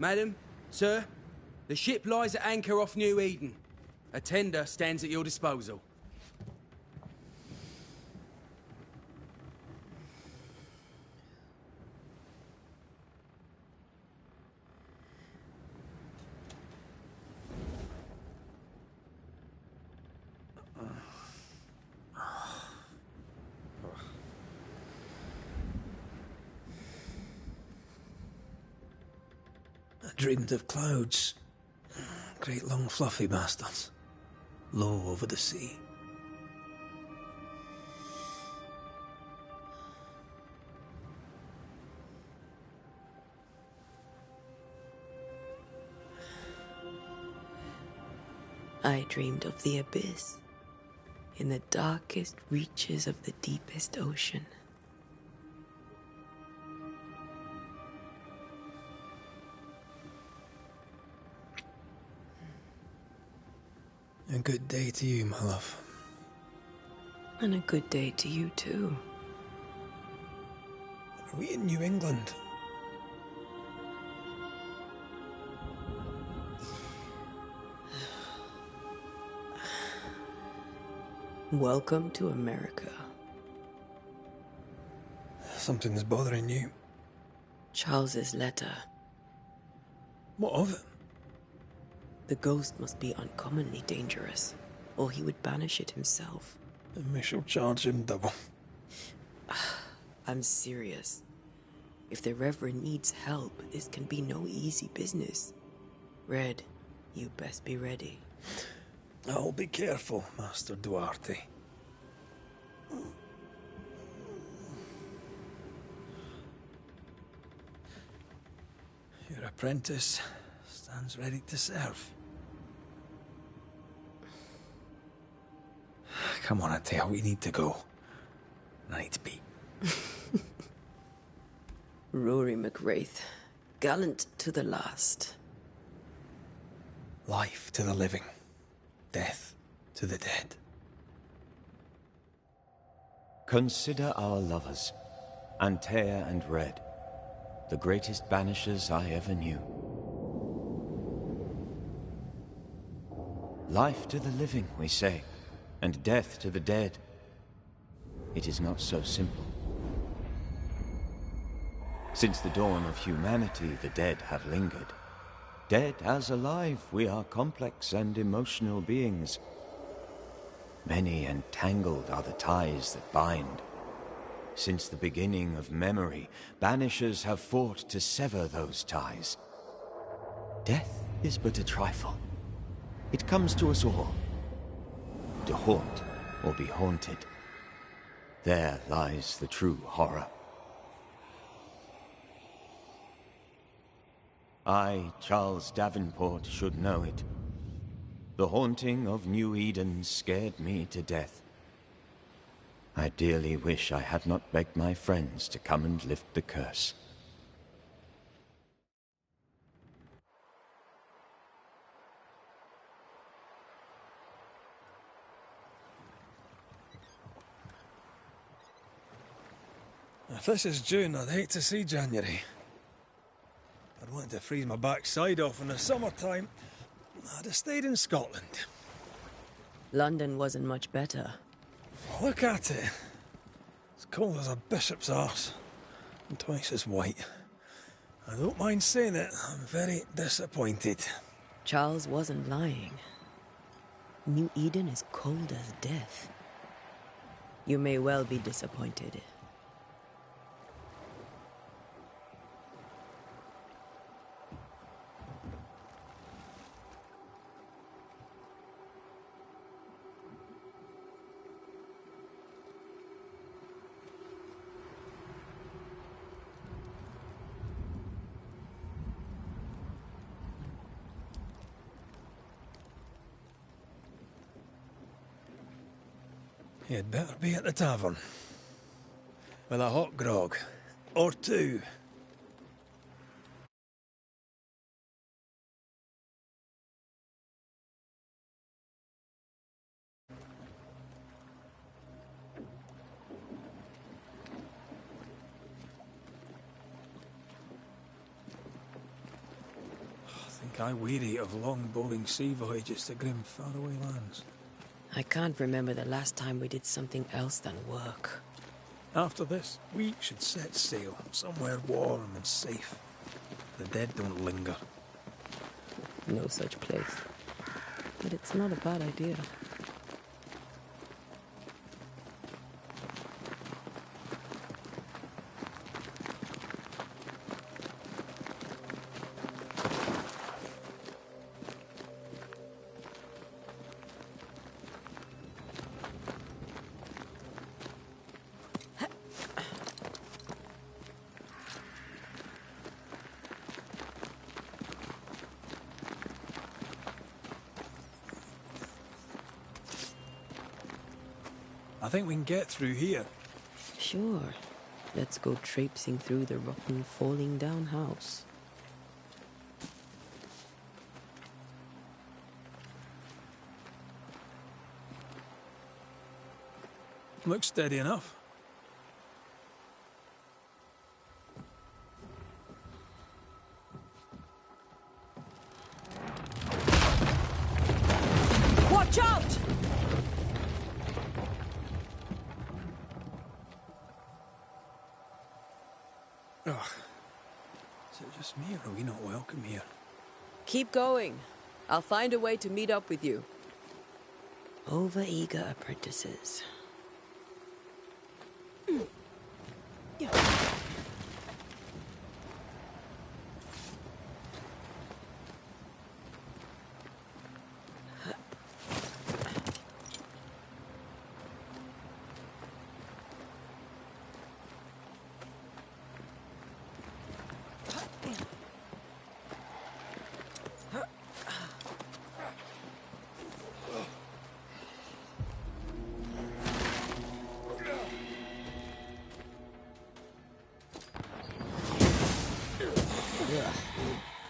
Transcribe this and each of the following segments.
Madam, sir, the ship lies at anchor off New Eden. A tender stands at your disposal. I dreamed of clouds. Great long fluffy bastards. Low over the sea. I dreamed of the abyss, in the darkest reaches of the deepest ocean. A good day to you, my love. And a good day to you, too. Are we in New England? Welcome to America. Something's bothering you. Charles's letter. What of it? The ghost must be uncommonly dangerous, or he would banish it himself. And we shall charge him double. I'm serious. If the Reverend needs help, this can be no easy business. Red, you best be ready. I'll be careful, Master Duarte. Your apprentice stands ready to serve. Come on, Atea, we need to go. I need to be. Rory McWraith, gallant to the last. Life to the living, death to the dead. Consider our lovers, Antea and Red, the greatest banishers I ever knew. Life to the living, we say, and death to the dead. It is not so simple. Since the dawn of humanity, the dead have lingered. Dead as alive, we are complex and emotional beings. Many and tangled are the ties that bind. Since the beginning of memory, banishers have fought to sever those ties. Death is but a trifle. It comes to us all. To haunt or be haunted. There lies the true horror. I, Charles Davenport, should know it. The haunting of New Eden scared me to death. I dearly wish I had not begged my friends to come and lift the curse. If this is June, I'd hate to see January. I'd want to freeze my backside off in the summertime. I'd have stayed in Scotland. London wasn't much better. Look at it. As cold as a bishop's arse. And twice as white. I don't mind saying it, I'm very disappointed. Charles wasn't lying. New Eden is cold as death. You may well be disappointed. You'd better be at the tavern. With a hot grog. Or two. I weary of long, boring sea voyages to grim, faraway lands. I can't remember the last time we did something else than work. After this, we should set sail somewhere warm and safe. The dead don't linger. No such place. But it's not a bad idea. I think we can get through here. Sure. Let's go traipsing through the rotten, falling down house. Looks steady enough. Watch out! Ugh. Is it just me, or are we not welcome here? Keep going. I'll find a way to meet up with you. Overeager apprentices.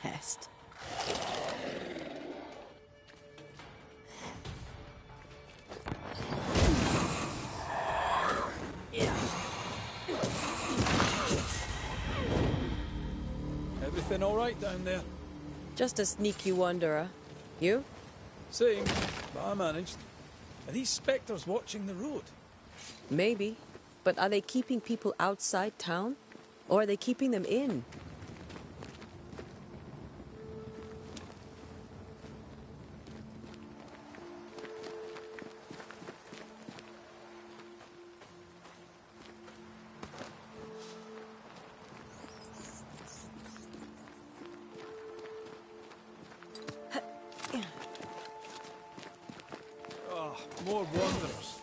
Pest. Everything all right down there? Just a sneaky wanderer. You? Same, but I managed. Are these spectres watching the road? Maybe. But are they keeping people outside town? Or are they keeping them in? Oh, more wanderers.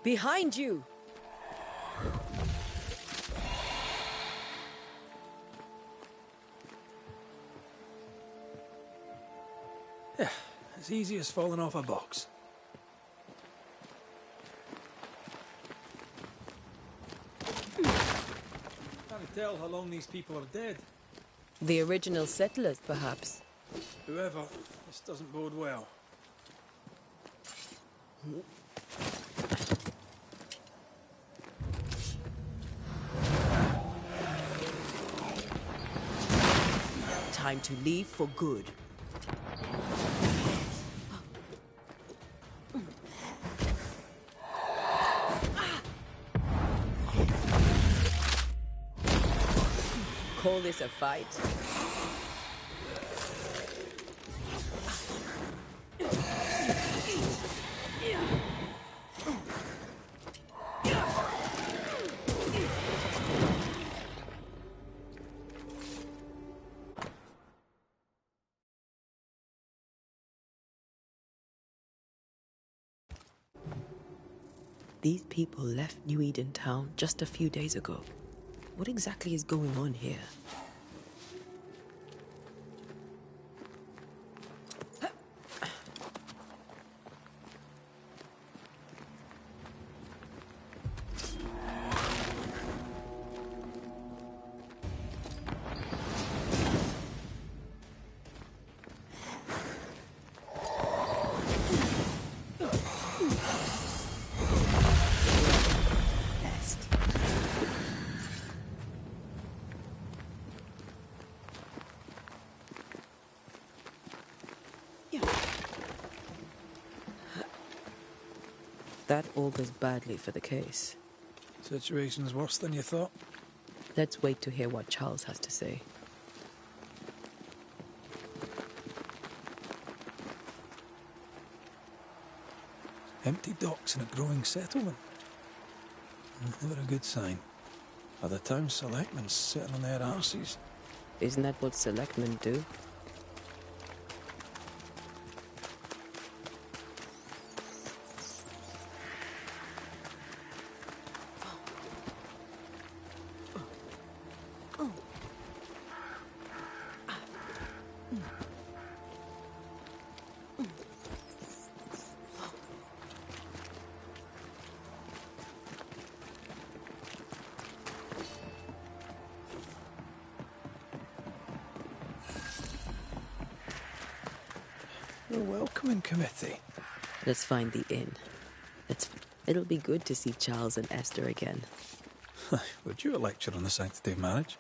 Behind you! Yeah, as easy as falling off a box. Can't tell how long these people are dead. The original settlers, perhaps. Whoever, this doesn't bode well. Time to leave for good. Call this a fight? These people left New Eden town just a few days ago. What exactly is going on here? That augurs badly for the case. Situation's worse than you thought. Let's wait to hear what Charles has to say. Empty docks in a growing settlement. Never a good sign. Are the town selectmen sitting on their arses? Isn't that what selectmen do? A welcoming committee. Let's find the inn. It'll be good to see Charles and Esther again. Would you a lecture on the sanctity of marriage?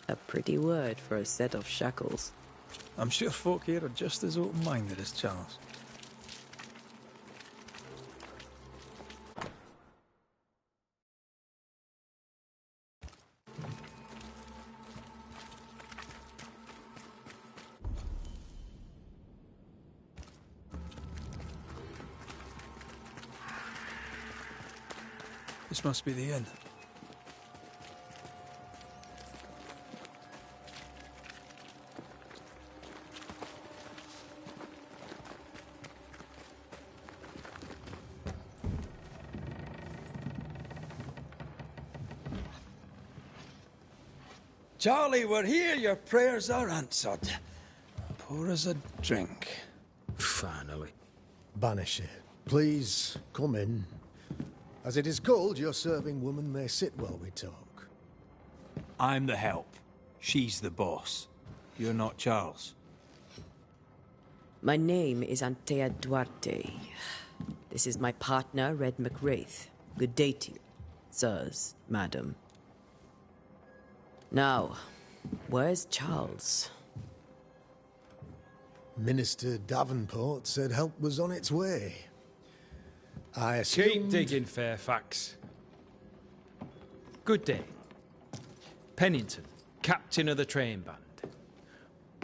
A pretty word for a set of shackles. I'm sure folk here are just as open-minded as Charles. This must be the inn. Charlie, we're here. Your prayers are answered. Pour us a drink. Finally. Banisher, please come in. As it is called, your serving woman may sit while we talk. I'm the help. She's the boss. You're not Charles. My name is Antea Duarte. This is my partner, Red McWraith. Good day to you, sirs, madam. Now, where's Charles? Minister Davenport said help was on its way. I assumed... Keep digging, Fairfax. Good day. Pennington, captain of the train band.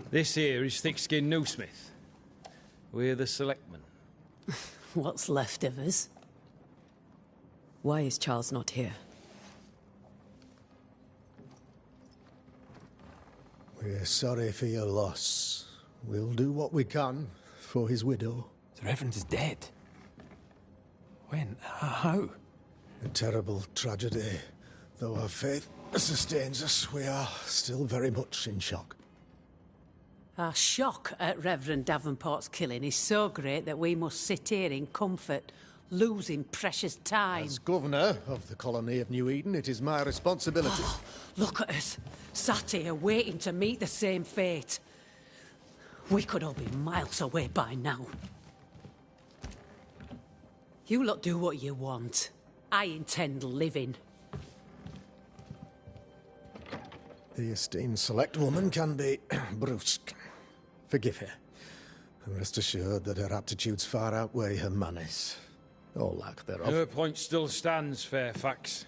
This here is Thick-Skinned Newsmith. We're the selectmen. What's left of us? Why is Charles not here? We're sorry for your loss. We'll do what we can for his widow. The Reverend is dead. When? How? A terrible tragedy. Though our faith sustains us, we are still very much in shock. Our shock at Reverend Davenport's killing is so great that we must sit here in comfort, losing precious time. As governor of the colony of New Eden, it is my responsibility. Look at us, sat here waiting to meet the same fate. We could all be miles away by now. You lot do what you want. I intend living. The esteemed select woman can be brusque. Forgive her. And rest assured that her aptitudes far outweigh her manners. Or lack thereof. Her point still stands, Fairfax.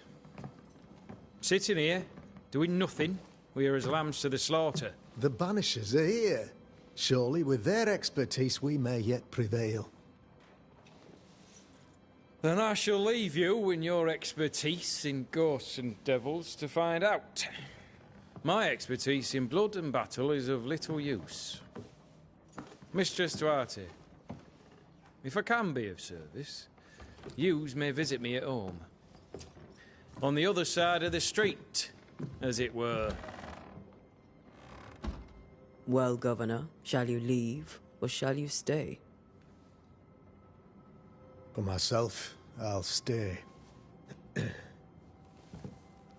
Sitting here, doing nothing, we are as lambs to the slaughter. The Banishers are here. Surely with their expertise we may yet prevail. Then I shall leave you and your expertise in ghosts and devils to find out. My expertise in blood and battle is of little use. Mistress Duarte, if I can be of service, yous may visit me at home. On the other side of the street, as it were. Well, Governor, shall you leave or shall you stay? For myself, I'll stay.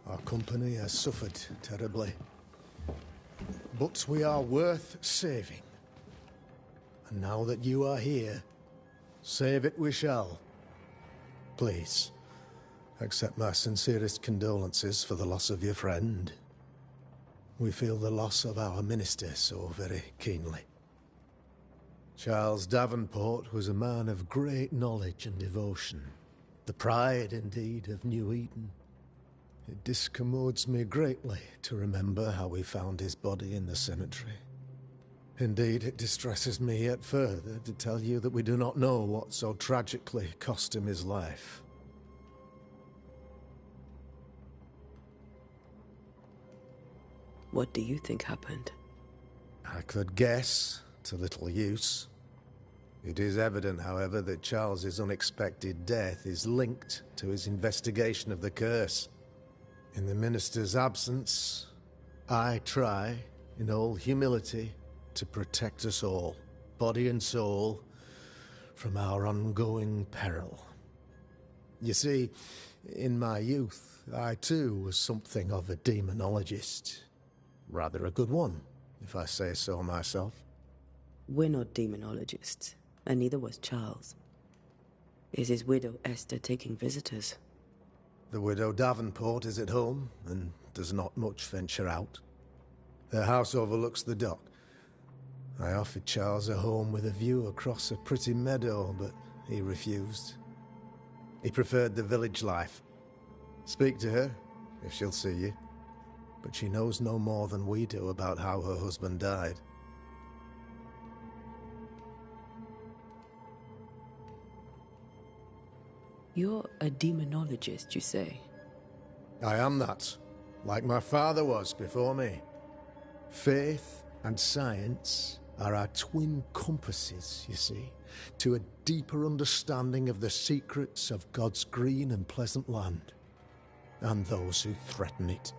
Our company has suffered terribly. But we are worth saving. And now that you are here, save it we shall. Please, accept my sincerest condolences for the loss of your friend. We feel the loss of our minister so very keenly. Charles Davenport was a man of great knowledge and devotion. The pride, indeed, of New Eden. It discommodes me greatly to remember how we found his body in the cemetery. Indeed, it distresses me yet further to tell you that we do not know what so tragically cost him his life. What do you think happened? I could guess, to little use. It is evident, however, that Charles's unexpected death is linked to his investigation of the curse. In the minister's absence, I try, in all humility, to protect us all, body and soul, from our ongoing peril. You see, in my youth, I too was something of a demonologist. Rather a good one, if I say so myself. We're not demonologists, and neither was Charles. Is his widow Esther taking visitors? The widow Davenport is at home, and does not much venture out. Their house overlooks the dock. I offered Charles a home with a view across a pretty meadow, but he refused. He preferred the village life. Speak to her, if she'll see you. But she knows no more than we do about how her husband died. You're a demonologist, you say? I am that, like my father was before me. Faith and science are our twin compasses, you see, to a deeper understanding of the secrets of God's green and pleasant land, and those who threaten it.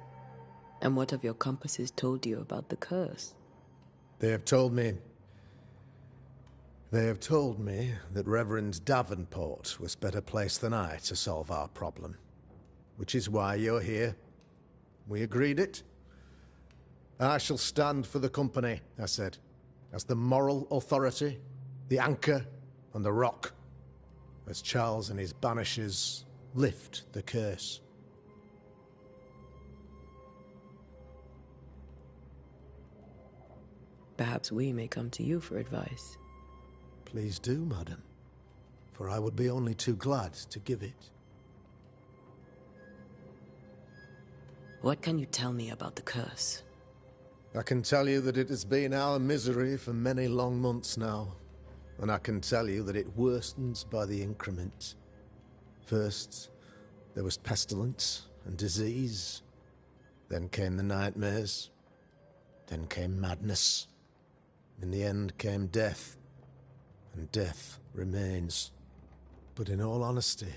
And what have your compasses told you about the curse? They have told me that Reverend Davenport was better placed than I to solve our problem. Which is why you're here. We agreed it. I shall stand for the company, I said, as the moral authority, the anchor, and the rock, as Charles and his Banishers lift the curse. Perhaps we may come to you for advice. Please do, madam, for I would be only too glad to give it. What can you tell me about the curse? I can tell you that it has been our misery for many long months now, and I can tell you that it worstens by the increment. First, there was pestilence and disease. Then came the nightmares. Then came madness. In the end came death, and death remains. But in all honesty,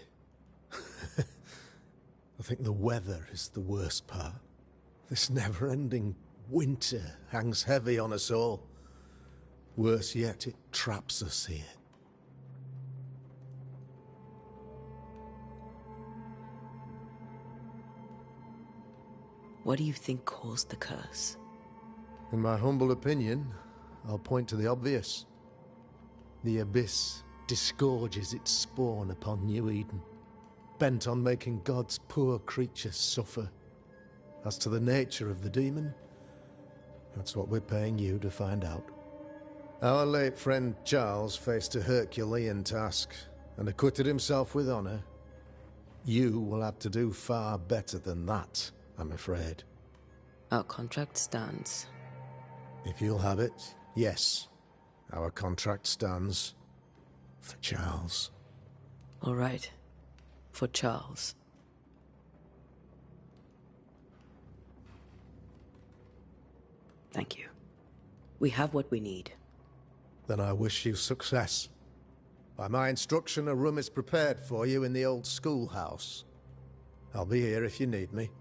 I think the weather is the worst part. This never-ending winter hangs heavy on us all. Worse yet, it traps us here. What do you think caused the curse? In my humble opinion, I'll point to the obvious. The Abyss disgorges its spawn upon New Eden, bent on making God's poor creatures suffer. As to the nature of the demon, that's what we're paying you to find out. Our late friend Charles faced a Herculean task, and acquitted himself with honor. You will have to do far better than that, I'm afraid. Our contract stands. If you'll have it, yes. Our contract stands for Charles. All right. For Charles. Thank you. We have what we need. Then I wish you success. By my instruction, a room is prepared for you in the old schoolhouse. I'll be here if you need me.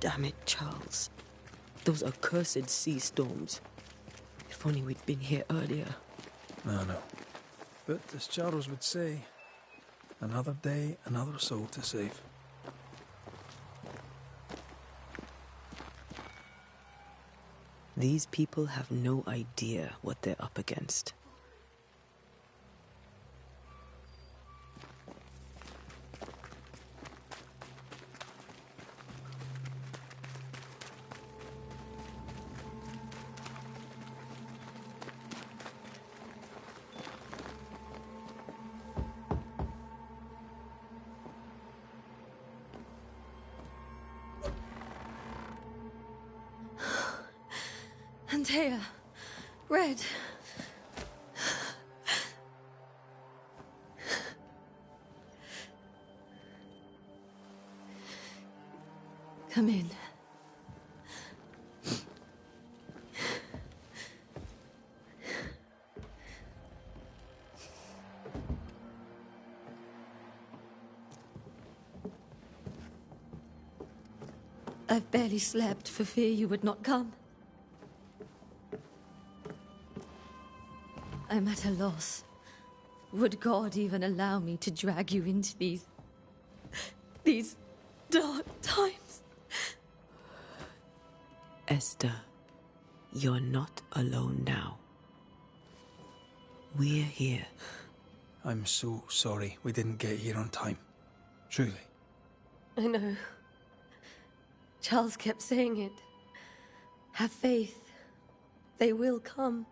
Damn it, Charles. Those accursed sea storms. If only we'd been here earlier. No. But as Charles would say, another day, another soul to save. These people have no idea what they're up against. Antea, Red. Come in. I've barely slept for fear you would not come. I'm at a loss. Would God even allow me to drag you into these dark times? Esther, you're not alone now. We're here. I'm so sorry we didn't get here on time. Truly. I know. Charles kept saying it. Have faith. They will come.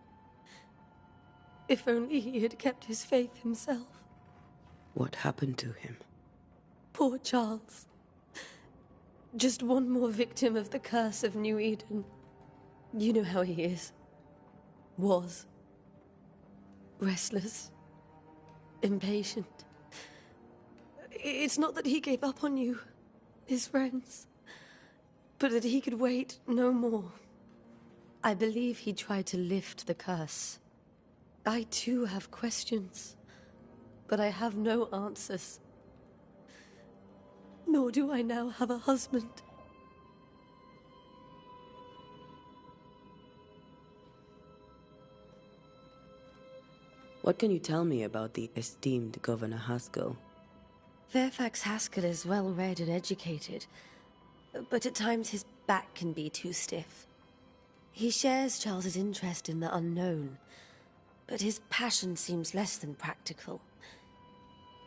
If only he had kept his faith himself. What happened to him? Poor Charles. Just one more victim of the curse of New Eden. You know how he is. Was. Restless. Impatient. It's not that he gave up on you, his friends, but that he could wait no more. I believe he tried to lift the curse. I too have questions, but I have no answers. Nor do I now have a husband. What can you tell me about the esteemed Governor Haskell? Fairfax Haskell is well read and educated, but at times his back can be too stiff. He shares Charles's interest in the unknown, but his passion seems less than practical.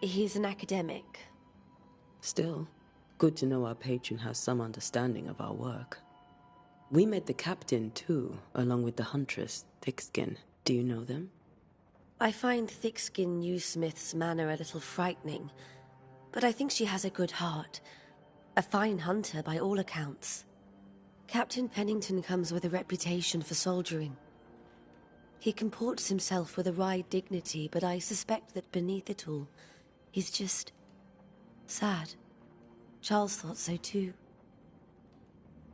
He's an academic. Still, good to know our patron has some understanding of our work. We met the captain, too, along with the huntress, Thickskin. Do you know them? I find Thickskin Newsmith's manner a little frightening, but I think she has a good heart. A fine hunter by all accounts. Captain Pennington comes with a reputation for soldiering. He comports himself with a wry dignity, but I suspect that beneath it all, he's just sad. Charles thought so too.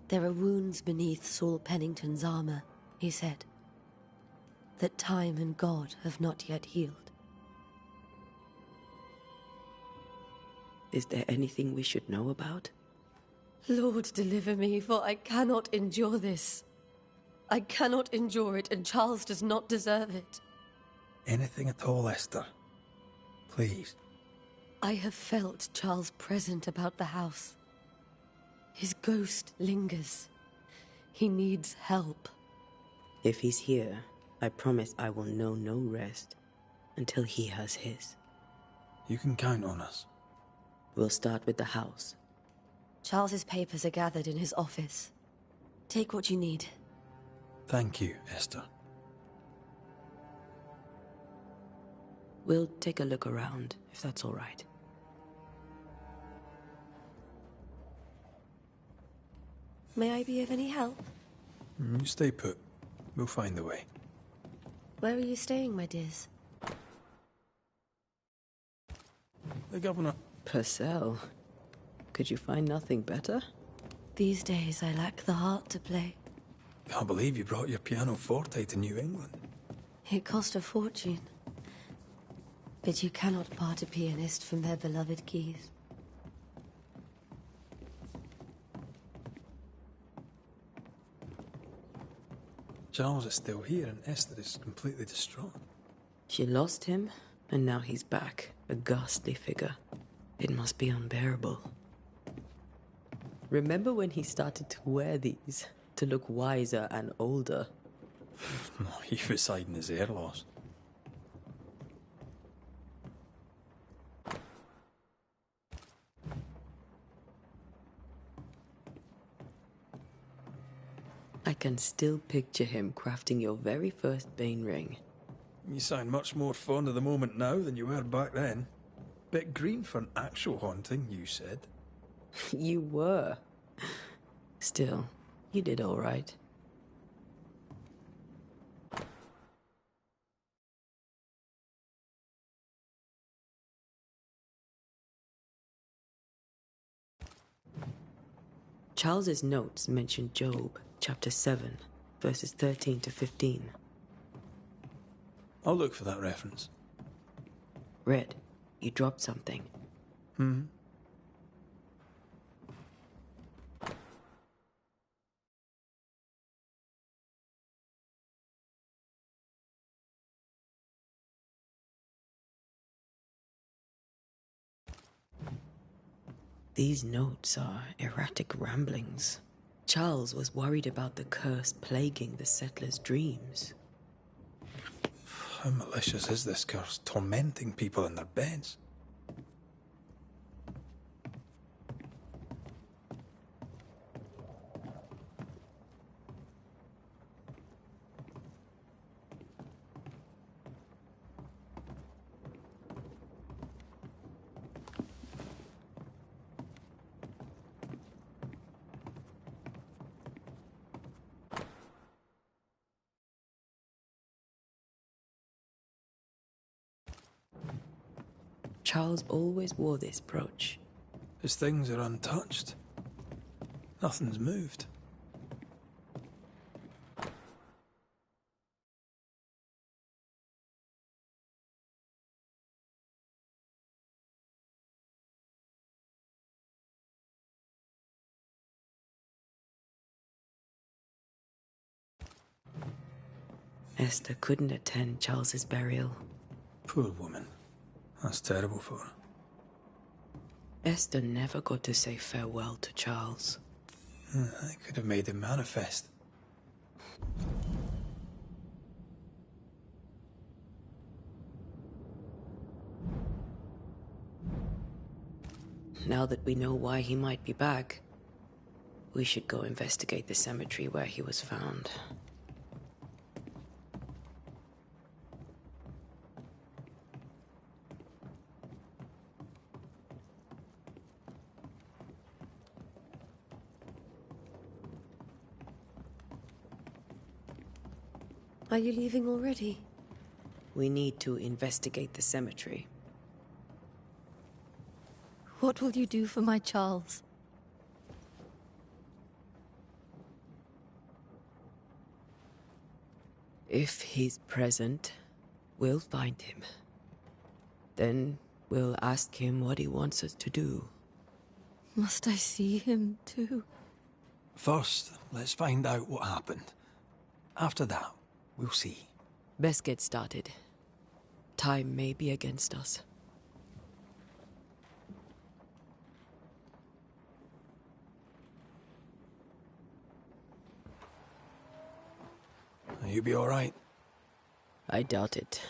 There are wounds beneath Saul Pennington's armor, he said, that time and God have not yet healed. Is there anything we should know about? Lord, deliver me, for I cannot endure this. I cannot endure it, and Charles does not deserve it. Anything at all, Esther. Please. I have felt Charles present about the house. His ghost lingers. He needs help. If he's here, I promise I will know no rest until he has his. You can count on us. We'll start with the house. Charles's papers are gathered in his office. Take what you need. Thank you, Esther. We'll take a look around, if that's all right. May I be of any help? You stay put. We'll find the way. Where are you staying, my dears? The governor. Purcell. Could you find nothing better? These days I lack the heart to play. Can't believe you brought your pianoforte to New England. It cost a fortune. But you cannot part a pianist from their beloved keys. Charles is still here and Esther is completely distraught. She lost him, and now he's back, a ghastly figure. It must be unbearable. Remember when he started to wear these to look wiser and older? He was hiding his hair loss. I can still picture him crafting your very first Bane ring. You sound much more fond of the moment now than you were back then. Bit green for an actual haunting, you said. You were. Still, you did all right. Charles's notes mention Job, chapter 7, verses 13 to 15. I'll look for that reference. Red, you dropped something. These notes are erratic ramblings. Charles was worried about the curse plaguing the settlers' dreams. How malicious is this curse, tormenting people in their beds? Charles always wore this brooch. His things are untouched. Nothing's moved. Esther couldn't attend Charles's burial. Poor woman. That's terrible for her. Esther never got to say farewell to Charles. I could have made him manifest. Now that we know why he might be back, we should go investigate the cemetery where he was found. Are you leaving already? We need to investigate the cemetery. What will you do for my Charles? If he's present, we'll find him. Then we'll ask him what he wants us to do. Must I see him too? First, let's find out what happened. After that, we'll see. Best get started. Time may be against us. You be all right? I doubt it,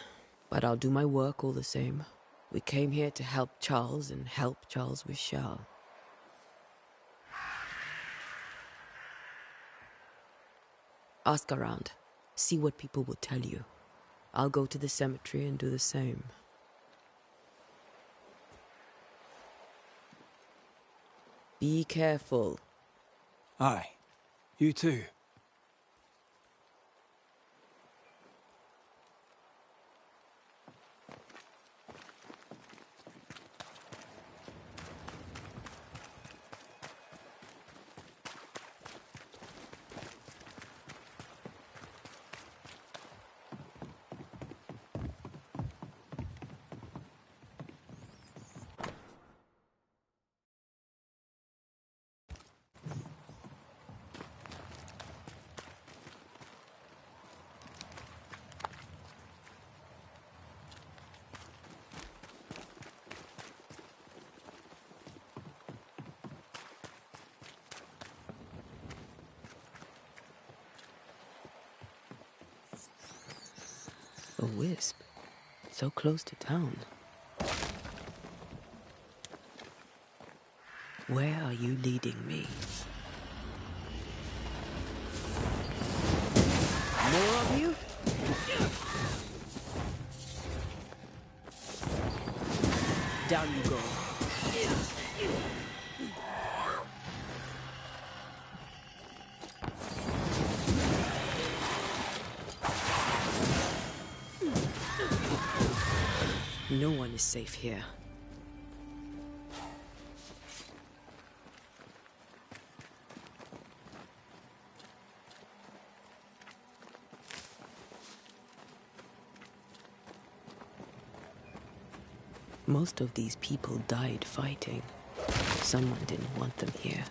but I'll do my work all the same. We came here to help Charles, and help Charles we shall. Ask around. See what people will tell you. I'll go to the cemetery and do the same. Be careful. Aye. You too. A wisp? So close to town. Where are you leading me? More of you? Down you go. No one is safe here. Most of these people died fighting. Someone didn't want them here.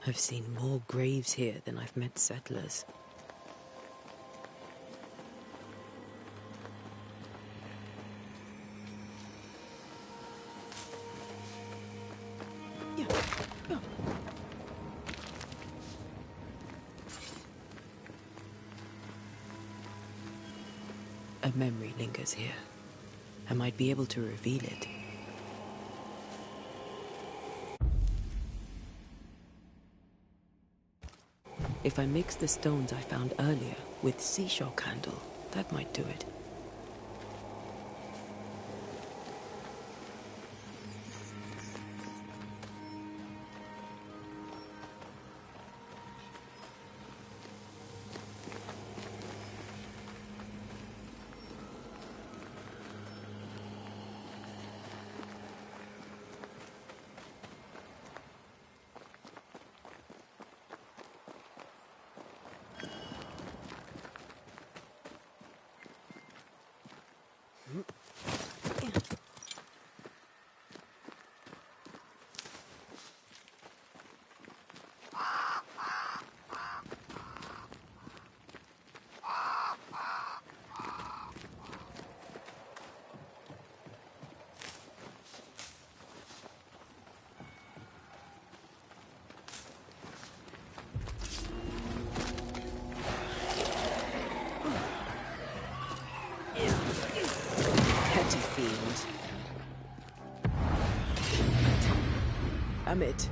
I've seen more graves here than I've met settlers. A memory lingers here. I might be able to reveal it. If I mix the stones I found earlier with seashore candle, that might do it. Damn it.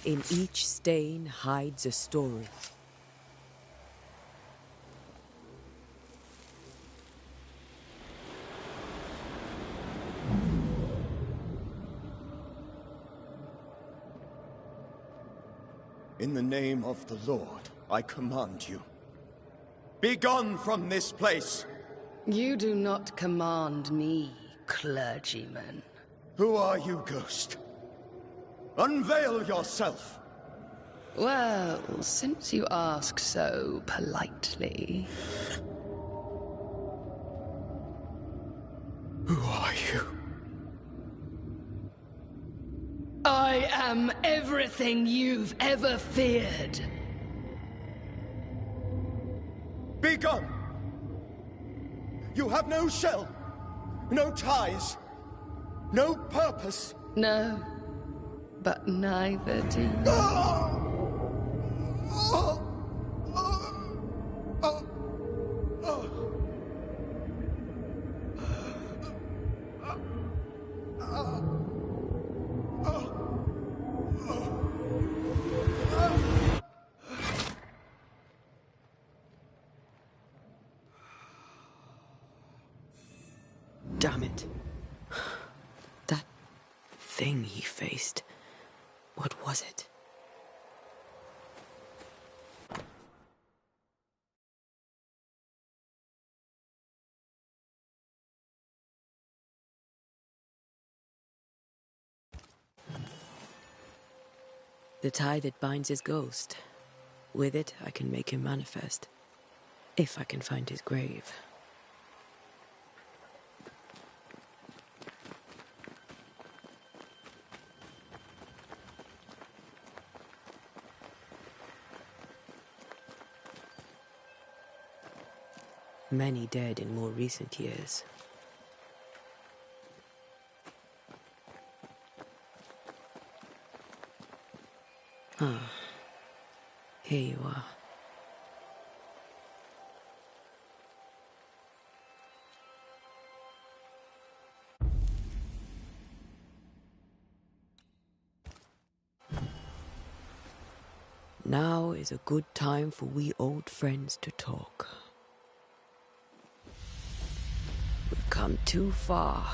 In each stain hides a story. In the name of the Lord, I command you. Be gone from this place! You do not command me, clergyman. Who are you, ghost? Unveil yourself! Well, since you ask so politely... Who are you? I am everything you've ever feared. Be gone! You have no shell, no ties, no purpose. No, but neither do you. Damn it. That thing he faced. What was it? The tie that binds his ghost. With it, I can make him manifest. If I can find his grave. Many dead in more recent years. Ah, here you are. Now is a good time for we old friends to talk. We've come too far,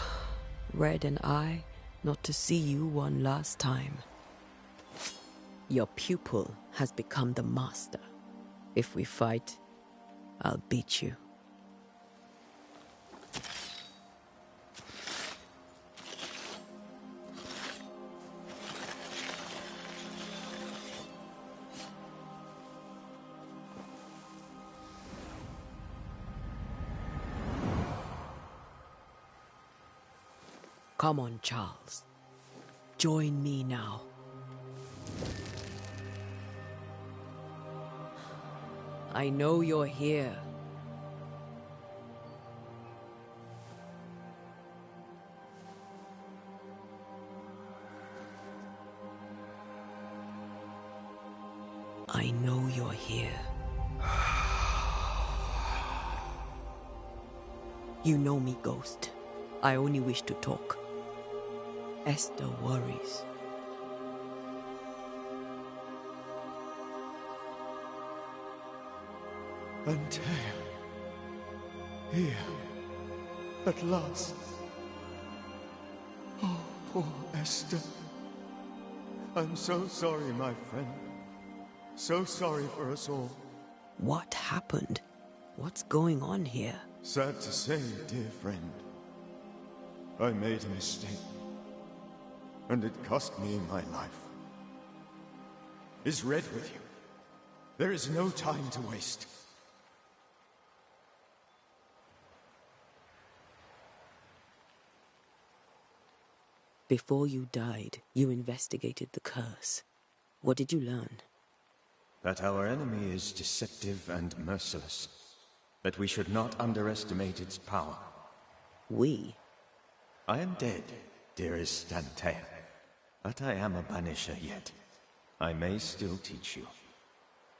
Red and I, not to see you one last time. Your pupil has become the master. If we fight, I'll beat you. Come on, Charles. Join me now. I know you're here. I know you're here. You know me, Ghost. I only wish to talk. Esther worries. Antea. Here. At last. Oh, poor Esther. I'm so sorry, my friend. So sorry for us all. What happened? What's going on here? Sad to say, dear friend. I made a mistake. And it cost me my life. Is Red with you? There is no time to waste. Before you died, you investigated the curse. What did you learn? That our enemy is deceptive and merciless. That we should not underestimate its power. We? I am dead, dearest Antea. But I am a Banisher yet. I may still teach you.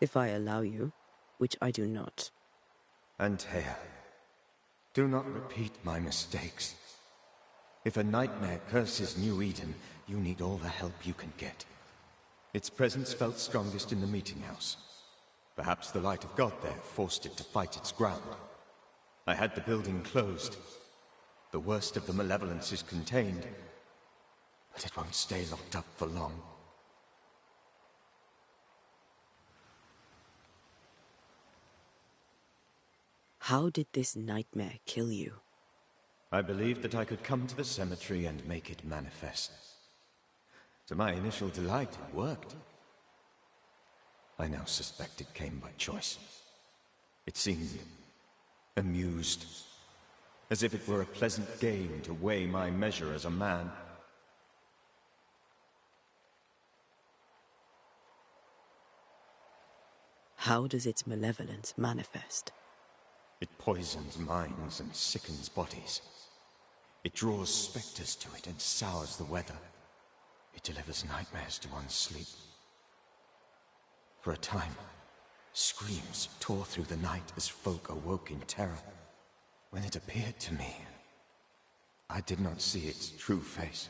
If I allow you, which I do not. Antea, do not repeat my mistakes. If a nightmare curses New Eden, you need all the help you can get. Its presence felt strongest in the meeting house. Perhaps the light of God there forced it to fight its ground. I had the building closed. The worst of the malevolence is contained, but it won't stay locked up for long. How did this nightmare kill you? I believed that I could come to the cemetery and make it manifest. To my initial delight, it worked. I now suspect it came by choice. It seemed amused, as if it were a pleasant game to weigh my measure as a man. How does its malevolence manifest? It poisons minds and sickens bodies. It draws specters to it and sours the weather. It delivers nightmares to one's sleep. For a time, screams tore through the night as folk awoke in terror. When it appeared to me, I did not see its true face.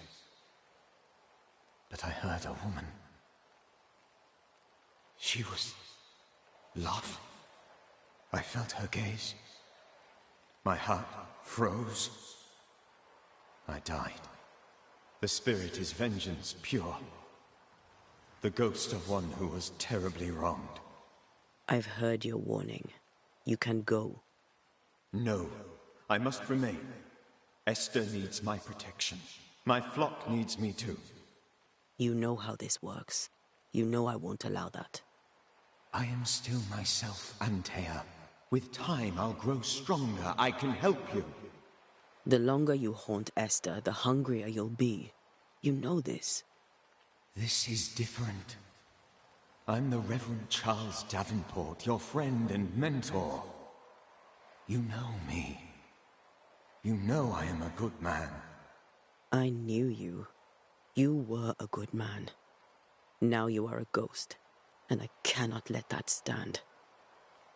But I heard a woman. She was laughing. I felt her gaze. My heart froze. I died. The spirit is vengeance pure. The ghost of one who was terribly wronged. I've heard your warning. You can go. No, I must remain. Esther needs my protection. My flock needs me too. You know how this works. You know I won't allow that. I am still myself, Antea. With time, I'll grow stronger. I can help you. The longer you haunt Esther, the hungrier you'll be. You know this. This is different. I'm the Reverend Charles Davenport, your friend and mentor. You know me. You know I am a good man. I knew you. You were a good man. Now you are a ghost, and I cannot let that stand.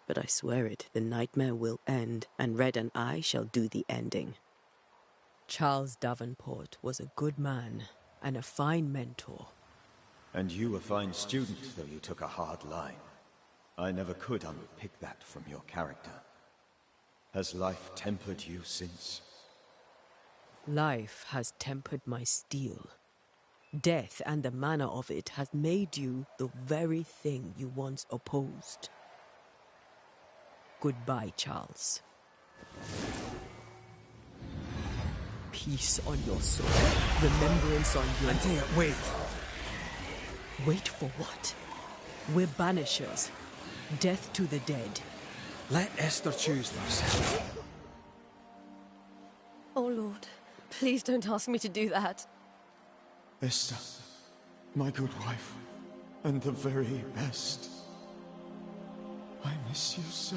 But I swear it, the nightmare will end, and Red and I shall do the ending. Charles Davenport was a good man, and a fine mentor. And you a fine student, though you took a hard line. I never could unpick that from your character. Has life tempered you since? Life has tempered my steel. Death and the manner of it has made you the very thing you once opposed. Goodbye, Charles. Peace on your soul. Remembrance on your... Antea, wait. Wait for what? We're banishers. Death to the dead. Let Esther choose for herself. Oh, Lord. Please don't ask me to do that. Esther, my good wife, and the very best. I miss you so.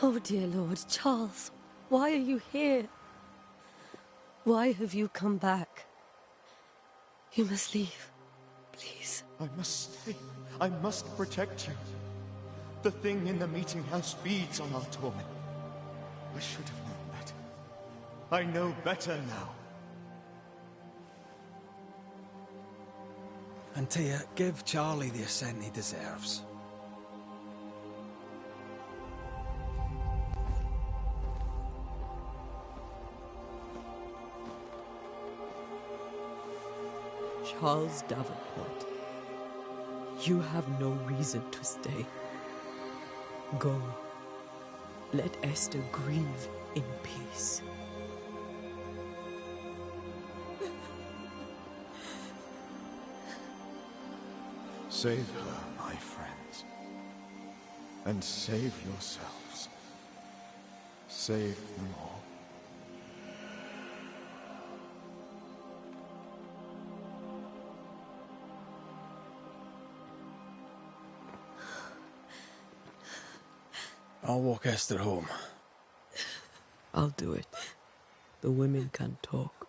Oh, dear Lord. Charles, why are you here? Why have you come back? You must leave. Please. I must stay. I must protect you. The thing in the meeting house feeds on our torment. I should have known better. I know better now. Antea, give Charlie the ascent he deserves. Charles Davenport, you have no reason to stay. Go. Let Esther grieve in peace. Save her, my friends. And save yourselves. Save them all. I'll walk Esther home. I'll do it. The women can talk.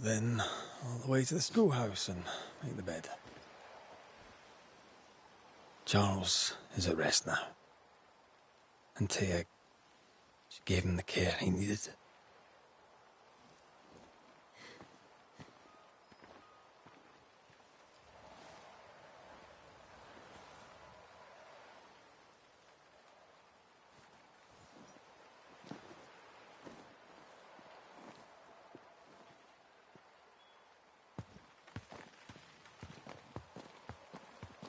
Then all the way to the schoolhouse and make the bed. Charles is at rest now. Antea, she gave him the care he needed.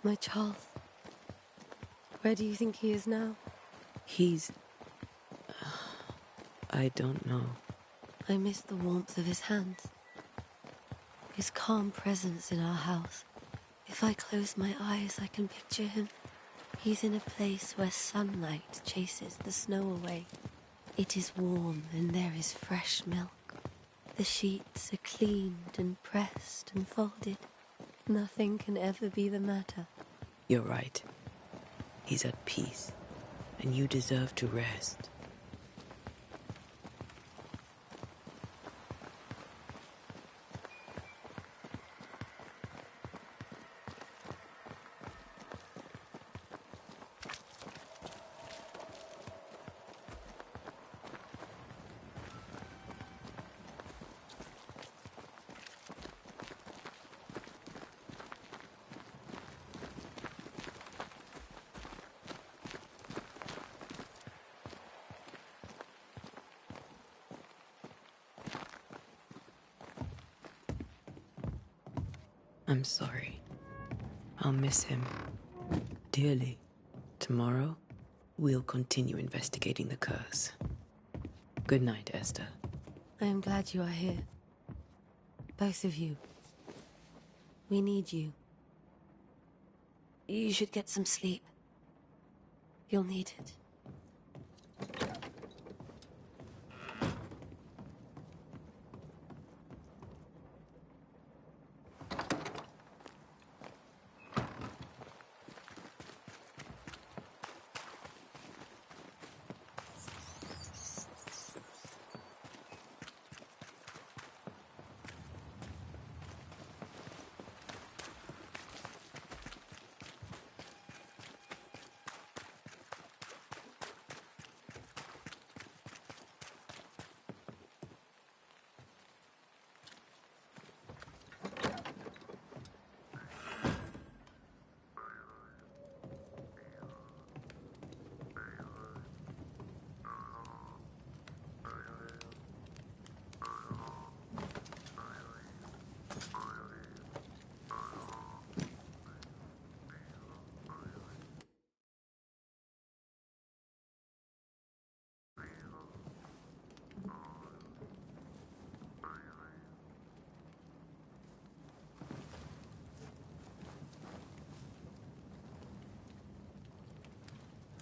My Charles. Where do you think he is now? He's... I don't know. I miss the warmth of his hands. His calm presence in our house. If I close my eyes, I can picture him. He's in a place where sunlight chases the snow away. It is warm and there is fresh milk. The sheets are cleaned and pressed and folded. Nothing can ever be the matter. You're right. He's at peace, and you deserve to rest. I'm sorry. I'll miss him dearly. Tomorrow, we'll continue investigating the curse. Good night, Esther. I am glad you are here. Both of you. We need you. You should get some sleep. You'll need it.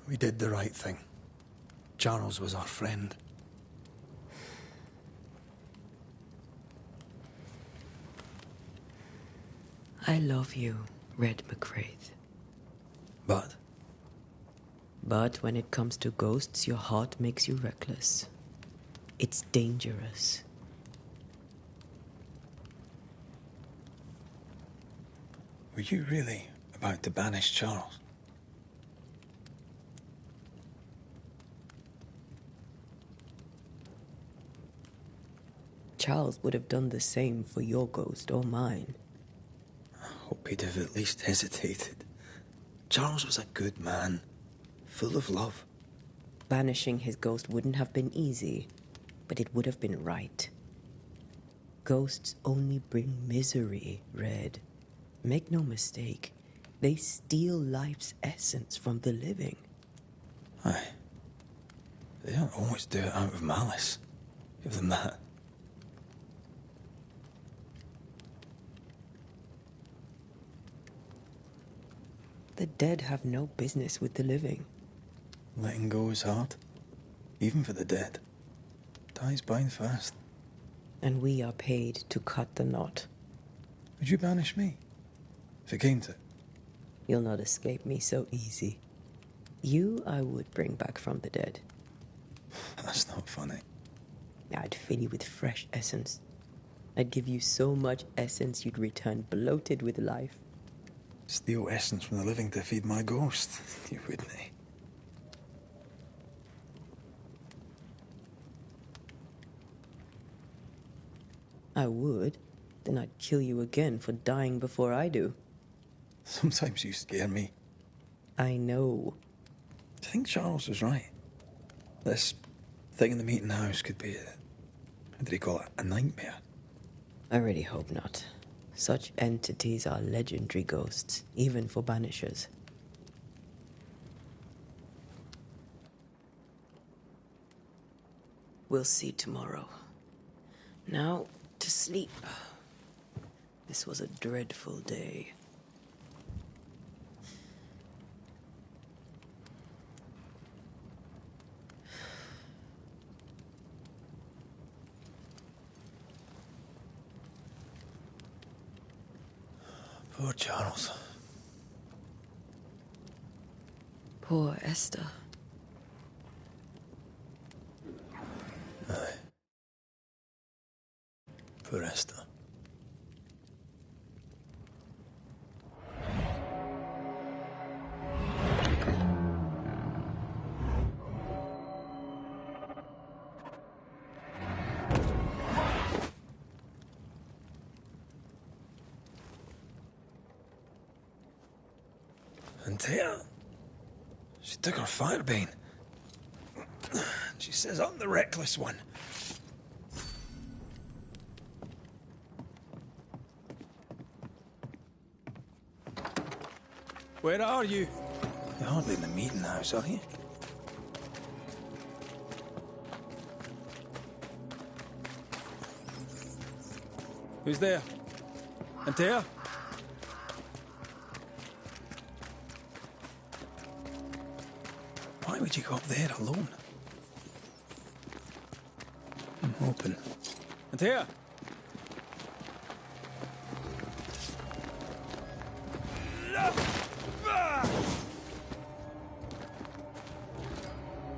We did the right thing. Charles was our friend. I love you, Red McCraith. But But when it comes to ghosts, your heart makes you reckless. It's dangerous. were you really about to banish Charles? Charles would have done the same for your ghost or mine. I hope he'd have at least hesitated. Charles was a good man, full of love. Banishing his ghost wouldn't have been easy, but it would have been right. Ghosts only bring misery, Red. Make no mistake, they steal life's essence from the living. Aye. They don't always do it out of malice. Give them that. The dead have no business with the living. Letting go is hard, even for the dead. Ties bind fast. And we are paid to cut the knot. Would you banish me? If it came to it? You'll not escape me so easy. You I would bring back from the dead. That's not funny. I'd fill you with fresh essence. I'd give you so much essence you'd return bloated with life. Steal essence from the living to feed my ghost. You wouldn't, eh? I would. Then I'd kill you again for dying before I do. Sometimes you scare me. I know. I think Charles was right. This thing in the meeting house could be how did he call it? A nightmare. I really hope not. Such entities are legendary ghosts, even for Banishers. We'll see tomorrow. Now, to sleep. This was a dreadful day. Poor Charles. Poor Esther. Aye. Poor Esther. And Tia, she took her firebane. She says I'm the reckless one. Where are you? You're hardly in the meeting house, are you? Who's there? Antea? Why'd you go up there alone? Open. And here.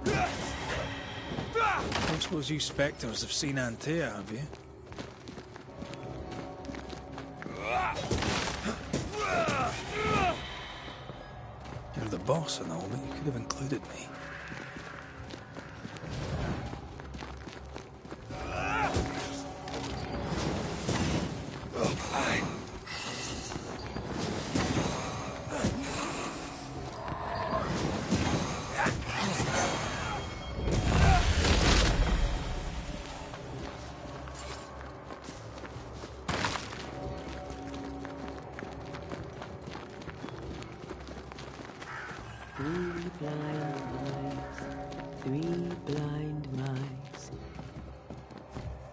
I don't suppose you spectres have seen Antea, have you? You're the boss and all, but you could have included me.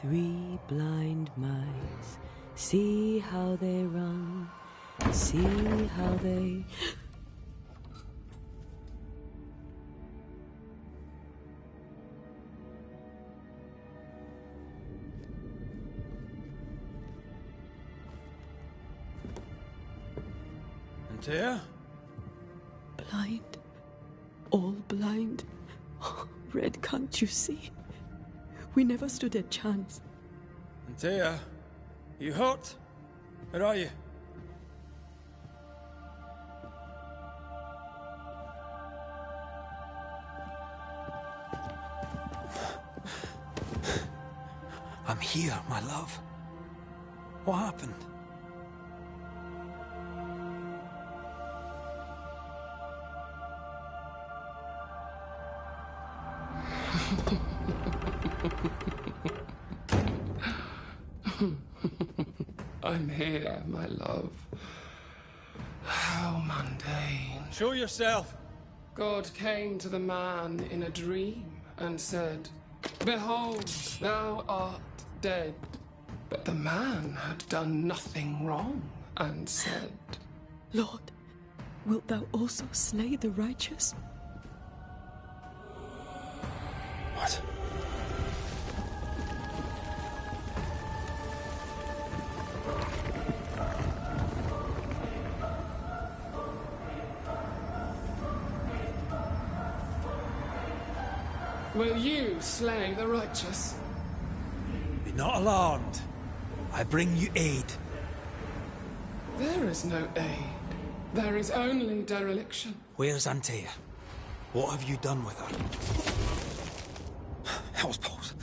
Three blind mice, see how they run, see how they... Antea? Blind, all blind. Red, can't you see? We never stood a chance. Antea, you hurt? Where are you? I'm here, my love. What happened? I'm here, my love. How mundane. Show yourself! God came to the man in a dream and said, "Behold, thou art dead." But the man had done nothing wrong and said, Lord, wilt thou also slay the righteous? What? Will you slay the righteous? Be not alarmed. I bring you aid. There is no aid. There is only dereliction. Where's Antea? What have you done with her? Hell's balls.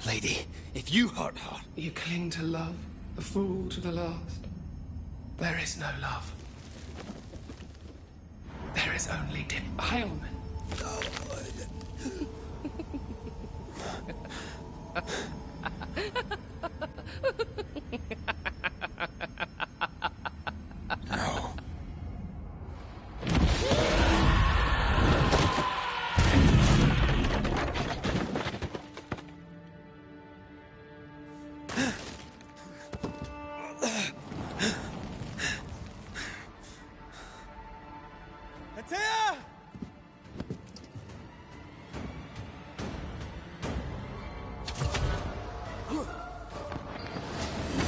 Lady, if you hurt her... You cling to love, a fool to the last. There is no love. There is only defilement. No. Antea!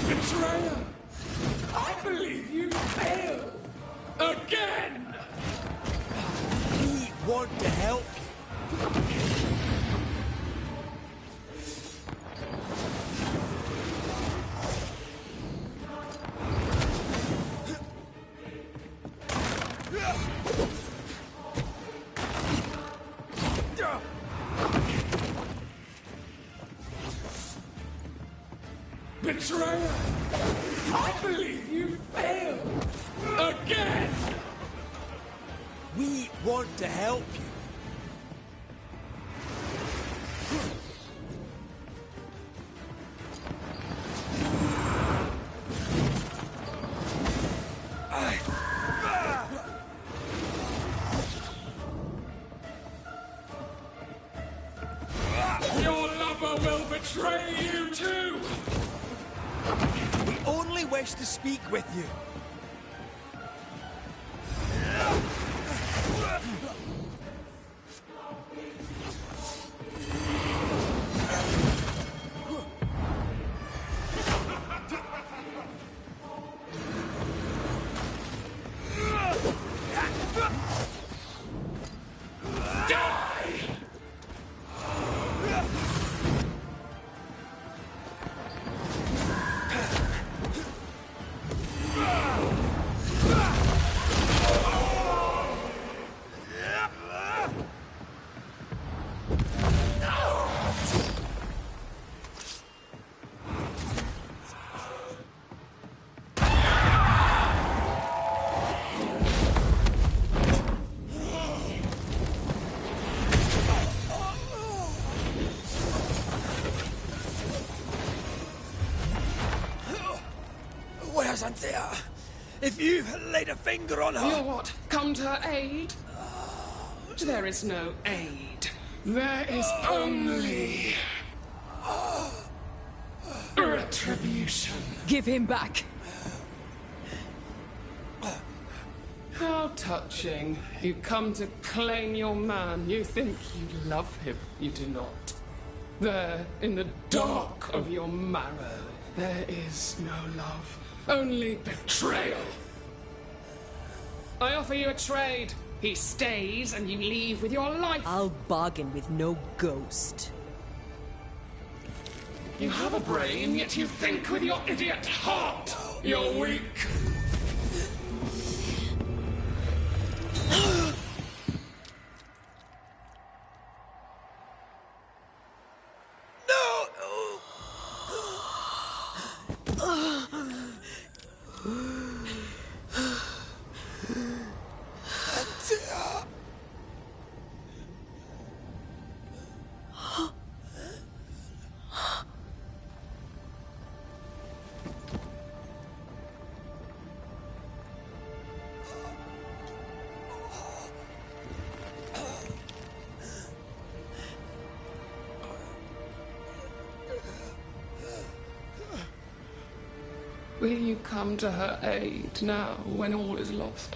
Betrayer! I believe you failed! Again! We want to help you. Betrayer! I believe you failed! Again! We want to help you. Your lover will betray you too! We only wish to speak with you. Yes, Antea. If you've laid a finger on her... You're what? Come to her aid? There is no aid. There is only... retribution. Give him back. How touching. You come to claim your man. You think you love him. You do not. There, in the dark of your marrow, there is no love. Only betrayal. I offer you a trade. He stays and you leave with your life. I'll bargain with no ghost. You have a brain, yet you think with your idiot heart. You're weak. Will you come to her aid now, when all is lost?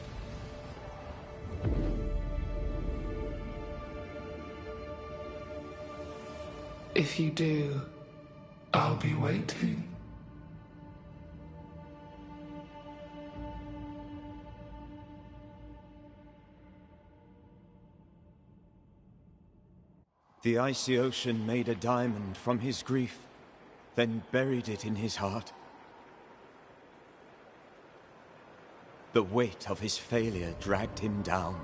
If you do, I'll be waiting. The icy ocean made a diamond from his grief, then buried it in his heart. The weight of his failure dragged him down.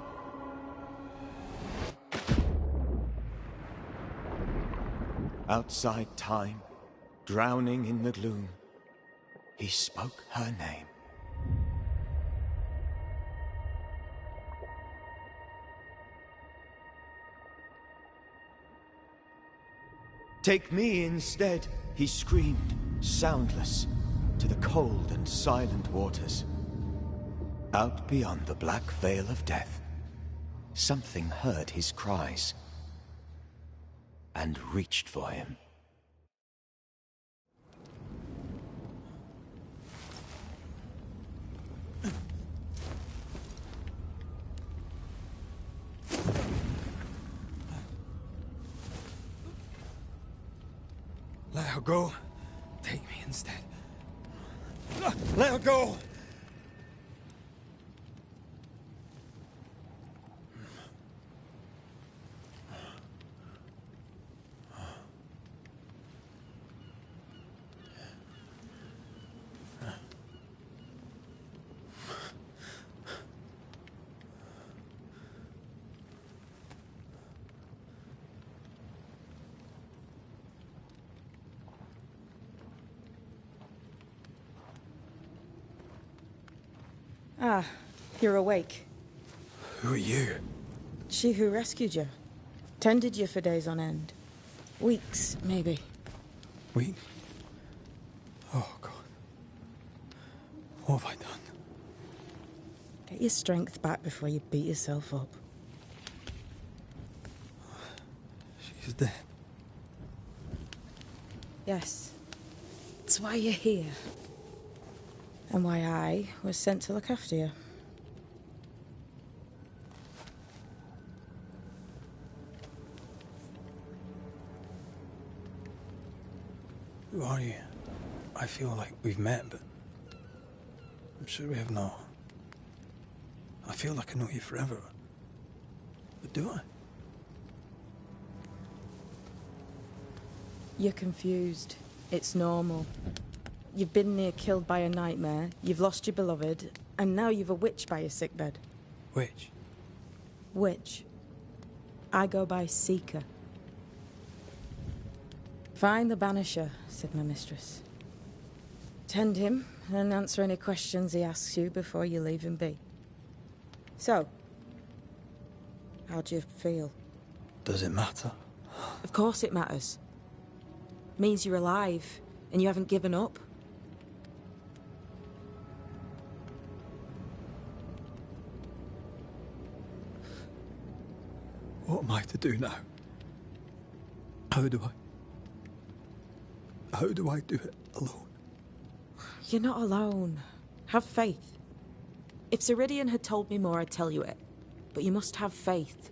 Outside time, drowning in the gloom, he spoke her name. Take me instead, he screamed, soundless, to the cold and silent waters. Out beyond the black veil of death, something heard his cries and reached for him. Let her go. Take me instead. Let her go! Ah, you're awake. Who are you? She who rescued you. Tended you for days on end. Weeks, maybe. We? Oh, God. What have I done? Get your strength back before you beat yourself up. She's dead. Yes. That's why you're here. And why I was sent to look after you. Who are you? I feel like we've met, but I'm sure we have not. I feel like I know you forever. But do I? You're confused. It's normal. You've been near killed by a nightmare, you've lost your beloved, and now you've a witch by your sickbed. Witch? Witch. I go by Seeker. Find the Banisher, said my mistress. Tend him, and answer any questions he asks you before you leave him be. So, how do you feel? Does it matter? Of course it matters. Means you're alive, and you haven't given up. am I to do now? How do I do it alone? You're not alone. Have faith. If Ceridian had told me more, I'd tell you it. But you must have faith.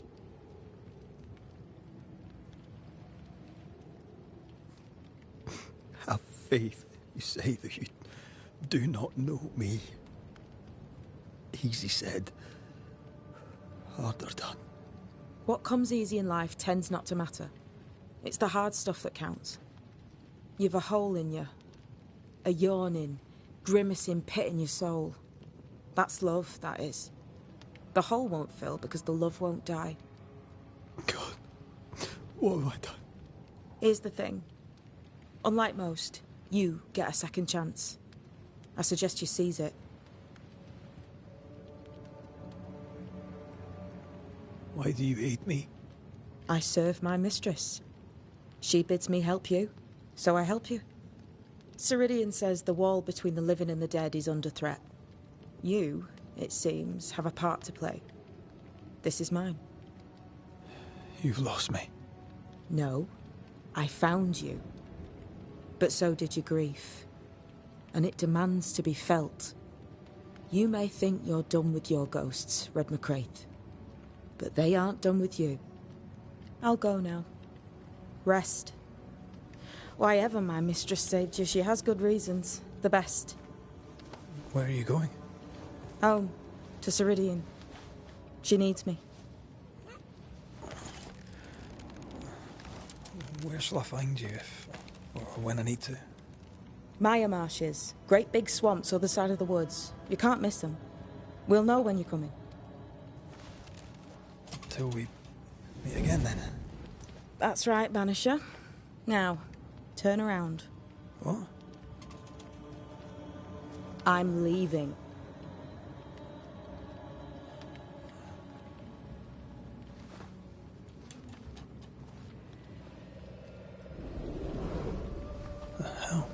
Have faith, you say, that you do not know me. Easy said, harder done. What comes easy in life tends not to matter. It's the hard stuff that counts. You've a hole in you. A yawning, grimacing pit in your soul. That's love, that is. The hole won't fill because the love won't die. God, what have I done? Here's the thing. Unlike most, you get a second chance. I suggest you seize it. Why do you hate me? I serve my mistress. She bids me help you, so I help you. Ceridian says the wall between the living and the dead is under threat. You, it seems, have a part to play. This is mine. You've lost me. No, I found you. But so did your grief. And it demands to be felt. You may think you're done with your ghosts, Red McCraith. But they aren't done with you. I'll go now. Rest. Why ever my mistress saved you, she has good reasons. The best. Where are you going? Home. To Ceridian. She needs me. Where shall I find you if... or when I need to? Maya marshes. Great big swamps other side of the woods. You can't miss them. We'll know when you're coming. Until we meet again, then. That's right, Banisher. Now, turn around. What? I'm leaving. The hell?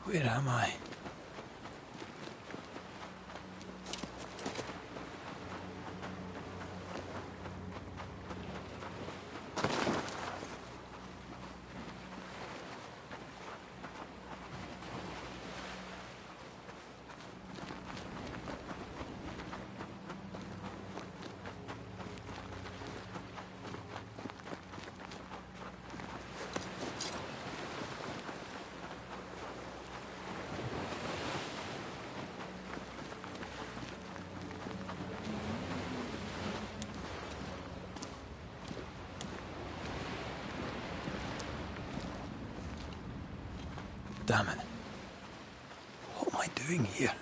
Where am I? Damn it. What am I doing here?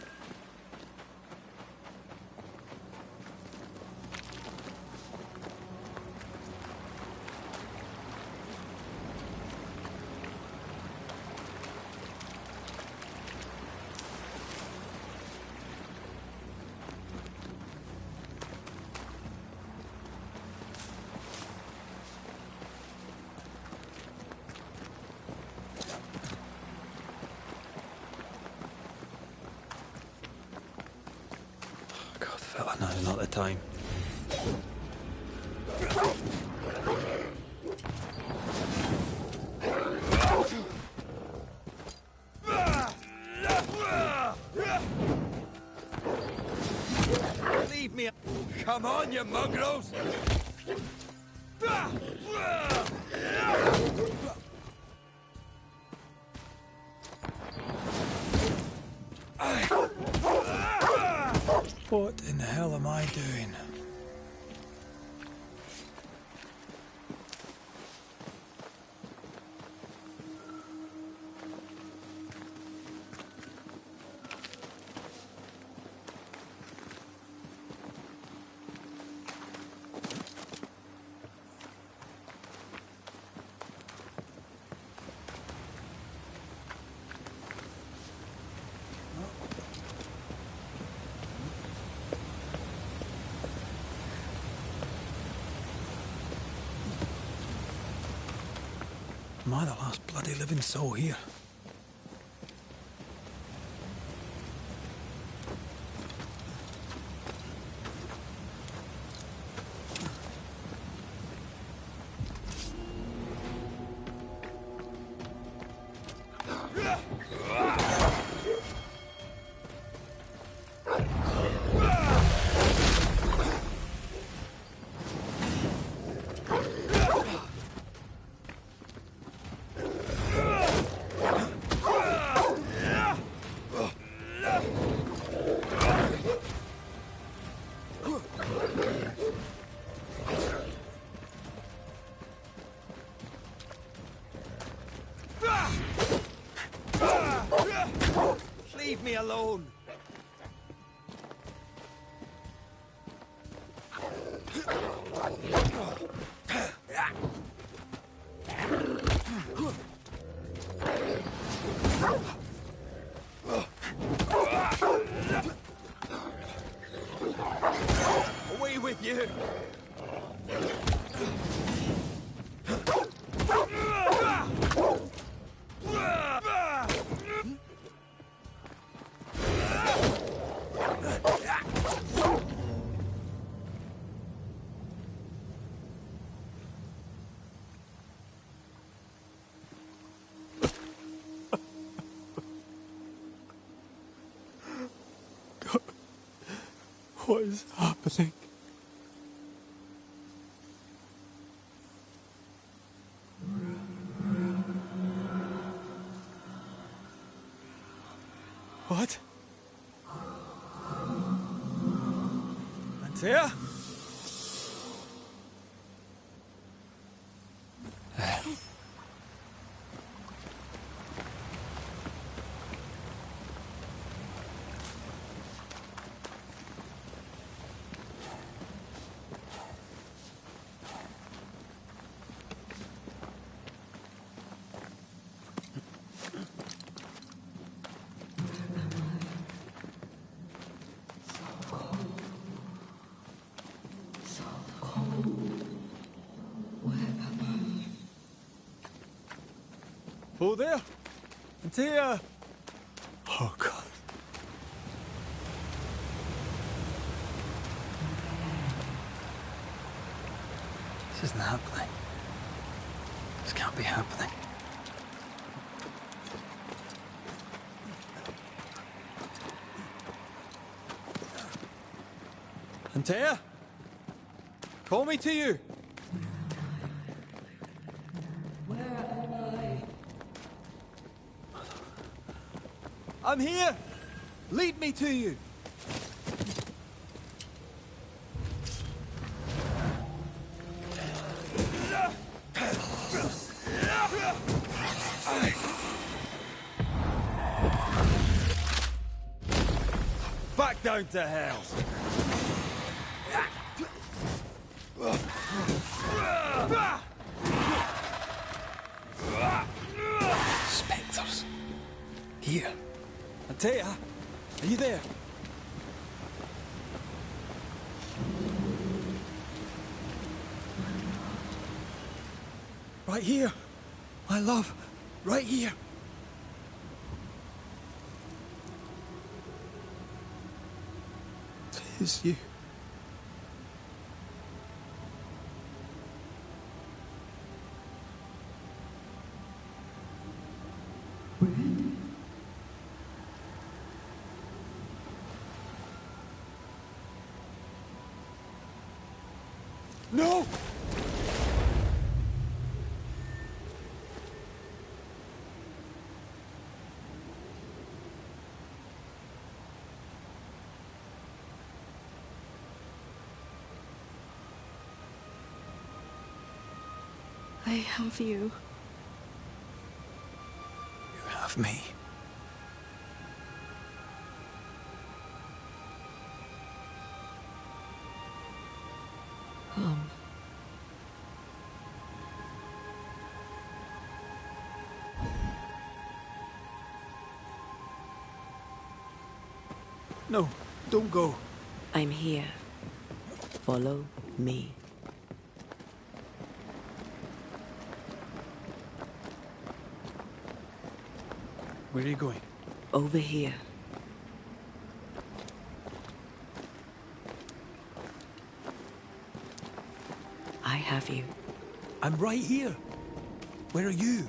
Now's not the time. Leave me! Come on, you mongrels! What in the hell am I doing? Am I the last bloody living soul here? Leave me alone! Away with you! What is happening? What? Antea? Oh, there! Antea! Oh, God. This isn't happening. This can't be happening. Antea? Call me to you! I'm here! Lead me to you! Back down to hell! Spectres. Here. Antea, are you there? Right here, my love, right here. It is you. No! I have you. You have me. Come. No, don't go. I'm here. Follow me. Where are you going? Over here. I have you. I'm right here. Where are you?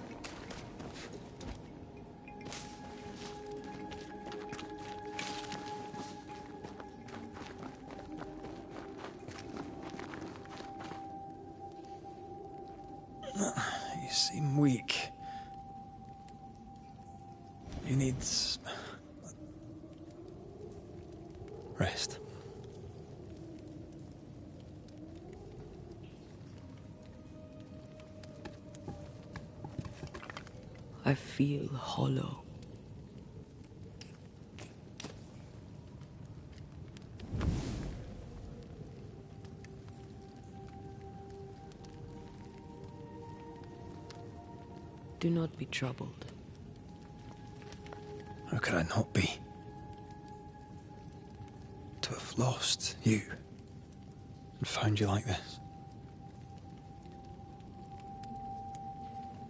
You seem weak. You need rest. I feel hollow. Do not be troubled. How could I not be? To have lost you and found you like this.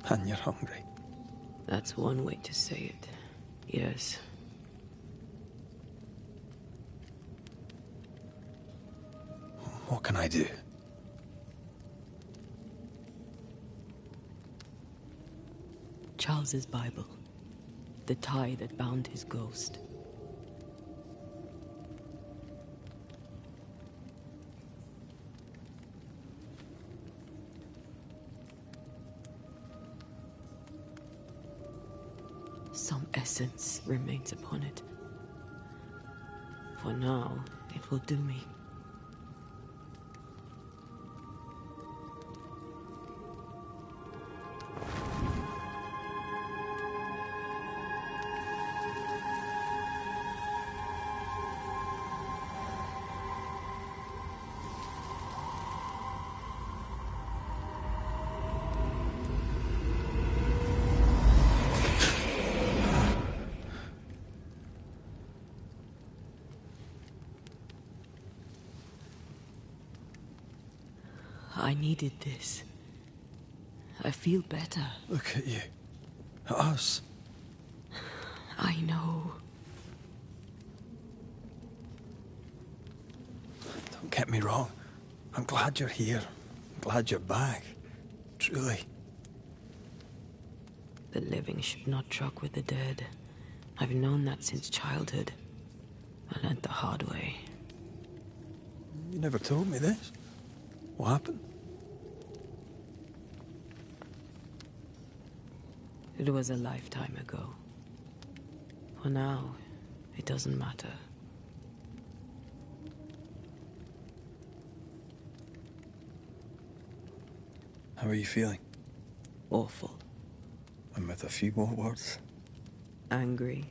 And you're hungry. That's one way to say it. Yes. What can I do? Charles's Bible. The tie that bound his ghost. Some essence remains upon it. For now, it will do me. I needed this. I feel better. Look at you. At us. I know. Don't get me wrong. I'm glad you're here. I'm glad you're back. Truly. The living should not truck with the dead. I've known that since childhood. I learned the hard way. You never told me this. What happened? It was a lifetime ago. For now, it doesn't matter. How are you feeling? Awful. And with a few more words? Angry,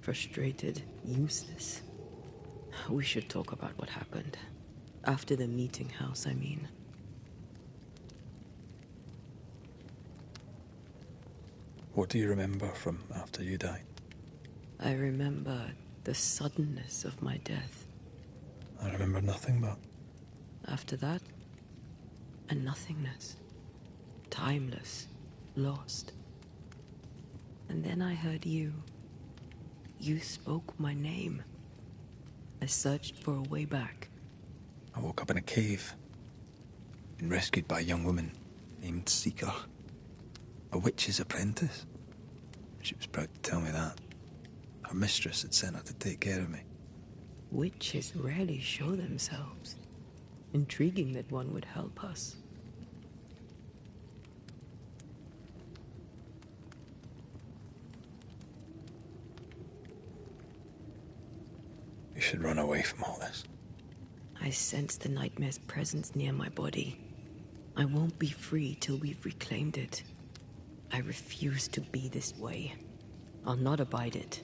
frustrated, useless. We should talk about what happened. After the meeting house, I mean. What do you remember from after you died? I remember the suddenness of my death. I remember nothing but... After that, a nothingness. Timeless, lost. And then I heard you. You spoke my name. I searched for a way back. I woke up in a cave. Been rescued by a young woman named Seeker. A witch's apprentice. She was proud to tell me that. Her mistress had sent her to take care of me. Witches rarely show themselves. Intriguing that one would help us. You should run away from all this. I sense the nightmare's presence near my body. I won't be free till we've reclaimed it. I refuse to be this way. I'll not abide it.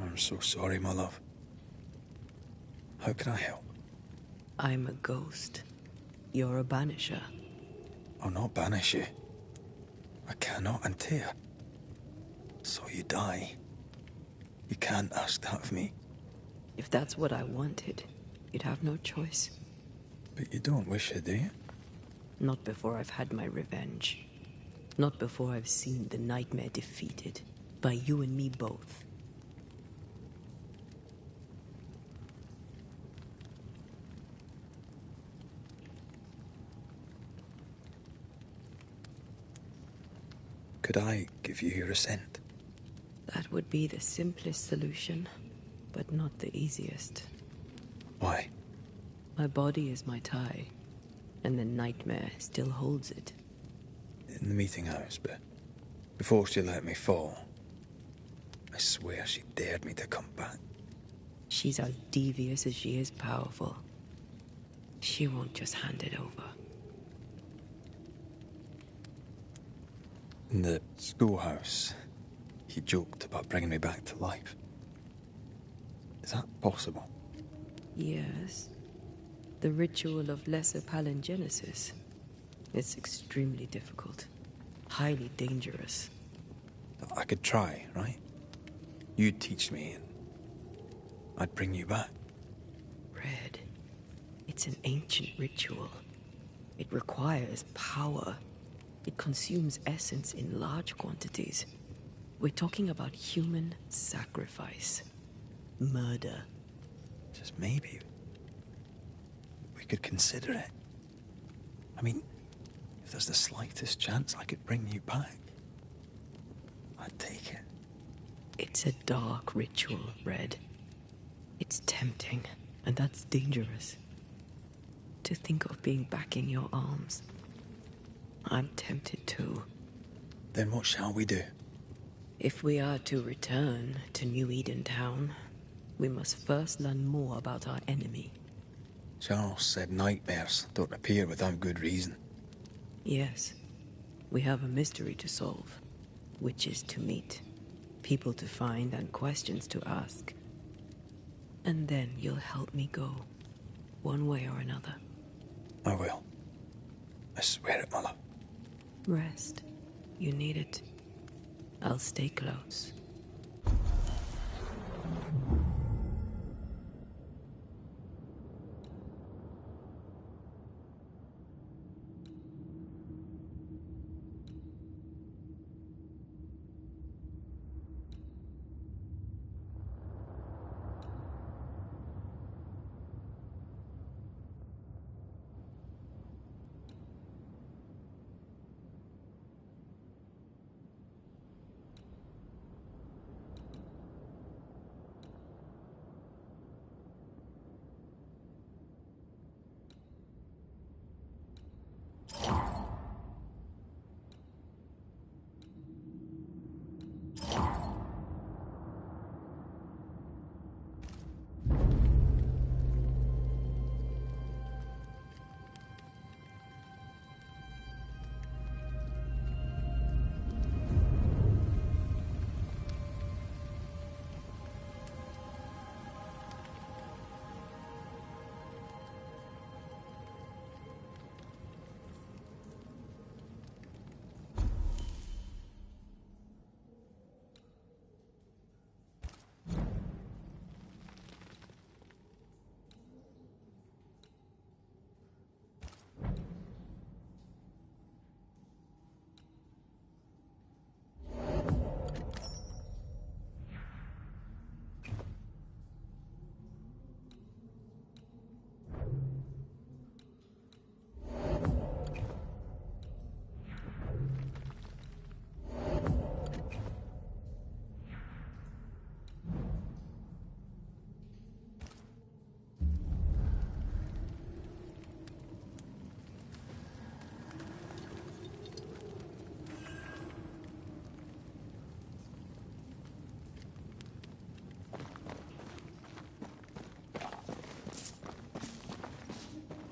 I'm so sorry, my love. How can I help? I'm a ghost. You're a banisher. I'll not banish you. I cannot untear. So you die. You can't ask that of me. If that's what I wanted, you'd have no choice. But you don't wish it, do you? Not before I've had my revenge. Not before I've seen the nightmare defeated. By you and me both. Could I give you your assent? That would be the simplest solution, but not the easiest. Why? My body is my tie, and the nightmare still holds it. In the meeting house, but before she let me fall, I swear she dared me to come back. She's as devious as she is powerful. She won't just hand it over. In the schoolhouse, he joked about bringing me back to life. Is that possible? Yes. The ritual of lesser palingenesis. It's extremely difficult. Highly dangerous. I could try, right? You'd teach me, and I'd bring you back. Red. It's an ancient ritual. It requires power. It consumes essence in large quantities. We're talking about human sacrifice. Murder. Just maybe we could consider it. I mean, if there's the slightest chance I could bring you back, I'd take it. It's a dark ritual, Red. It's tempting, and that's dangerous. To think of being back in your arms. I'm tempted too. Then what shall we do? If we are to return to New Eden Town, we must first learn more about our enemy. Charles said nightmares don't appear without good reason. Yes, we have a mystery to solve. Witches to meet, people to find, and questions to ask. And then you'll help me go, one way or another. I will. I swear it, Mother. Rest. You need it. I'll stay close.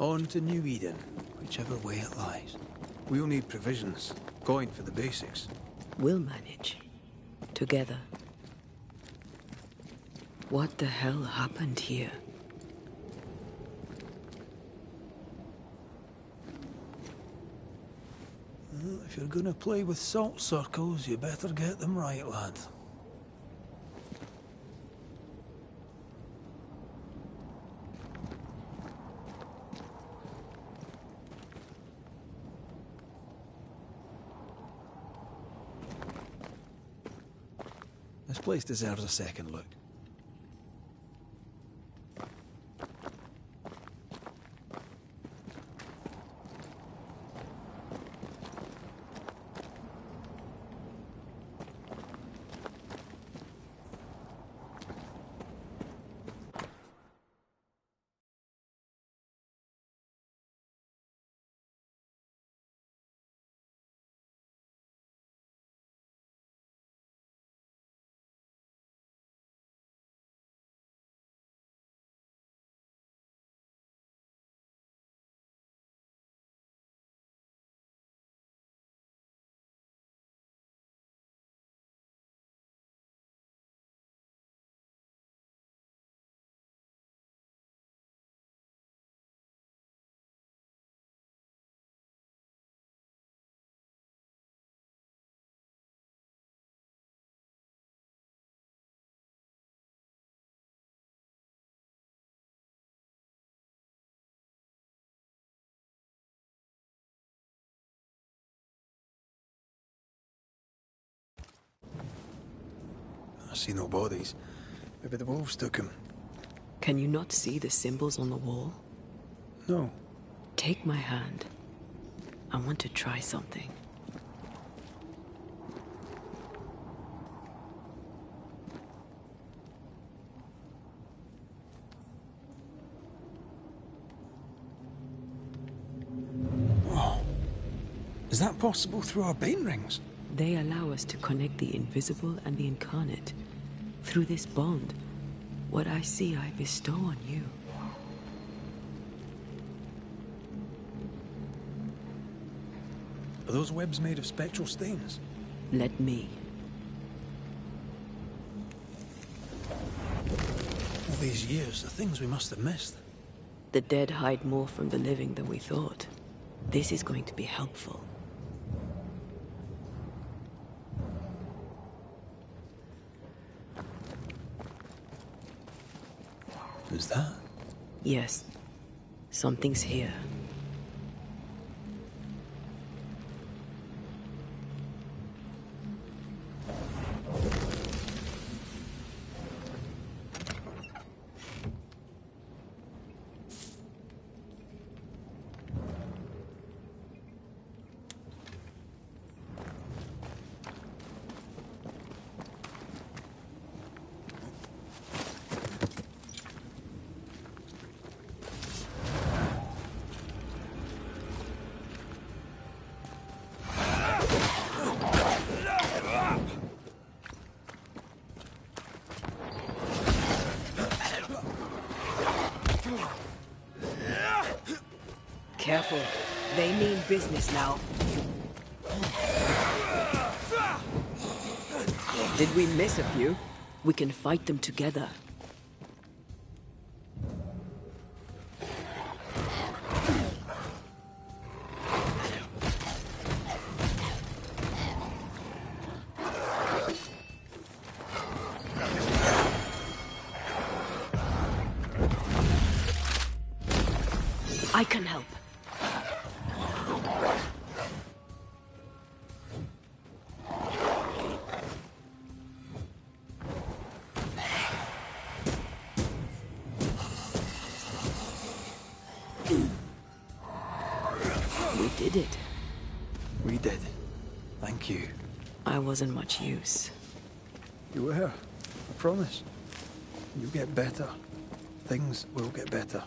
On to New Eden, whichever way it lies. We'll need provisions, going for the basics. We'll manage. Together. What the hell happened here? Well, if you're gonna play with salt circles, you better get them right, lad. This place deserves a second look. I see no bodies. Maybe the wolves took him. Can you not see the symbols on the wall? No. Take my hand. I want to try something. Oh. Is that possible through our bane rings? They allow us to connect the invisible and the incarnate. Through this bond, what I see I bestow on you. Are those webs made of spectral stains? Let me. All these years, the things we must have missed. The dead hide more from the living than we thought. This is going to be helpful. Is that? Yes. Something's here. Careful. They mean business now. Did we miss a few? We can fight them together. I can help. We did it. We did. Thank you. I wasn't much use. You were. I promise. You'll get better. Things will get better.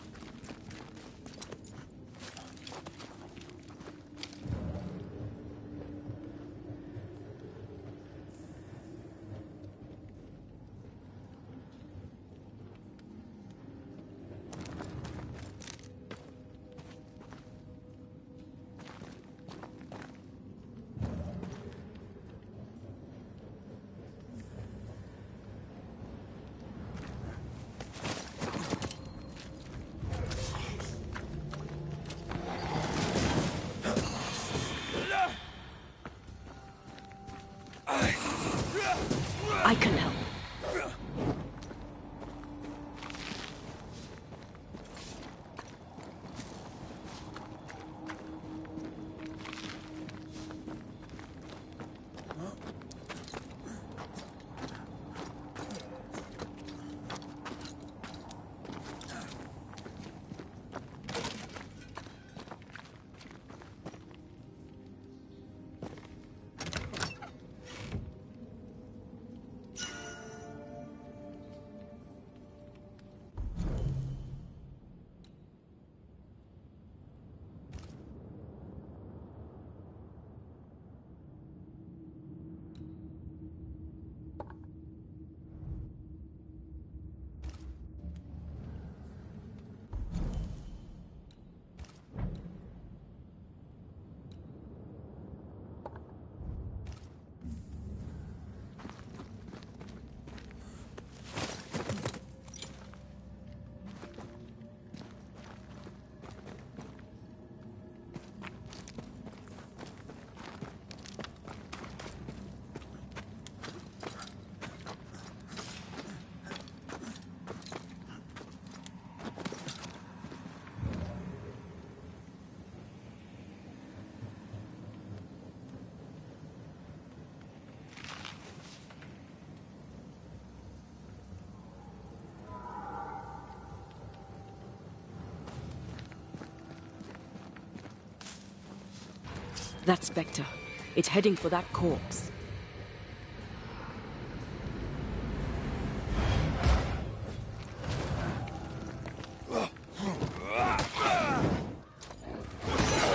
That spectre. It's heading for that corpse.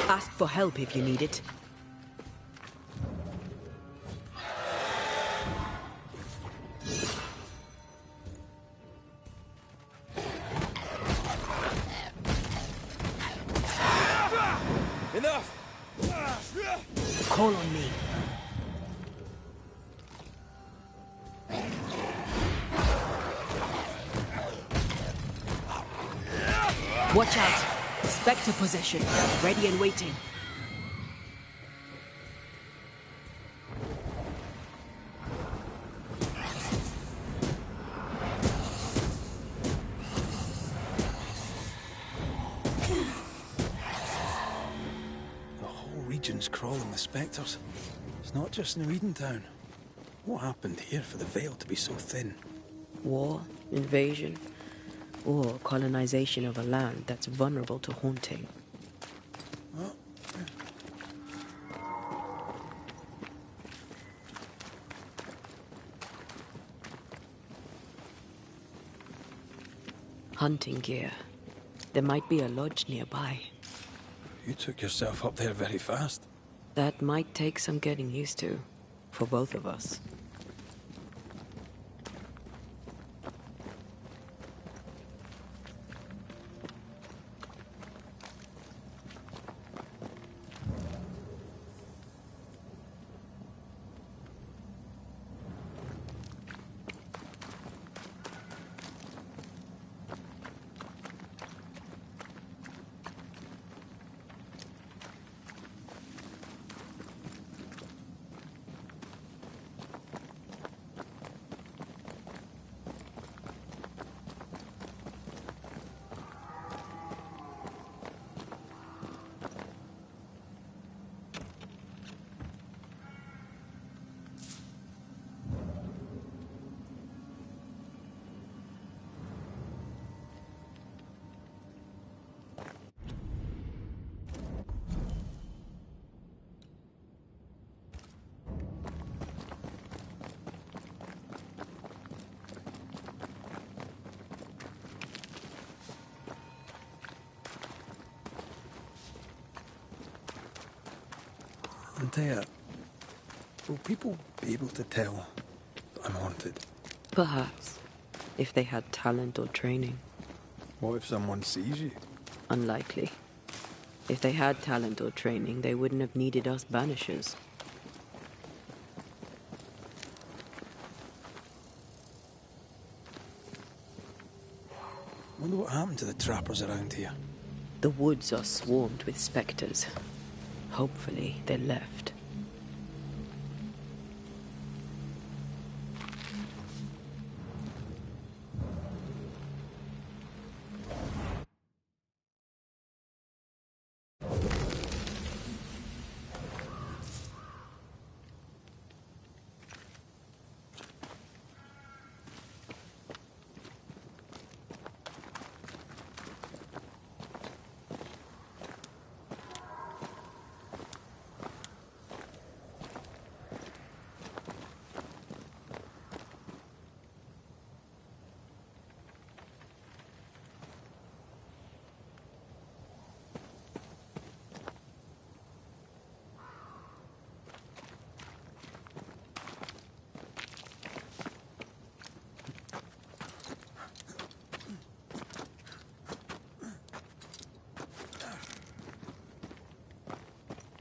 Ask for help if you need it. Enough! Call on me. Watch out! Spectre possession. Ready and waiting. The whole region's crawling with spectres. It's not just New Edentown. What happened here for the veil to be so thin? War, invasion, or colonization of a land that's vulnerable to haunting. Well, Hunting gear. There might be a lodge nearby. you took yourself up there very fast. That might take some getting used to, for both of us. Antea, will people be able to tell that I'm haunted? Perhaps, if they had talent or training. What if someone sees you? Unlikely. If they had talent or training, they wouldn't have needed us Banishers. Wonder what happened to the trappers around here. The woods are swarmed with spectres. Hopefully, they left.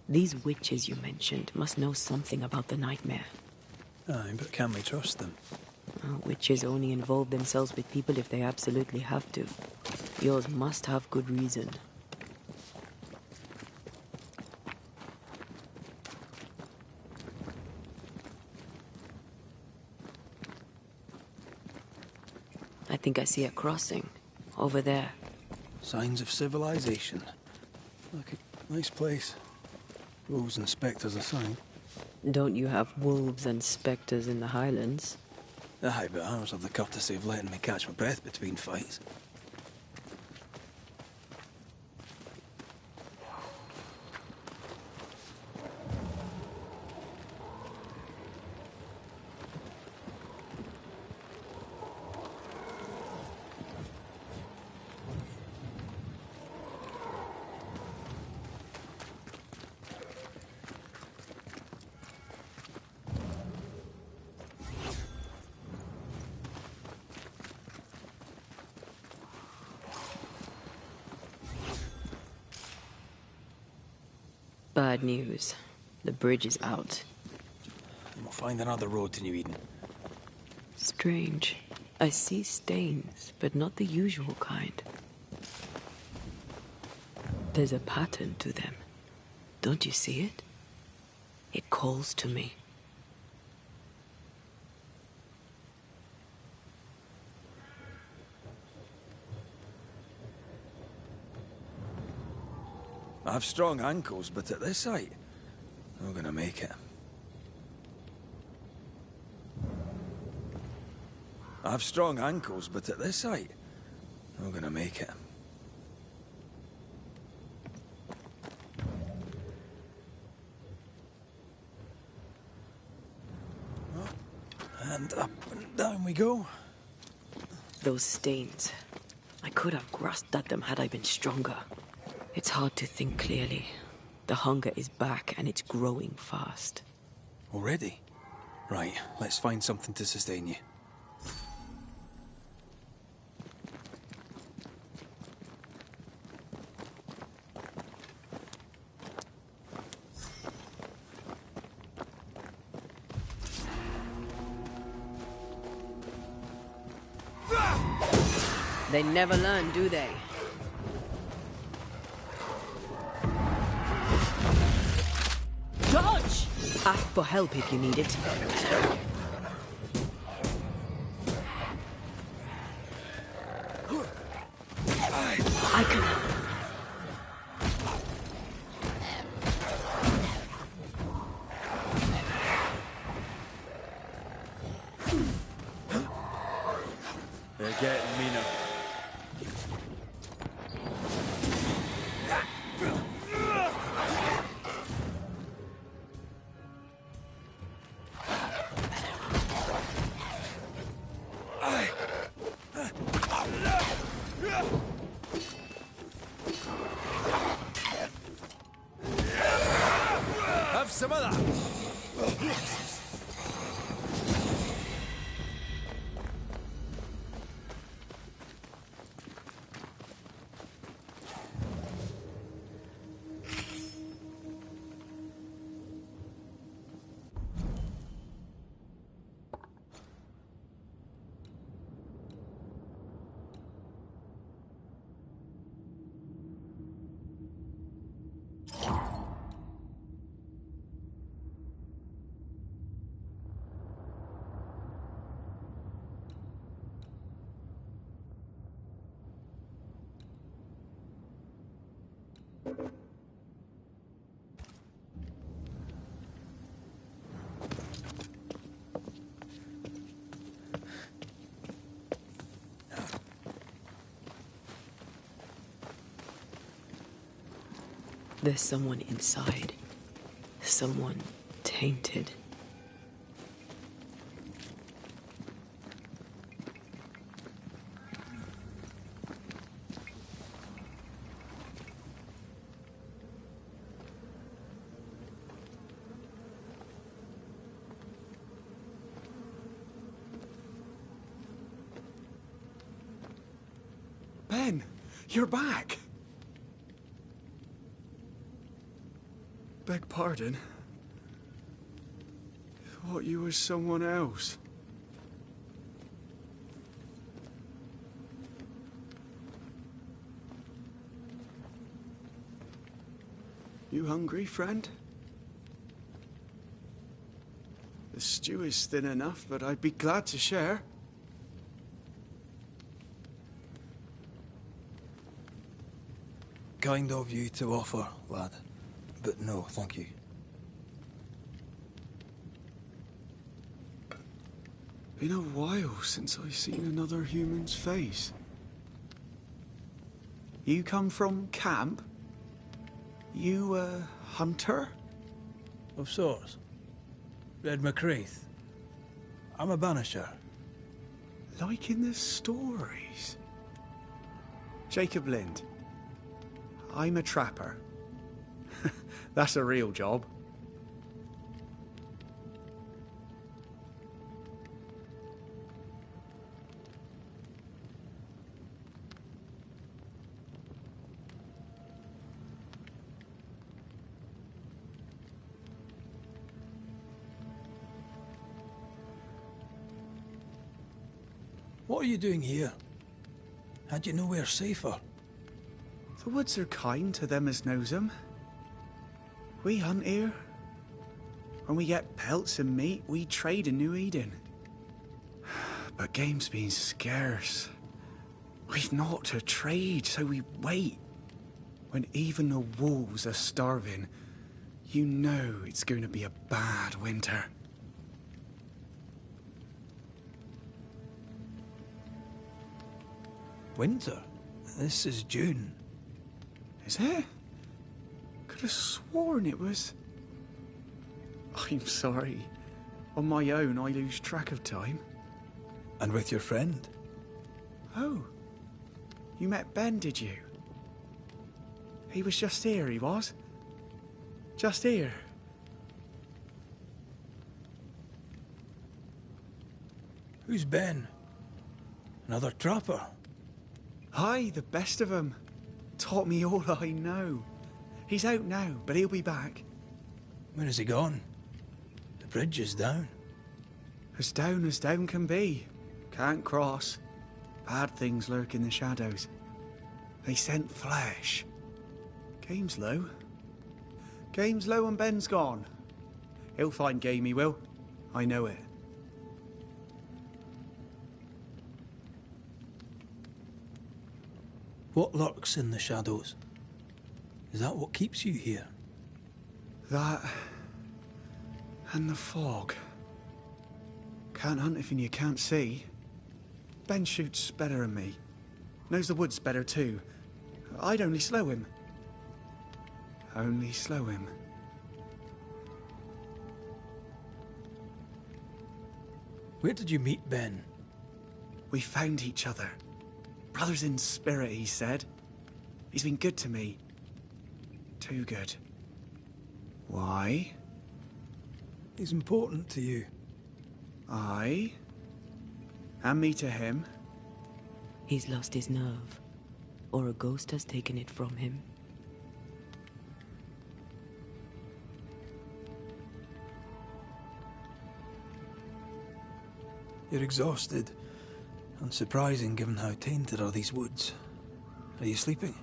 These witches you mentioned must know something about the nightmare. Aye, but can we trust them? Witches only involve themselves with people if they absolutely have to. Yours must have good reason. I think I see a crossing. Over there. Signs of civilization. Look, a nice place. Wolves and spectres aside. Don't you have wolves and spectres in the Highlands? Aye, but ours have the courtesy of letting me catch my breath between fights. Bad news. The bridge is out. We'll find another road to New Eden. Strange. I see stains, but not the usual kind. There's a pattern to them. Don't you see it? It calls to me. I have strong ankles, but at this height, I'm gonna make it. I have strong ankles, but at this height, I'm gonna make it. And up and down we go. Those stains. I could have grasped at them had I been stronger. It's hard to think clearly. The hunger is back and it's growing fast. Already? Right, let's find something to sustain you. They never learn, do they? Dodge! Ask for help if you need it. I can... They're getting me now. Have some of that. There's someone inside. Someone tainted. Ben, you're back. Beg pardon. Thought you was someone else. You hungry, friend? The stew is thin enough, but I'd be glad to share. Kind of you to offer, lad. But no, thank you. Been a while since I've seen another human's face. You come from camp? You a hunter? Of sorts. Red McCraith. I'm a banisher. Like in the stories. Jacob Lind. I'm a trapper. That's a real job. What are you doing here? Had you nowhere safer? The woods are kind to them as knows 'em. We hunt here. When we get pelts and meat, we trade in New Eden. But game's been scarce. We've naught to trade, so we wait. When even the wolves are starving, you know it's going to be a bad winter. Winter? This is June. Is it? Could have sworn it was... I'm sorry. On my own, I lose track of time. And with your friend? Oh. You met Ben, did you? He was just here, he was. Just here. Who's Ben? Another trapper? Aye, the best of 'em. Taught me all I know. He's out now, but he'll be back. Where has he gone? The bridge is down. As down can be. Can't cross. Bad things lurk in the shadows. They scent flesh. Game's low. Game's low and Ben's gone. He'll find game, he will. I know it. What lurks in the shadows? Is that what keeps you here? That... and the fog. Can't hunt if you can't see. Ben shoots better than me. Knows the woods better too. I'd only slow him. Only slow him. Where did you meet Ben? We found each other. Brothers in spirit, he said. He's been good to me. Too good. Why? He's important to you. Aye. And me to him. He's lost his nerve, or a ghost has taken it from him. You're exhausted. Unsurprising given how tainted are these woods. Are you sleeping?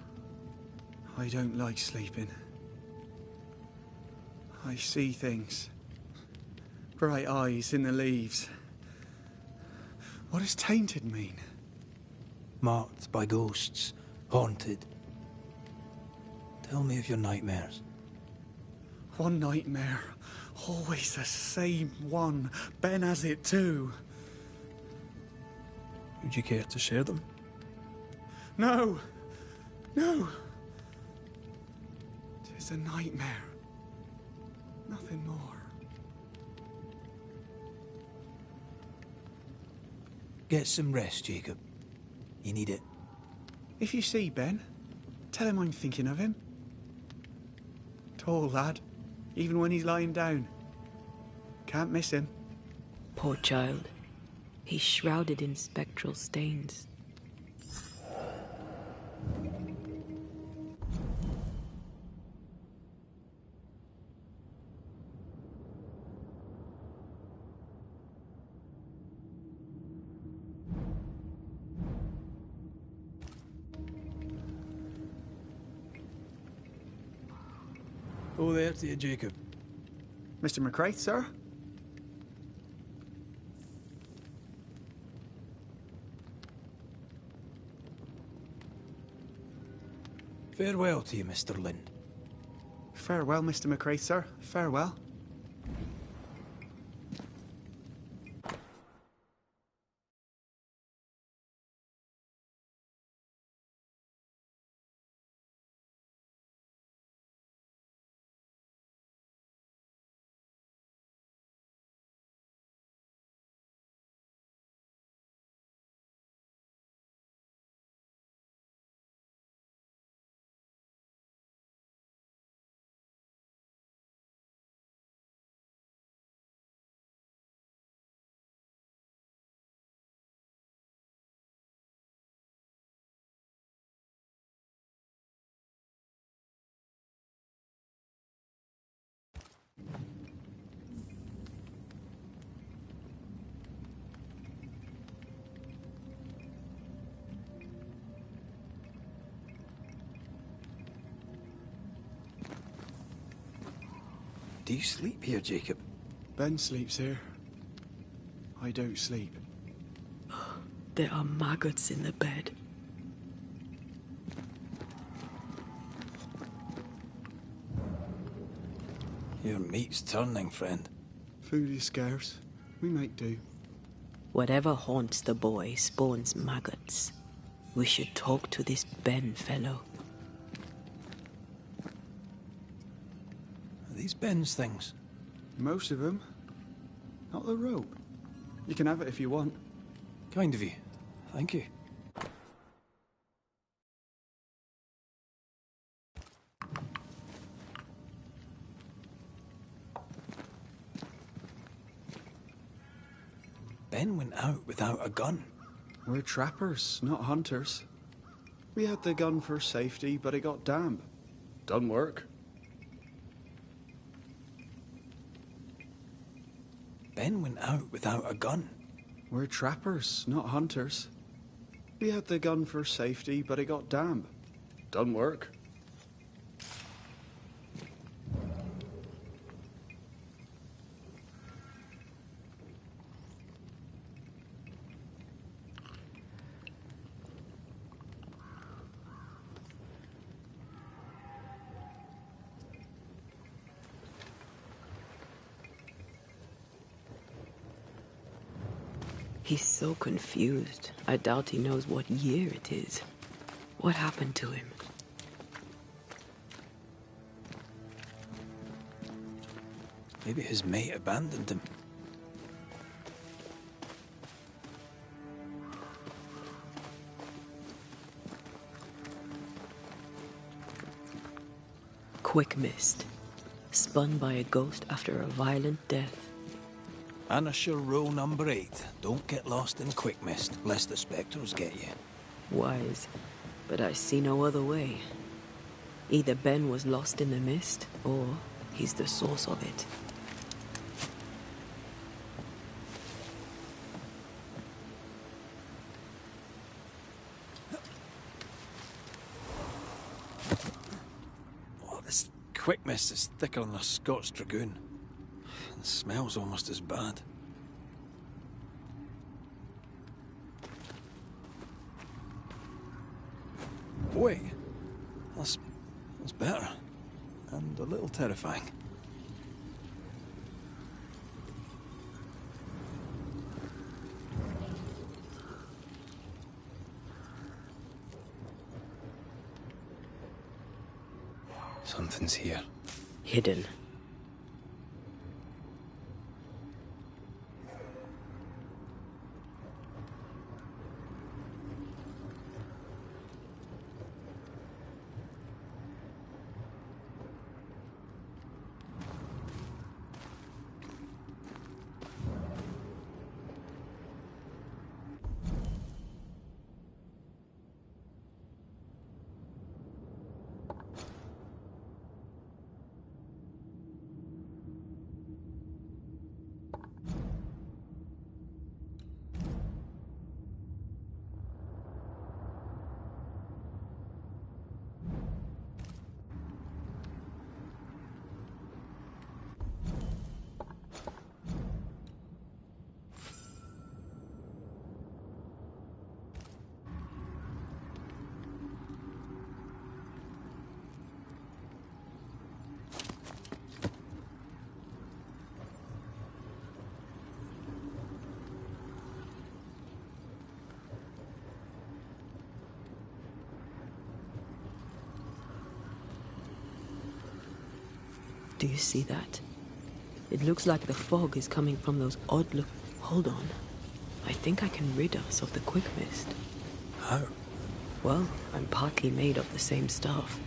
I don't like sleeping. I see things. Bright eyes in the leaves. What does tainted mean? Marked by ghosts. Haunted. Tell me of your nightmares. One nightmare. Always the same one. Ben has it too. Would you care to share them? No! No! 'Tis a nightmare. Nothing more. Get some rest, Jacob. You need it. If you see Ben, tell him I'm thinking of him. Tall lad, even when he's lying down. Can't miss him. Poor child. He's shrouded in spectral stains. Oh, there to you, Jacob. Mr. McCraith, sir? Farewell to you, Mr. Lynn. Farewell, Mr. McCraith, sir. Farewell. Do you sleep here, Jacob? Ben sleeps here. I don't sleep. There are maggots in the bed. Your meat's turning, friend. Food is scarce. We make do. Whatever haunts the boy spawns maggots. We should talk to this Ben fellow. Are these Ben's things? Most of them. Not the rope. You can have it if you want. Kind of you. Thank you. Ben went out without a gun. We're trappers, not hunters. We had the gun for safety, but it got damp. Doesn't work. Ben went out without a gun. We're trappers, not hunters. We had the gun for safety, but it got damp. Doesn't work. He's so confused. I doubt he knows what year it is. What happened to him? Maybe his mate abandoned him. Quick mist. Spun by a ghost after a violent death. Banisher rule number 8. Don't get lost in quick mist, lest the spectres get you. Wise, but I see no other way. Either Ben was lost in the mist, or he's the source of it. Oh, this quick mist is thicker than a Scots Dragoon. It smells almost as bad. Wait, that's better. And a little terrifying. Something's here. Hidden. Do you see that? It looks like the fog is coming from those odd look. Hold on. I think I can rid us of the quick mist. How? Well, I'm partly made of the same stuff.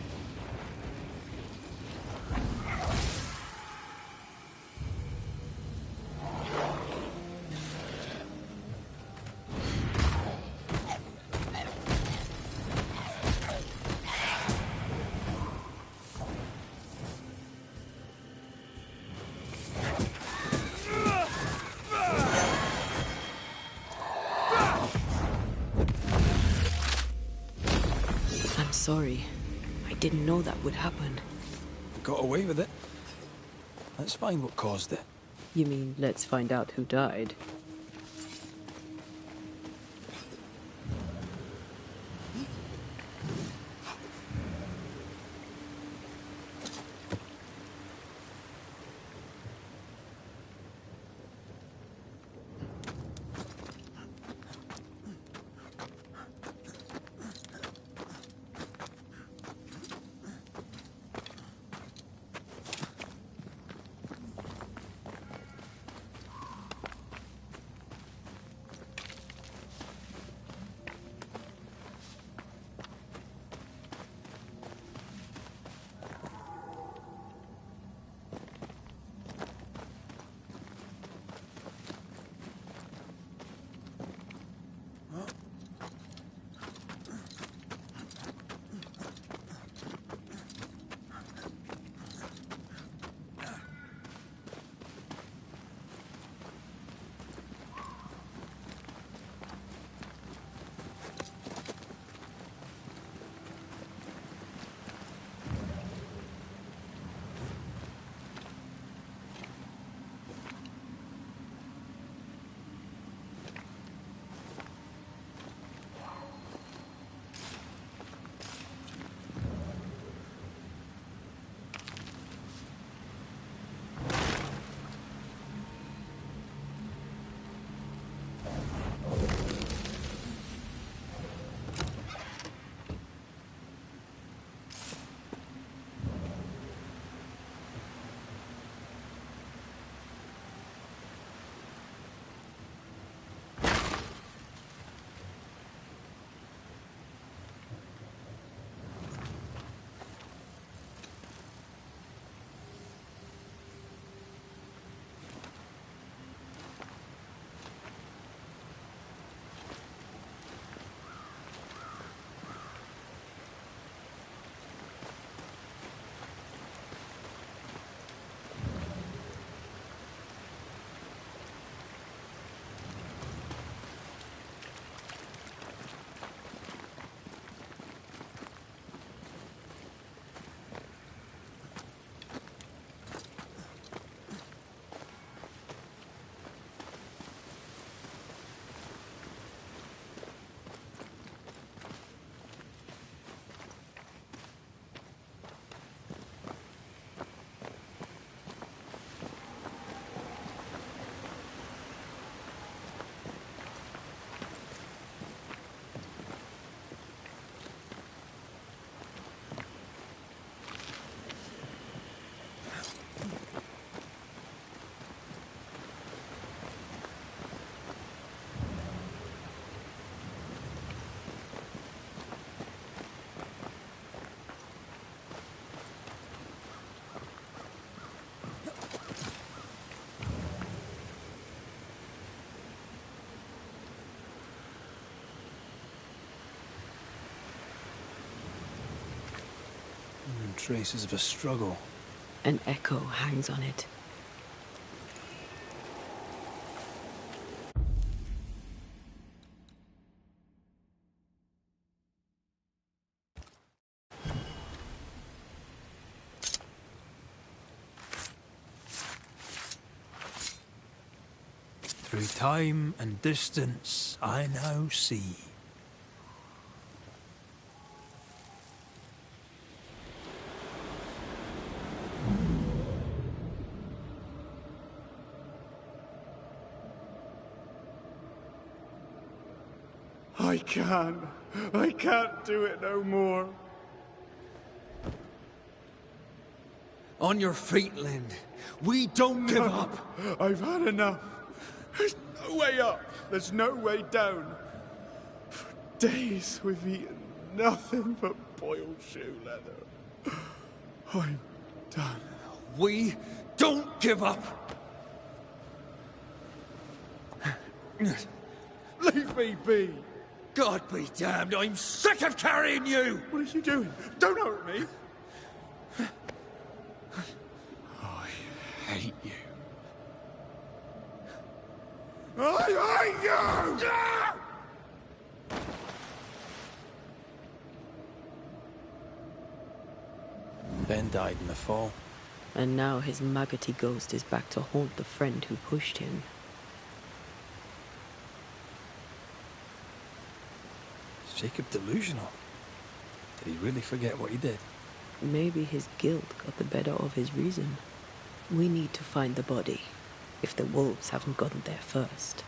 Sorry. I didn't know that would happen. Got away with it. Let's find what caused it. You mean, let's find out who died? Traces of a struggle. An echo hangs on it. Through time and distance, I now see. I can't do it no more. On your feet, Lind. We don't give up. I've had enough. There's no way up. There's no way down. For days we've eaten nothing but boiled shoe leather. I'm done. We don't give up. Leave me be. God be damned, I'm sick of carrying you! What are you doing? Don't hurt me. I hate you. I hate you! Ben died in the fall. And now his maggoty ghost is back to haunt the friend who pushed him. Is Jacob delusional? Did he really forget what he did? Maybe his guilt got the better of his reason. We need to find the body, if the wolves haven't gotten there first.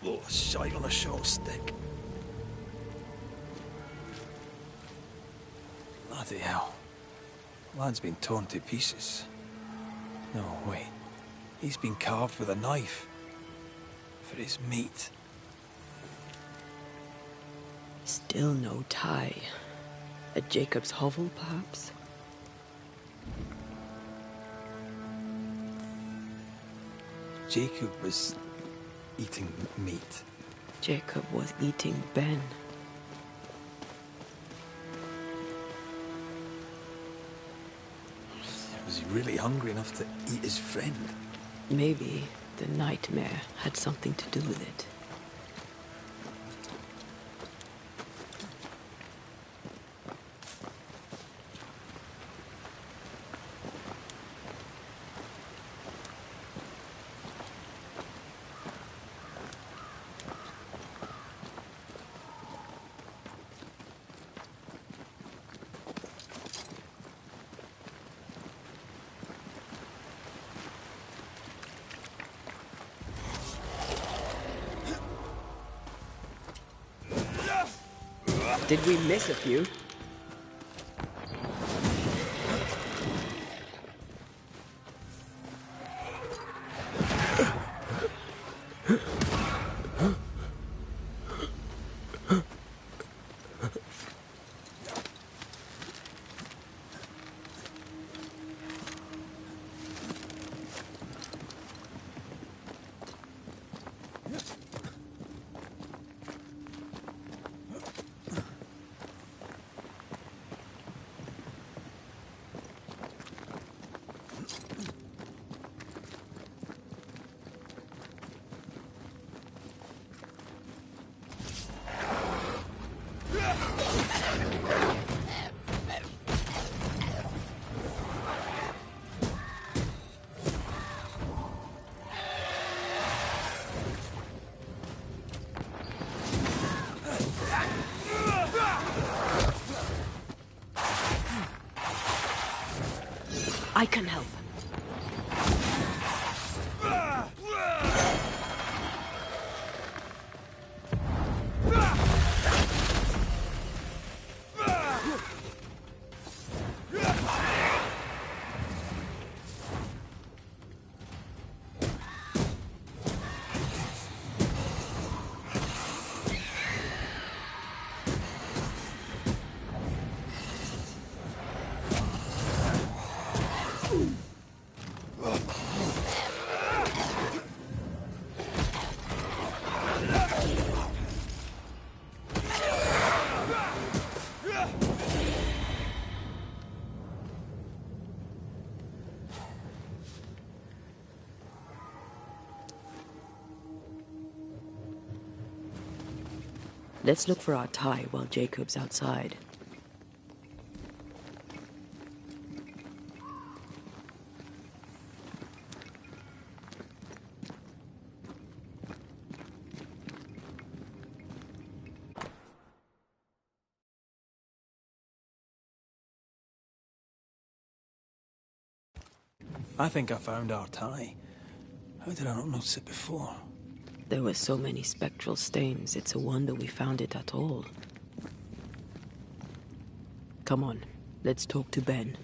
Oh, a shite on a short stick. Bloody hell. Lad's been torn to pieces. No, wait. He's been carved with a knife. For his meat. Still no tie. At Jacob's hovel, perhaps? Jacob was eating meat. Jacob was eating Ben. Was he really hungry enough to eat his friend? Maybe the nightmare had something to do with it. Did we miss a few? I can help. Let's look for our tie while Jacob's outside. I think I found our tie. How did I not notice it before? There were so many spectral stains, it's a wonder we found it at all. Come on, let's talk to Ben.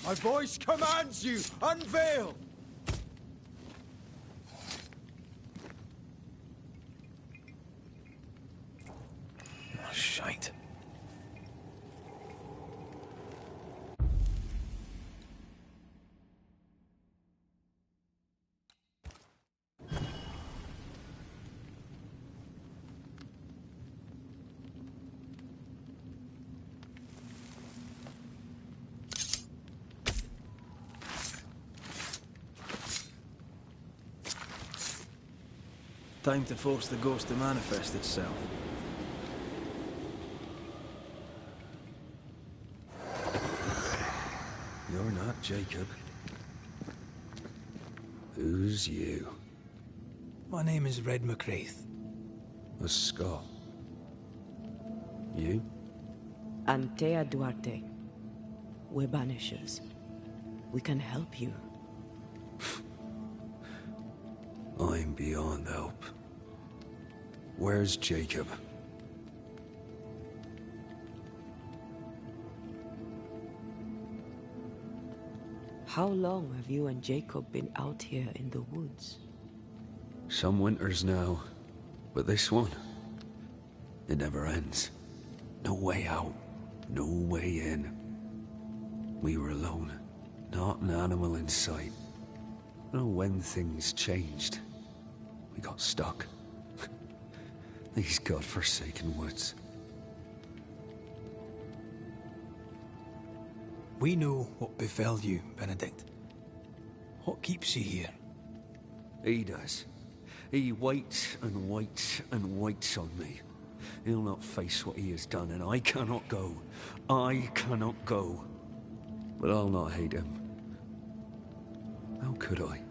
My voice commands you! Unveil! Oh, shite. Time to force the ghost to manifest itself. You're not Jacob. Who's you? My name is Red McCraith. A Scot. You? Antea Duarte. We're Banishers. We can help you. I'm beyond help. Where's Jacob? How long have you and Jacob been out here in the woods? Some winters now, but this one, it never ends. No way out, no way in. We were alone, not an animal in sight. I don't know when things changed. We got stuck. These godforsaken woods. We know what befell you, Benedict. What keeps you here? He does. He waits and waits and waits on me. He'll not face what he has done, and I cannot go. I cannot go. But I'll not hate him. How could I?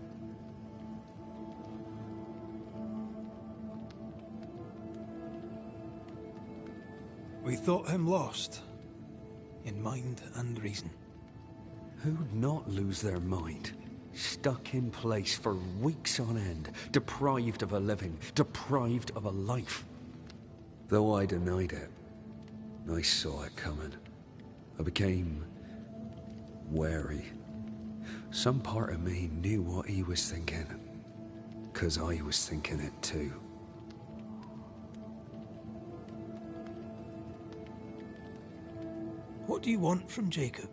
We thought him lost, in mind and reason. Who'd not lose their mind? Stuck in place for weeks on end, deprived of a living, deprived of a life. Though I denied it, I saw it coming. I became wary. Some part of me knew what he was thinking, 'cause I was thinking it too. What do you want from Jacob?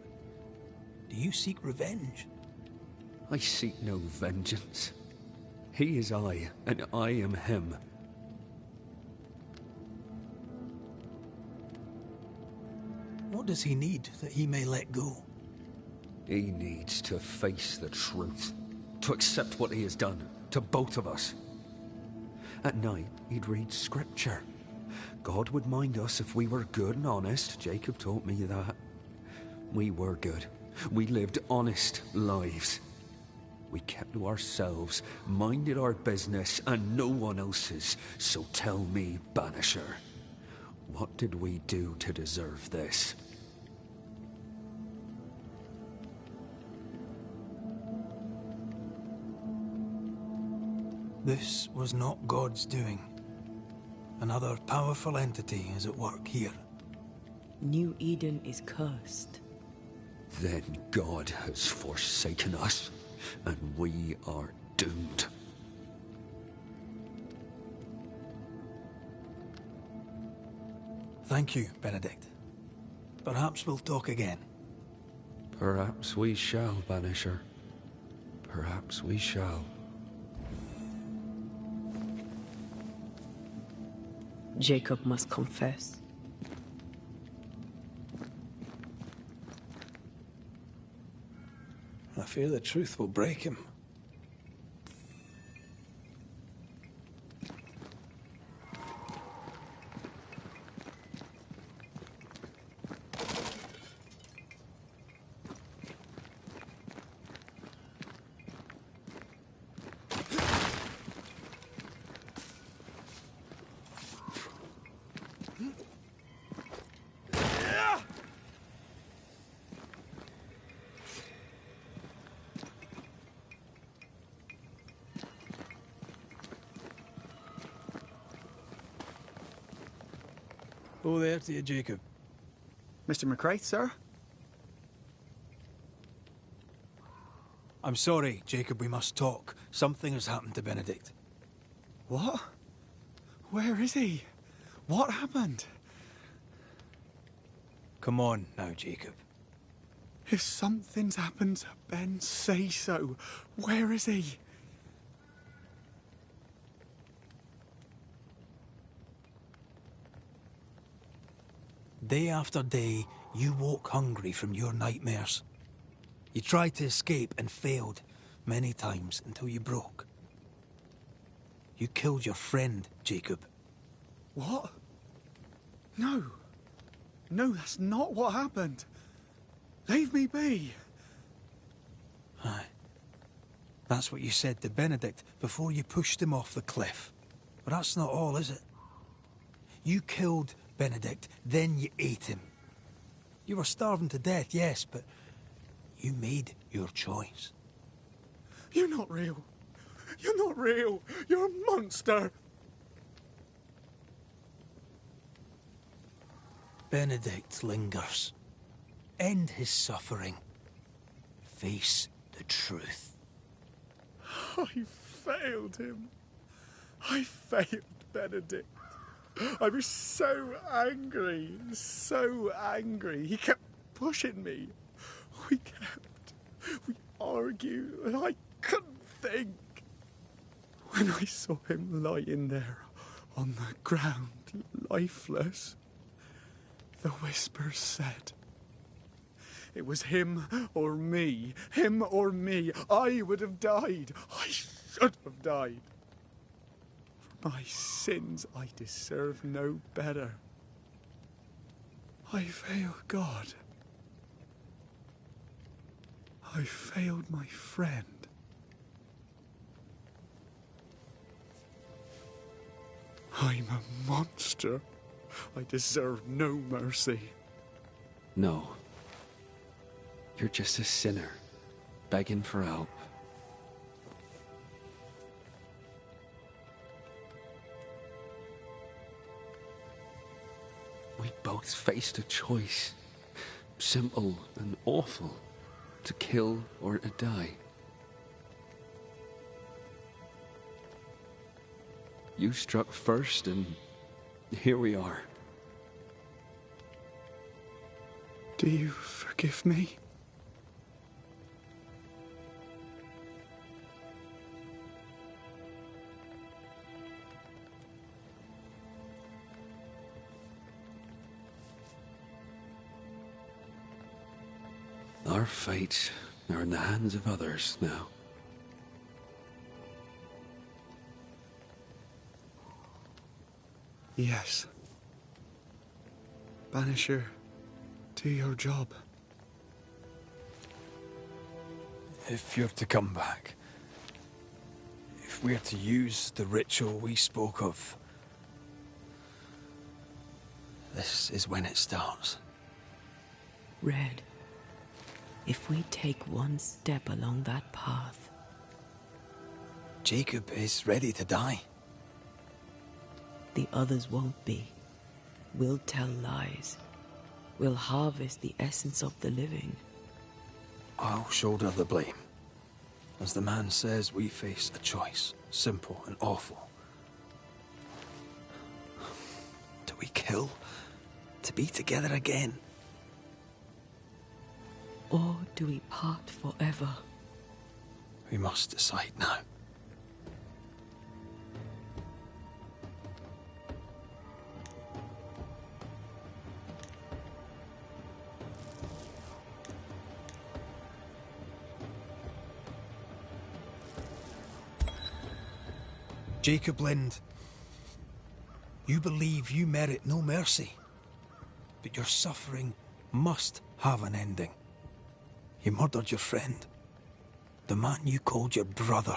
Do you seek revenge? I seek no vengeance. He is I, and I am him. What does he need that he may let go? He needs to face the truth, to accept what he has done, to both of us. At night, he'd read scripture. God would mind us if we were good and honest. Jacob taught me that. We were good. We lived honest lives. We kept to ourselves, minded our business and no one else's. So tell me, Banisher, what did we do to deserve this? This was not God's doing. Another powerful entity is at work here. New Eden is cursed. Then God has forsaken us, and we are doomed. Thank you, Benedict. Perhaps we'll talk again. Perhaps we shall, Banisher. Perhaps we shall. Jacob must confess. I fear the truth will break him. Oh, there to you, Jacob. Mr. McCraith, sir? I'm sorry, Jacob, we must talk. Something has happened to Benedict. What? Where is he? What happened? Come on now, Jacob. If something's happened to Ben, say so. Where is he? Day after day, you woke hungry from your nightmares. You tried to escape and failed many times until you broke. You killed your friend, Jacob. What? No. No, that's not what happened. Leave me be. Aye. That's what you said to Benedict before you pushed him off the cliff. But that's not all, is it? You killed Benedict, then you ate him. You were starving to death, yes, but you made your choice. You're not real. You're not real. You're a monster. Benedict lingers. End his suffering. Face the truth. I failed him. I failed Benedict. I was so angry, so angry. He kept pushing me. We argued, and I couldn't think. When I saw him lying there on the ground, lifeless, the whispers said, it was him or me, him or me. I would have died. I should have died. For my sins, I deserve no better. I failed God. I failed my friend. I'm a monster. I deserve no mercy. No. You're just a sinner, begging for help. We both faced a choice, simple and awful, to kill or to die. You struck first, and here we are. Do you forgive me? Our fates are in the hands of others now. Yes. Banisher, do your job. If you're to come back, if we're to use the ritual we spoke of, this is when it starts. Red, if we take one step along that path... Jacob is ready to die. The others won't be. We'll tell lies. We'll harvest the essence of the living. I'll shoulder the blame. As the man says, we face a choice, simple and awful. Do we kill to be together again? Or do we part forever? We must decide now. Jacob Lind, you believe you merit no mercy, but your suffering must have an ending. You murdered your friend, the man you called your brother.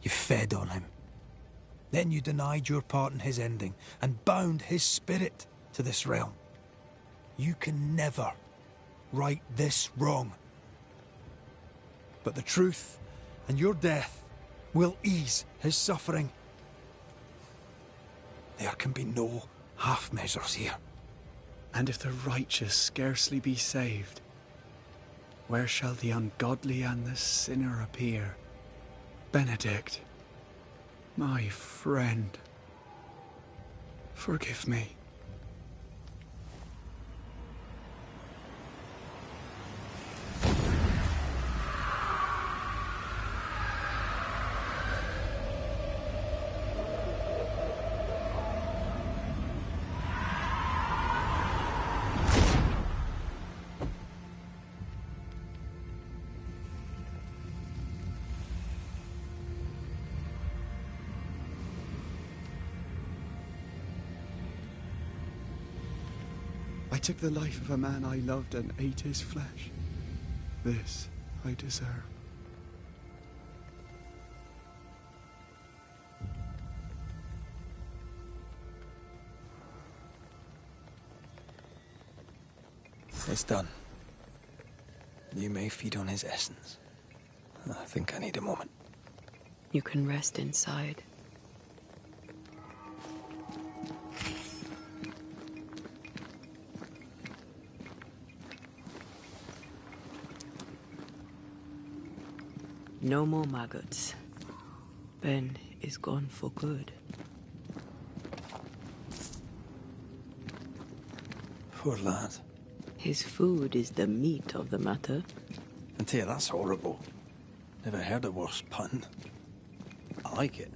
You fed on him. Then you denied your part in his ending and bound his spirit to this realm. You can never right this wrong. But the truth and your death will ease his suffering. There can be no half measures here. And if the righteous scarcely be saved, where shall the ungodly and the sinner appear? Benedict, my friend, forgive me. I took the life of a man I loved and ate his flesh. This I deserve. It's done. You may feed on his essence. I think I need a moment. You can rest inside. No more maggots. Ben is gone for good. Poor lad. His food is the meat of the matter. And tell you, that's horrible. Never heard a worse pun. I like it.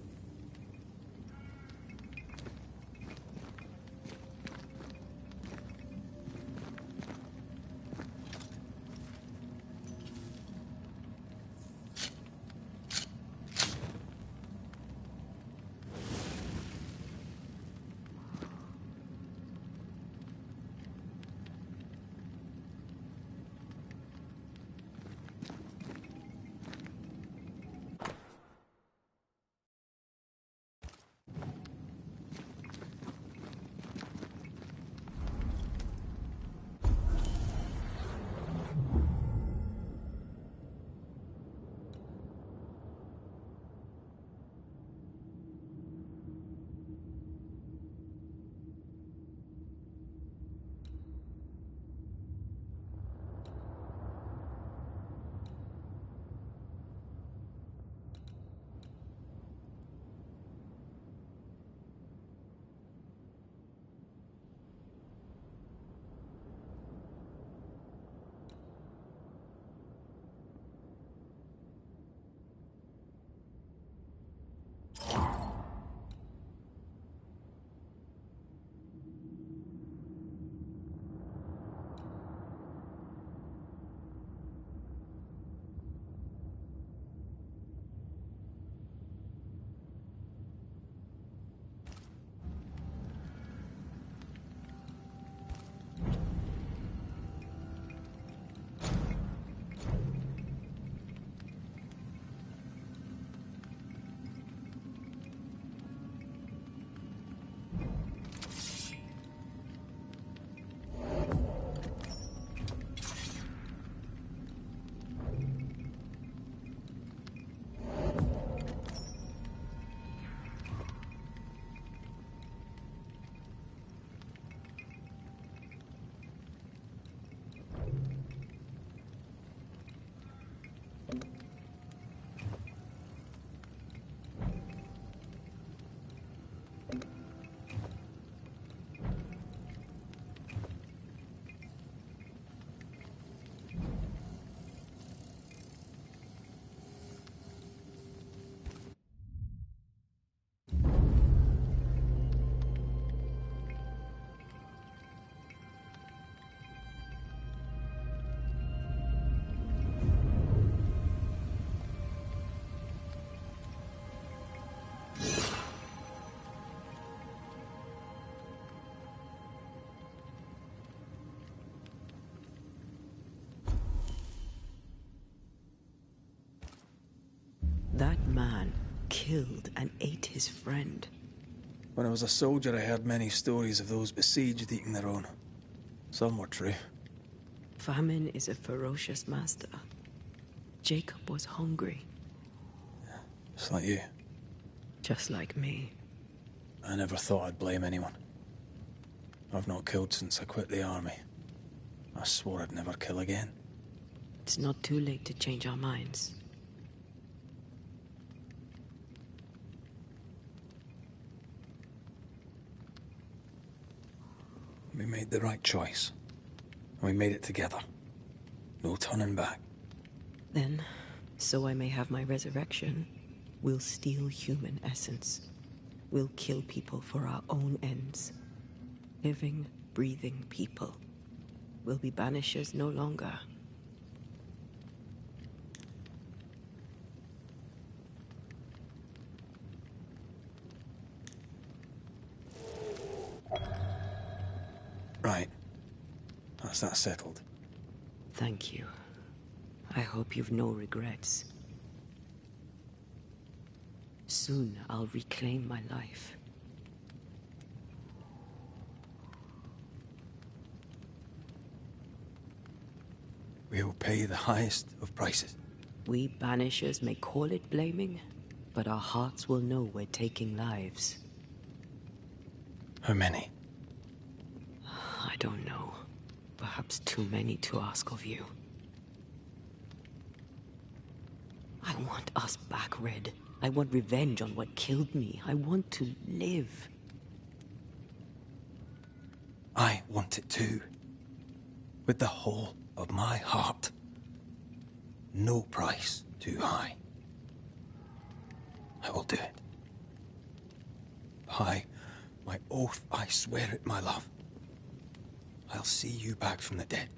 That man killed and ate his friend. When I was a soldier, I heard many stories of those besieged eating their own. Some were true. Famine is a ferocious master. Jacob was hungry. Yeah, just like you. Just like me. I never thought I'd blame anyone. I've not killed since I quit the army. I swore I'd never kill again. It's not too late to change our minds. We made the right choice. And we made it together. No turning back. Then, so I may have my resurrection, we'll steal human essence. We'll kill people for our own ends. Living, breathing people. We'll be Banishers no longer. Right. That's that settled. Thank you. I hope you've no regrets. Soon I'll reclaim my life. We will pay the highest of prices. We Banishers may call it blaming, but our hearts will know we're taking lives. How many? I don't know. Perhaps too many to ask of you. I want us back, Red. I want revenge on what killed me. I want to live. I want it too. With the whole of my heart. No price too high. I will do it. By my oath, I swear it, my love. I'll see you back from the dead.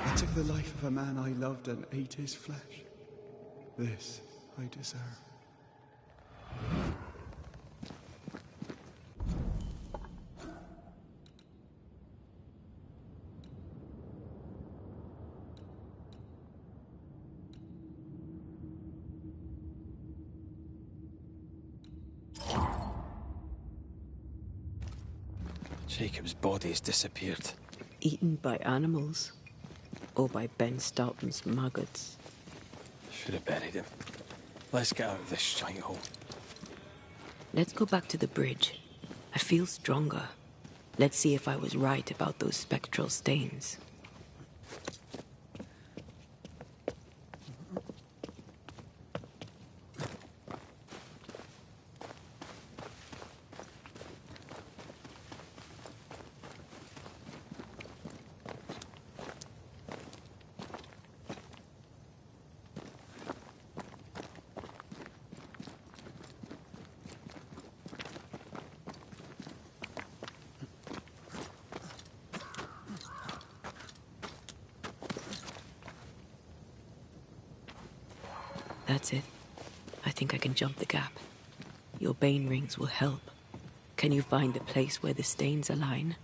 I took the life of a man I loved and ate his flesh. This I deserve. Jacob's body's disappeared. Eaten by animals? Or by Ben Stoughton's maggots? Should have buried him. Let's get out of this shite hole. Let's go back to the bridge. I feel stronger. Let's see if I was right about those spectral stains. That's it. I think I can jump the gap. Your bane rings will help. Can you find the place where the stains align?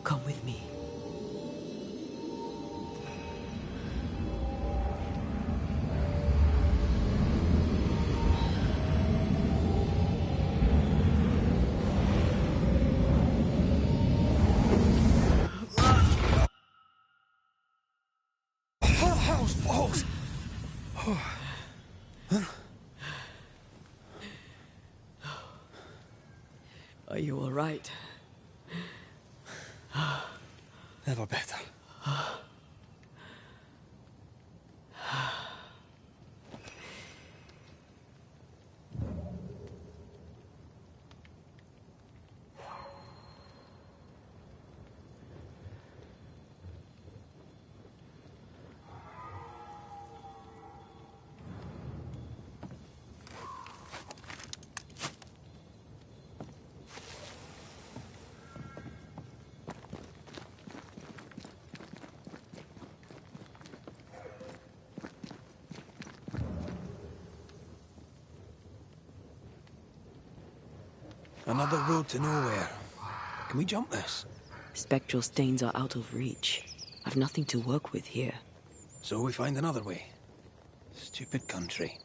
Come with me. right. Never better. Another road to nowhere. Can we jump this? Spectral stains are out of reach. I've nothing to work with here. So we find another way. Stupid country.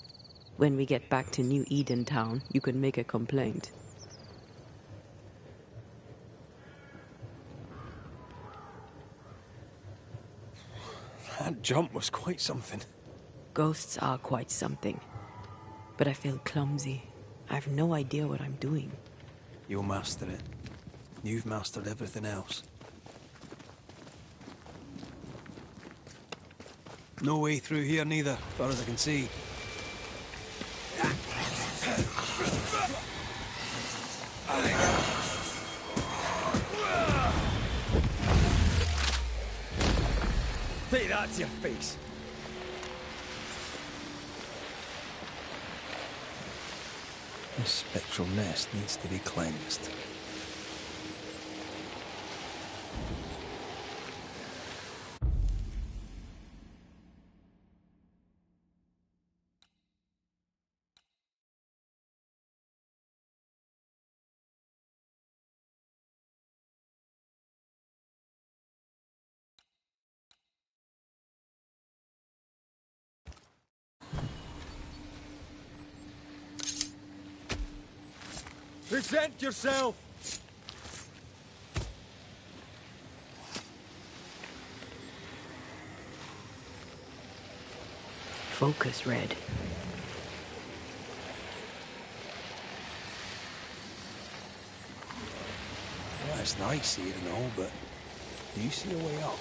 When we get back to New Eden Town, you can make a complaint. That jump was quite something. Ghosts are quite something. But I feel clumsy. I have no idea what I'm doing. You'll master it. You've mastered everything else. No way through here neither, as far as I can see. Take that to your face. This spectral nest needs to be cleansed. Present yourself! Focus, Red. Well, it's nice here and all, but do you see a way up?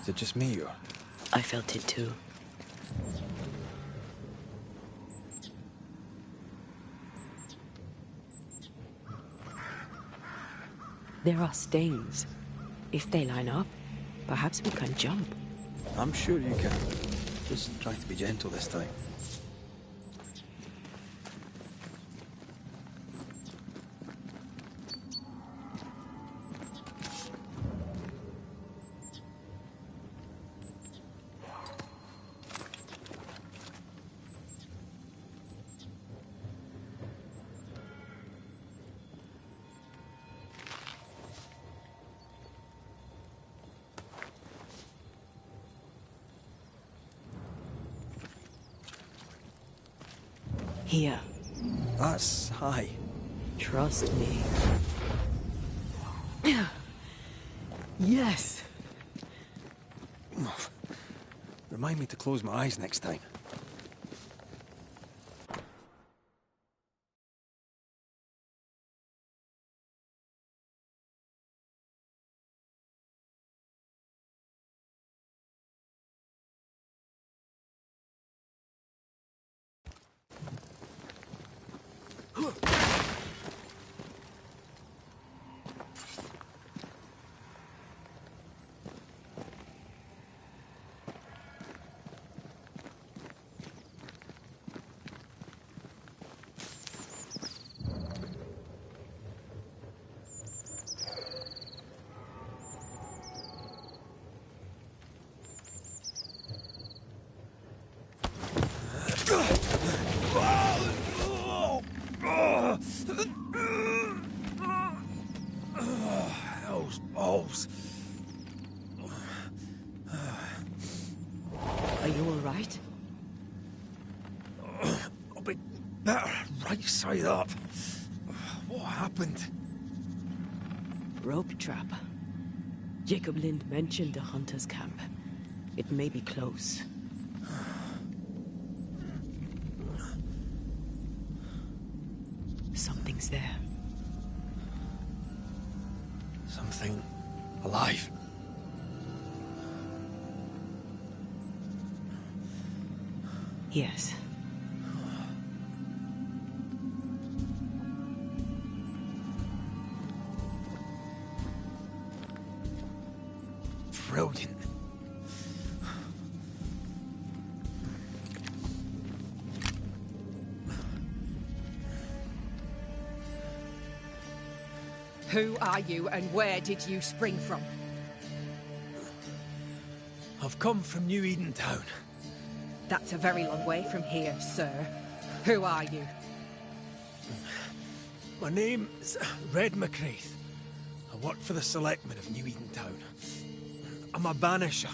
Is it just me, or? I felt it too. There are stains. If they line up, perhaps we can jump. I'm sure you can. Just try to be gentle this time. Here. That's high. Trust me. Yes. Remind me to close my eyes next time. Those balls. Are you all right? I'll be better right side up. What What happened? Rope trap. Jacob Lind mentioned a hunter's camp. It may be close. Something's there. Something alive. Yes. Brilliant. Who are you and where did you spring from? I've come from New Eden Town. That's a very long way from here, sir. Who are you? My name's Red McCraith. I work for the selectmen of New Eden Town. I'm a banisher.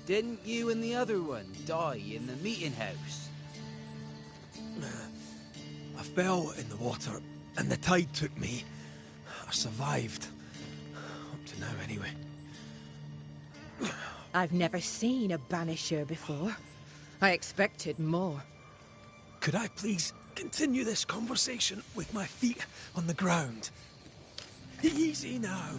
Didn't you and the other one die in the meeting house? I fell in the water and the tide took me. I survived. Up to now, anyway. I've never seen a banisher before. I expected more. Could I please continue this conversation with my feet on the ground? Easy now.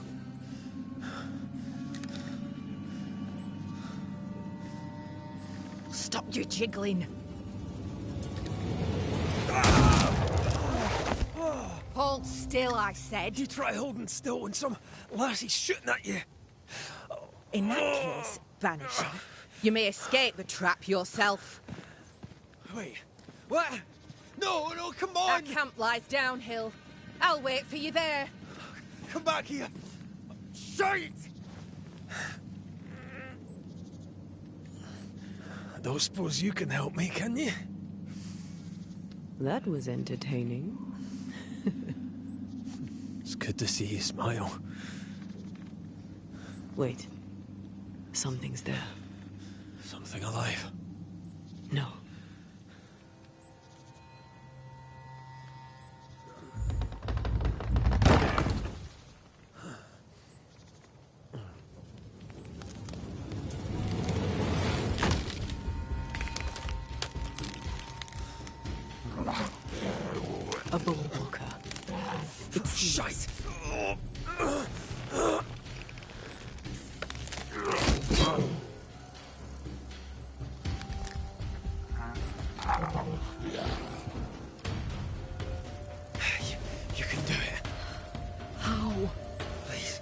Stop your jiggling. Hold still, I said. You try holding still when some lassie's shooting at you. In that case, Banisher, you may escape the trap yourself. Wait, what? No, no, come on! Our camp lies downhill. I'll wait for you there. Come back here. Shite! I don't suppose you can help me, can you? That was entertaining. It's good to see you smile. Wait. Something's there. Something alive? No. A bone walker. It's shite. You can do it. How? Please.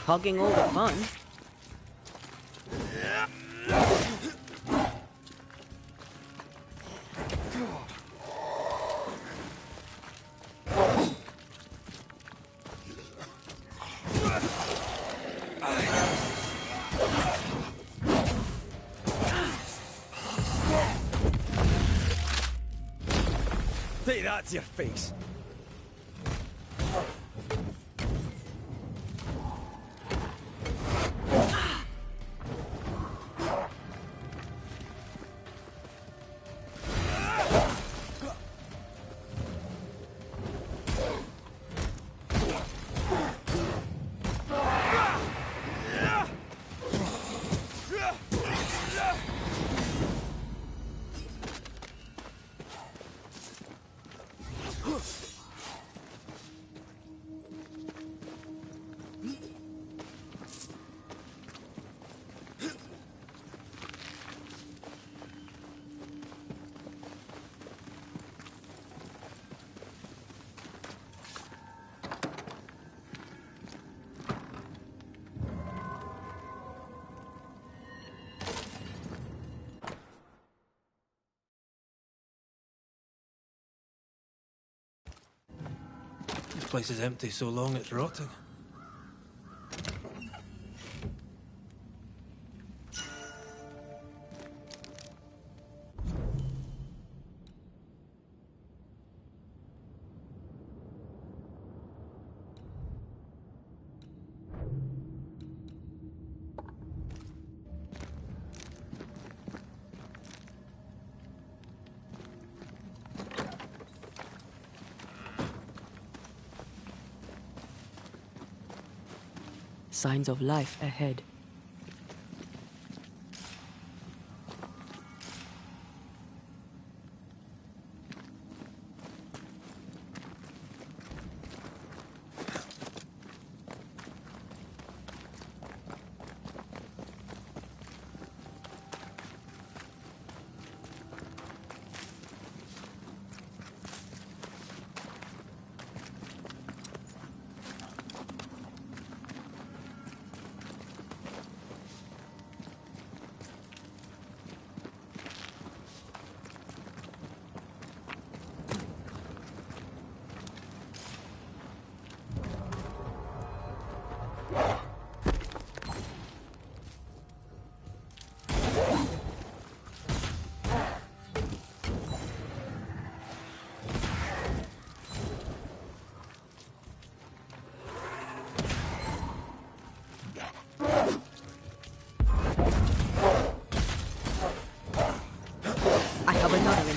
Hogging all the fun. Take that to your face. place is empty so long it's rotting. Signs of life ahead.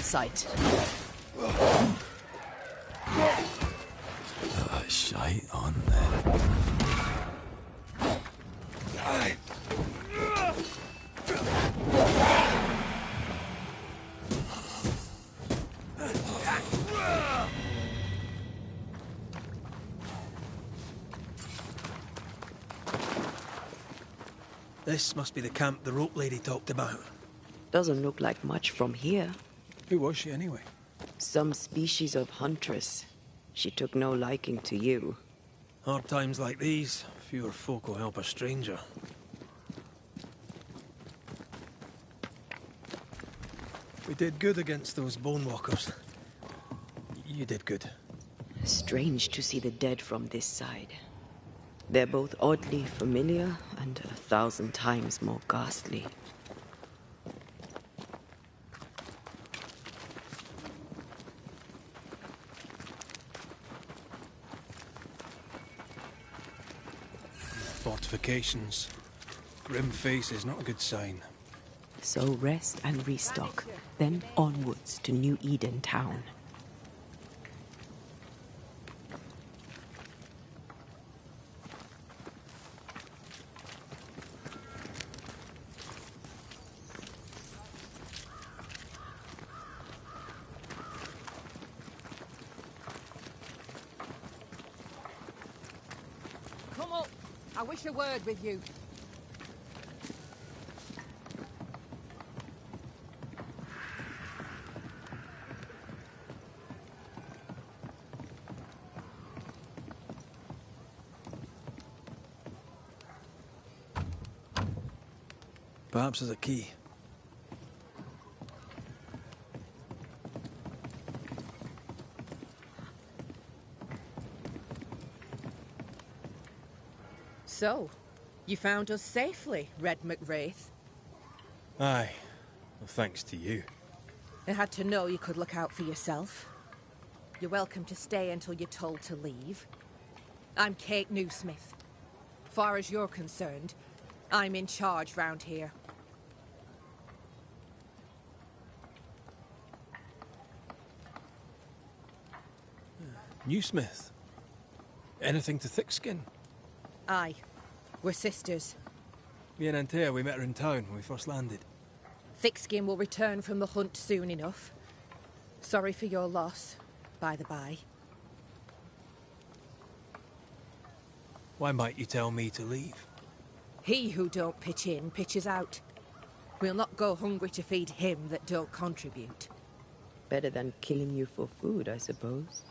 Sight. Shite on then. This must be the camp the rope lady talked about. Doesn't look like much from here. Who was she anyway? Some species of huntress. She took no liking to you. Hard times like these, fewer folk will help a stranger. We did good against those bone walkers. You did good. Strange to see the dead from this side. They're both oddly familiar and 1,000 times more ghastly. Fortifications. Grim face is not a good sign. So rest and restock, then onwards to New Eden town. Come up. I wish a word with you. Perhaps there's a key. So, you found us safely, Red McWraith. Aye. Well, thanks to you. I had to know you could look out for yourself. You're welcome to stay until you're told to leave. I'm Kate Newsmith. Far as you're concerned, I'm in charge round here. Newsmith. Anything to Thickskin? Aye. We're sisters. Me and Antea, we met her in town when we first landed. Thickskin will return from the hunt soon enough. Sorry for your loss, by the by. Why might you tell me to leave? He who don't pitch in, pitches out. We'll not go hungry to feed him that don't contribute. Better than killing you for food, I suppose.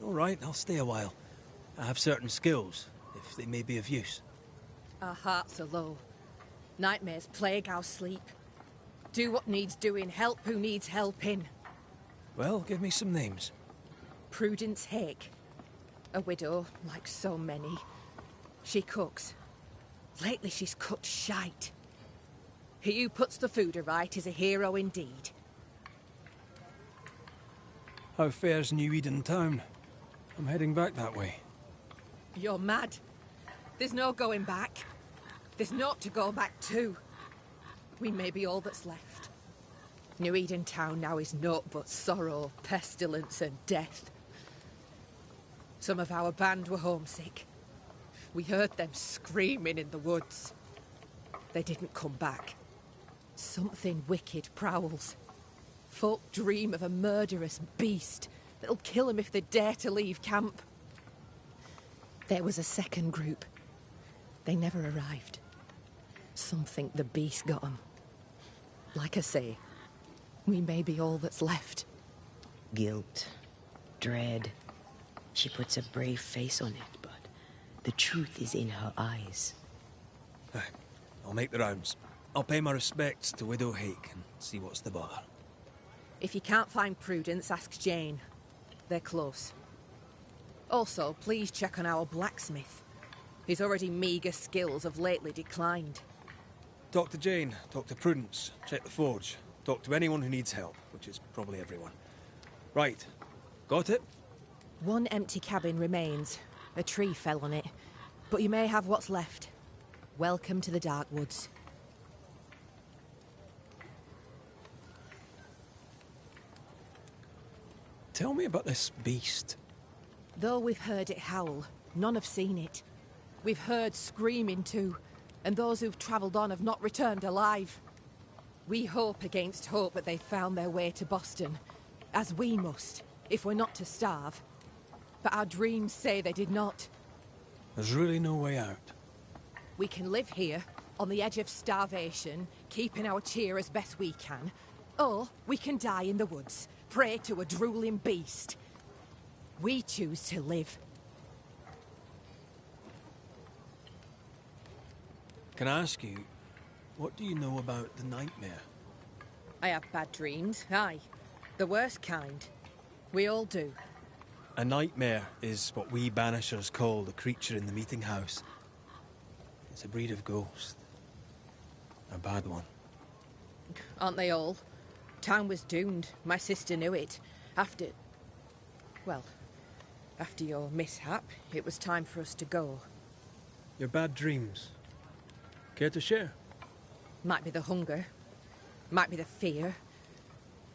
All right, I'll stay a while. I have certain skills, if they may be of use. Our hearts are low. Nightmares plague our sleep. Do what needs doing, help who needs helping. Well, give me some names. Prudence Hake. A widow, like so many. She cooks. Lately she's cooked shite. He who puts the food aright is a hero indeed. How fares New Eden town? I'm heading back that way. You're mad. There's no going back. There's naught to go back to. We may be all that's left. New Eden town now is naught but sorrow, pestilence and death. Some of our band were homesick. We heard them screaming in the woods. They didn't come back. Something wicked prowls. Folk dream of a murderous beast that'll kill them if they dare to leave camp. There was a second group. They never arrived. Some think the beast got them. Like I say, we may be all that's left. Guilt, dread. She puts a brave face on it, but the truth is in her eyes. Aye, I'll make the rounds. I'll pay my respects to Widow Hake and see what's the bother. If you can't find Prudence, ask Jane. They're close. Also, please check on our blacksmith. His already meagre skills have lately declined. Talk to Jane, talk to Prudence, check the forge, talk to anyone who needs help, which is probably everyone. Right, got it? One empty cabin remains. A tree fell on it, but you may have what's left. Welcome to the Dark Woods. Tell me about this beast. Though we've heard it howl, none have seen it. We've heard screaming too, and those who've travelled on have not returned alive. We hope against hope that they've found their way to Boston, as we must, if we're not to starve. But our dreams say they did not. There's really no way out. We can live here, on the edge of starvation, keeping our cheer as best we can, or we can die in the woods, prey to a drooling beast. We choose to live. Can I ask you, what do you know about the nightmare? I have bad dreams, aye. The worst kind. We all do. A nightmare is what we Banishers call the creature in the meeting house. It's a breed of ghost. A bad one. Aren't they all? Town was doomed. My sister knew it. After your mishap, it was time for us to go. Your bad dreams. Care to share? Might be the hunger. Might be the fear.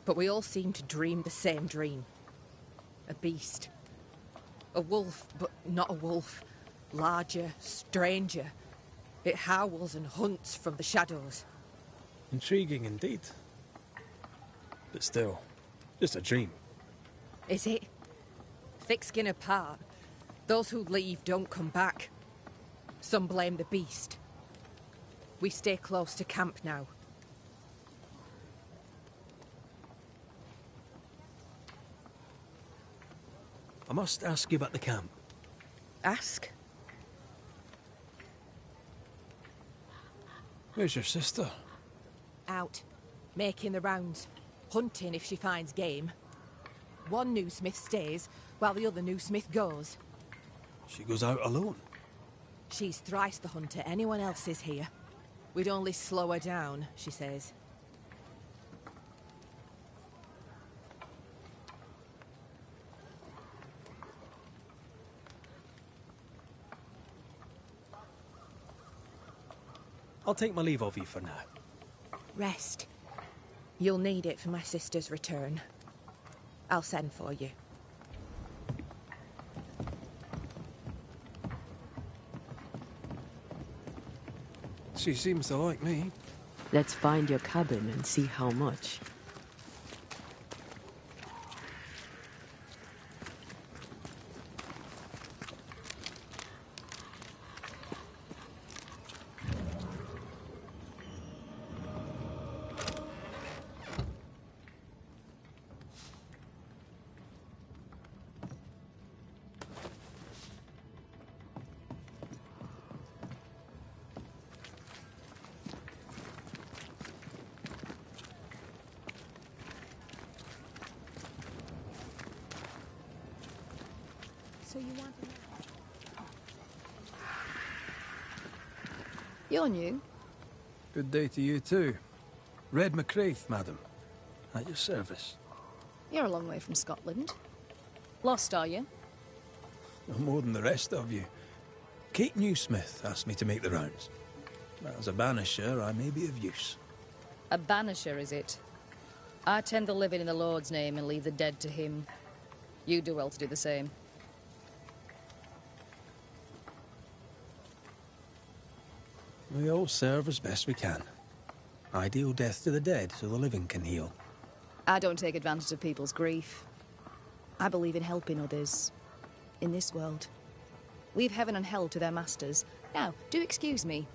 But we all seem to dream the same dream. A beast. A wolf, but not a wolf. Larger, stranger. It howls and hunts from the shadows. Intriguing indeed. But still, just a dream. Is it? Thick skin apart, those who leave don't come back. Some blame the beast. We stay close to camp now. I must ask you about the camp. Ask? Where's your sister? Out. Making the rounds. Hunting if she finds game. One new smith stays, while the other new smith goes. She goes out alone? She's thrice the hunter anyone else is here. We'd only slow her down, she says. I'll take my leave of you for now. Rest. You'll need it for my sister's return. I'll send for you. She seems to like me. Let's find your cabin and see how much. So you want to know? You're new. Good day to you too. Red McCraith, madam. At your service. You're a long way from Scotland. Lost, are you? No more than the rest of you. Kate Newsmith asked me to make the rounds. As a banisher, I may be of use. A banisher, is it? I tend the living in the Lord's name and leave the dead to him. You do well to do the same. We all serve as best we can. I deal death to the dead so the living can heal. I don't take advantage of people's grief. I believe in helping others. In this world. Leave heaven and hell to their masters. Now, do excuse me.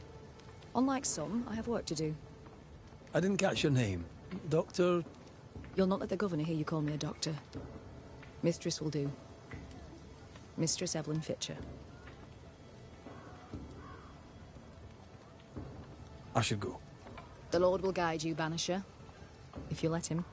Unlike some, I have work to do. I didn't catch your name. Doctor... You'll not let the governor hear you call me a doctor. Mistress will do. Mistress Evelyn Fitcher. I should go. The Lord will guide you, Banisher. If you let him.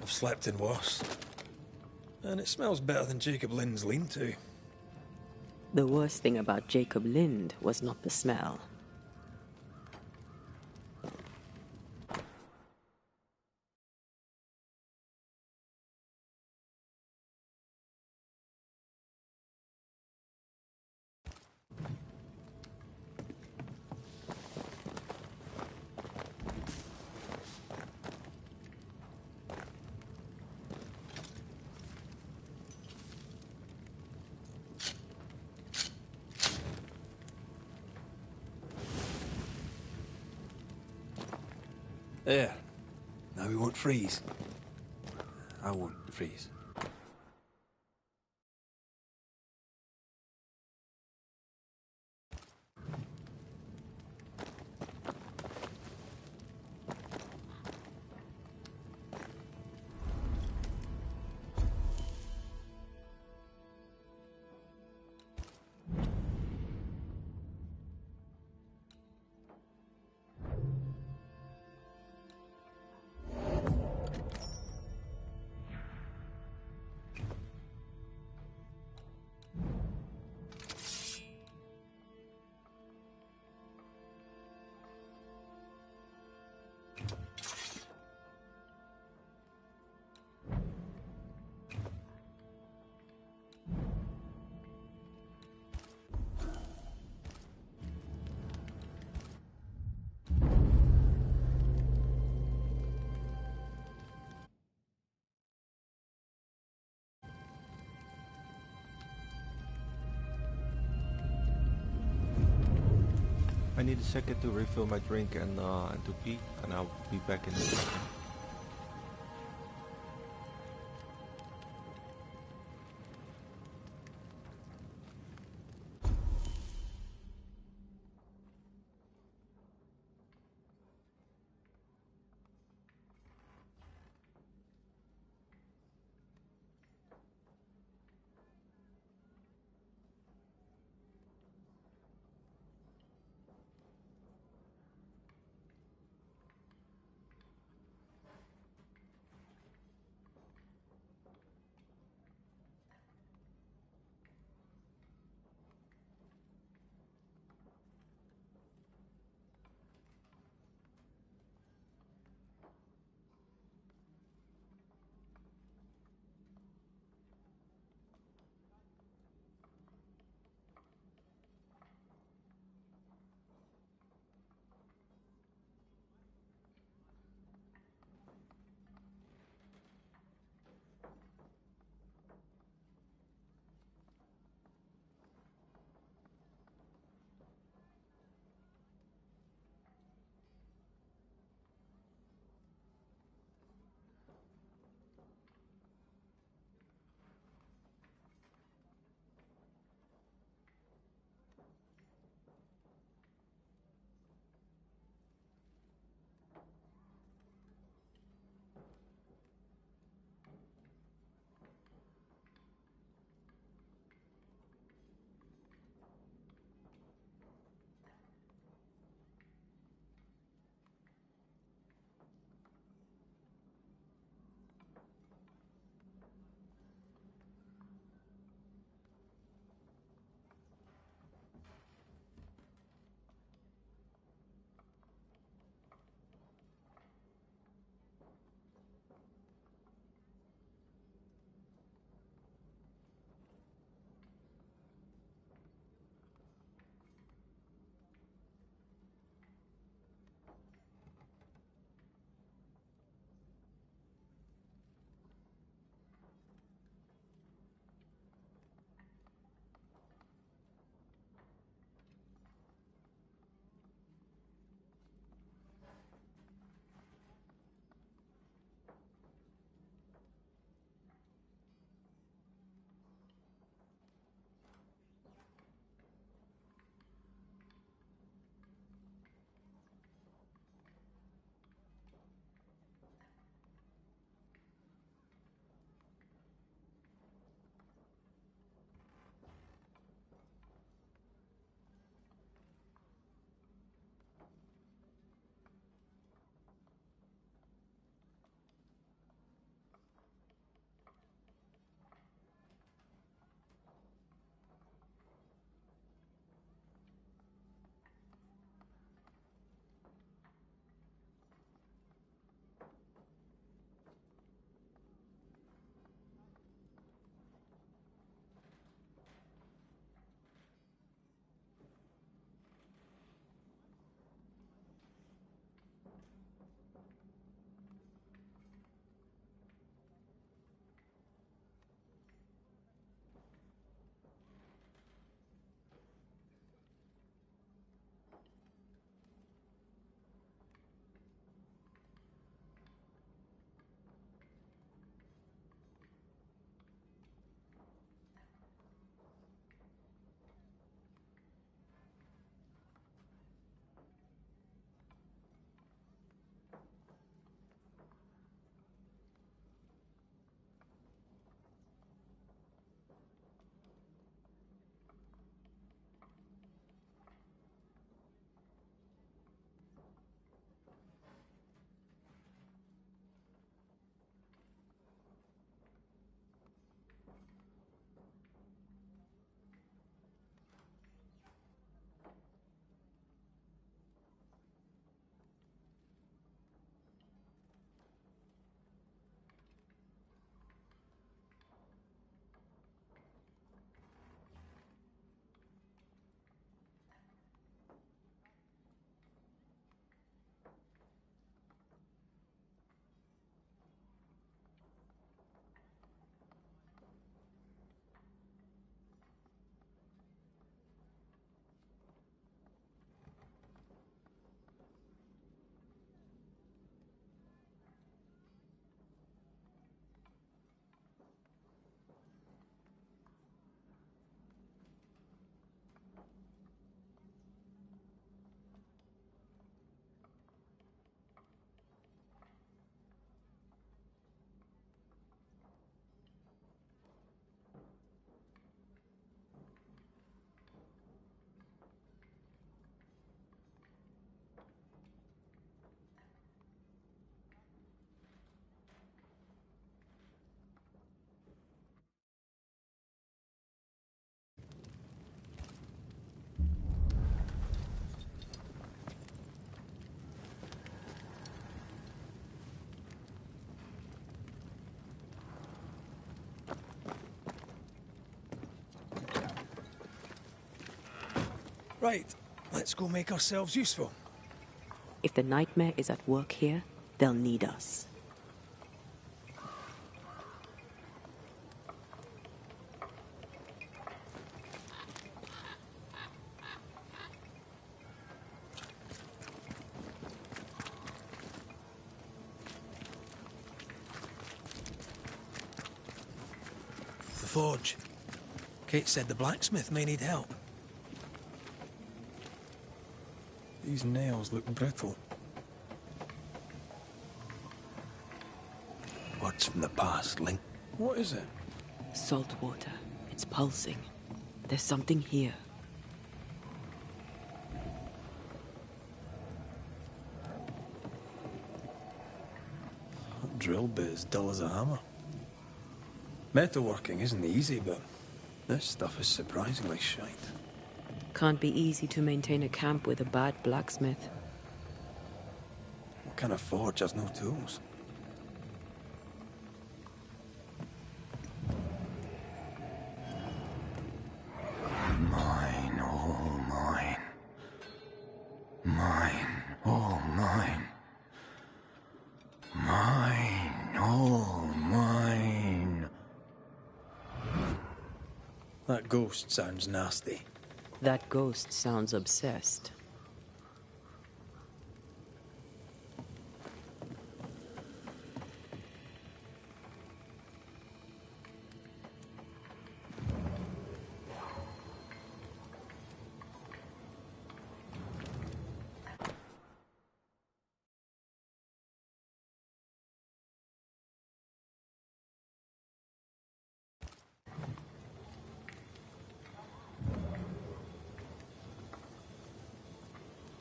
I've slept in worse. And it smells better than Jacob Lind's lean-to. The worst thing about Jacob Lind was not the smell. There. Now we won't freeze. I won't freeze. I need a second to refill my drink and to pee, and I'll be back in a second. Right, let's go make ourselves useful. If the nightmare is at work here, they'll need us. The forge. Kate said the blacksmith may need help. These nails look brittle. Words from the past, Link. What is it? Salt water. It's pulsing. There's something here. That drill bit is dull as a hammer. Metalworking isn't easy, but this stuff is surprisingly shite. Can't be easy to maintain a camp with a bad blacksmith. What kind of forge has no tools? Mine, all mine. Mine, all mine. Mine, all mine. That ghost sounds nasty. That ghost sounds obsessed.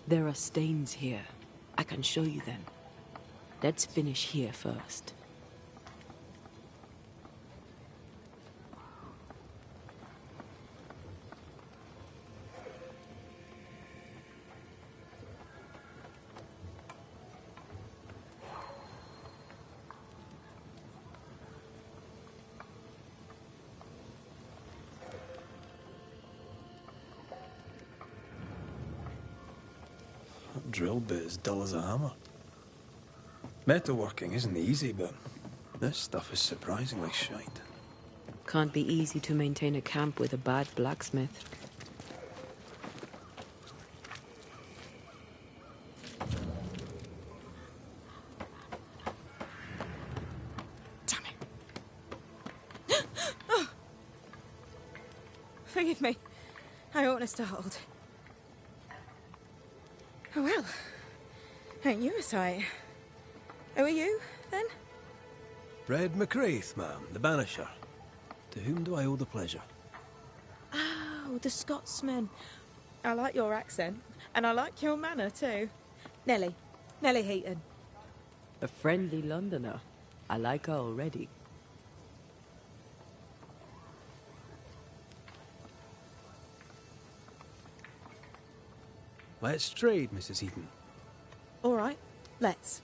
There are stains here. I can show you them. Let's finish here first. That drill bit is dull as a hammer. Metalworking isn't easy, but this stuff is surprisingly shite. Can't be easy to maintain a camp with a bad blacksmith. Forgive me. I oughtn't have startled. Oh well. Ain't you a sight? Who are you, then? Red McCraith, ma'am, the Banisher. To whom do I owe the pleasure? Oh, the Scotsman. I like your accent. And I like your manner, too. Nellie. Nellie Heaton. A friendly Londoner. I like her already. Let's trade, Mrs. Heaton. All right, let's.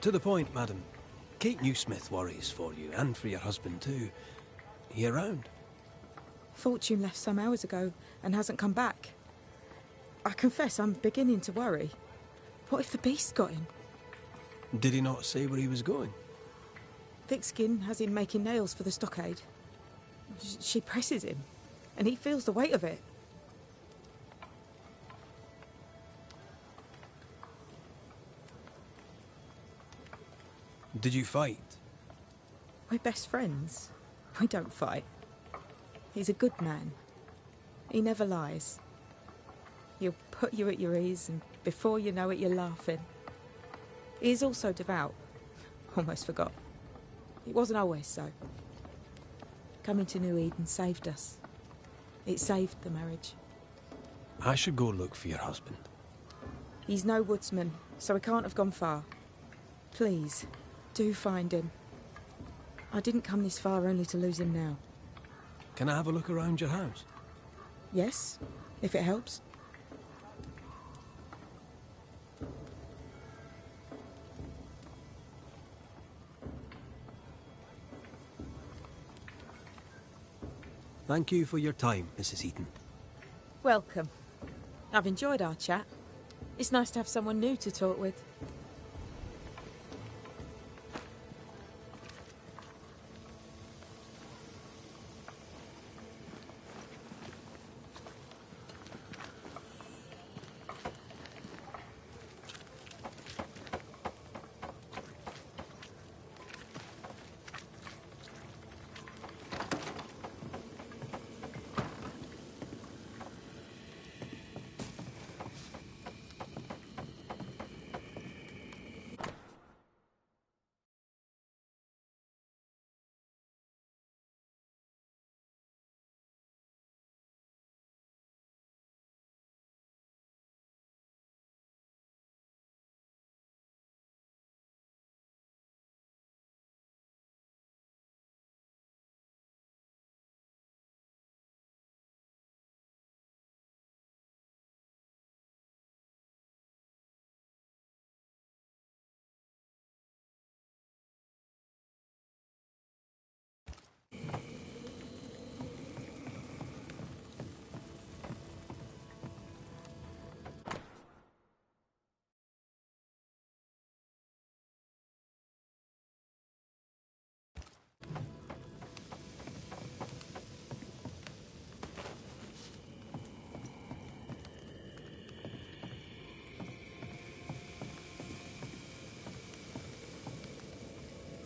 To the point, madam. Kate Newsmith worries for you, and for your husband too. He around? Fortune left some hours ago and hasn't come back. I confess I'm beginning to worry. What if the beast got him? Did he not say where he was going? Thickskin has him making nails for the stockade. She presses him, and he feels the weight of it. Did you fight? We're best friends. We don't fight. He's a good man. He never lies. put you at your ease, and before you know it, you're laughing. He is also devout. Almost forgot. It wasn't always so. Coming to New Eden saved us. It saved the marriage. I should go look for your husband. He's no woodsman, so he can't have gone far. Please, do find him. I didn't come this far only to lose him now. Can I have a look around your house? Yes, if it helps. Thank you for your time, Mrs. Eaton. Welcome. I've enjoyed our chat. It's nice to have someone new to talk with.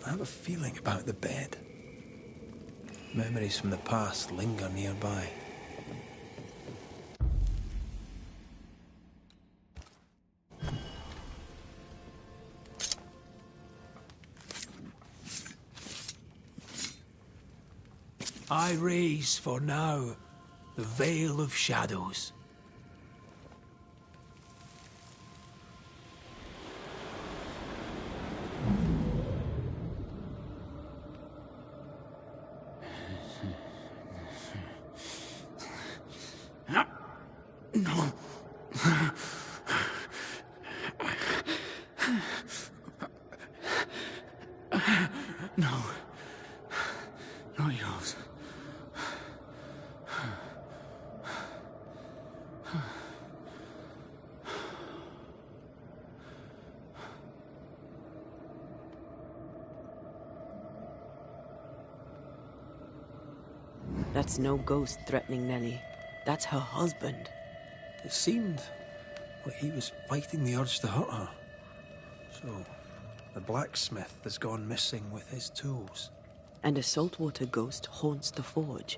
I have a feeling about the bed. Memories from the past linger nearby. I raise for now the veil of shadows. No. No. Not yours. That's no ghost threatening Nellie. That's her husband. It seemed like he was fighting the urge to hurt her. So, the blacksmith has gone missing with his tools. And a saltwater ghost haunts the forge.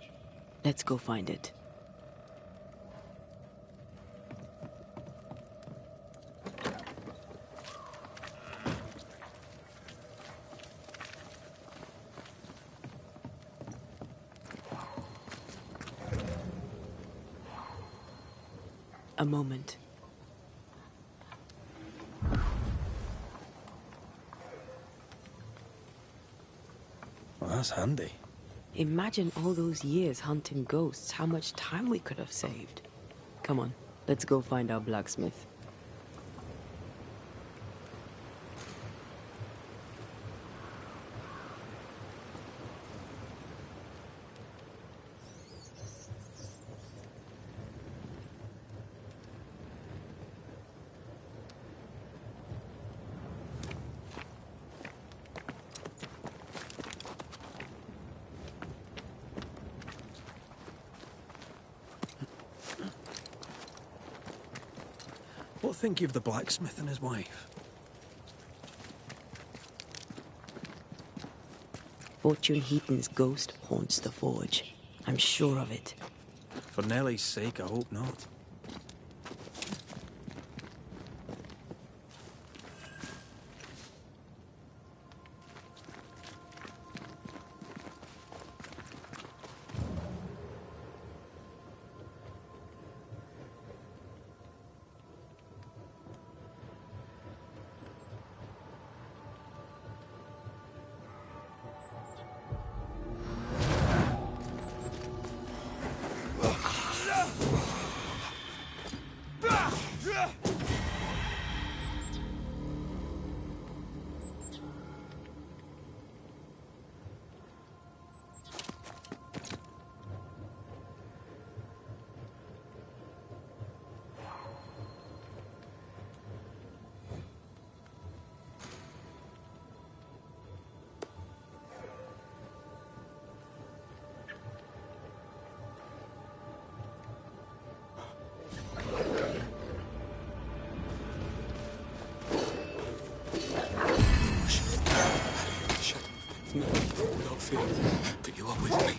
Let's go find it. A moment. Well, that's handy. Imagine all those years hunting ghosts, how much time we could have saved. Come on, let's go find our blacksmith. What think you of the blacksmith and his wife? Fortune Heaton's ghost haunts the forge. I'm sure of it. For Nellie's sake, I hope not. feel that you are with me.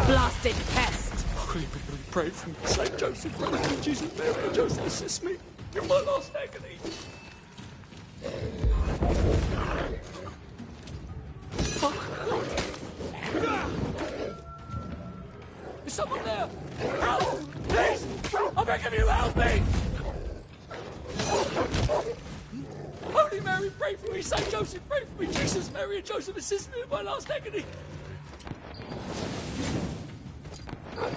Blasted pest! Will you pray for me, Saint Joseph, pray for me, Jesus, Mary, and Joseph, assist me in my last agony. Is someone there? Help! Please! I beg of you, help me! Holy Mary, pray for me. Saint Joseph, pray for me. Jesus, Mary, and Joseph, assist me in my last agony.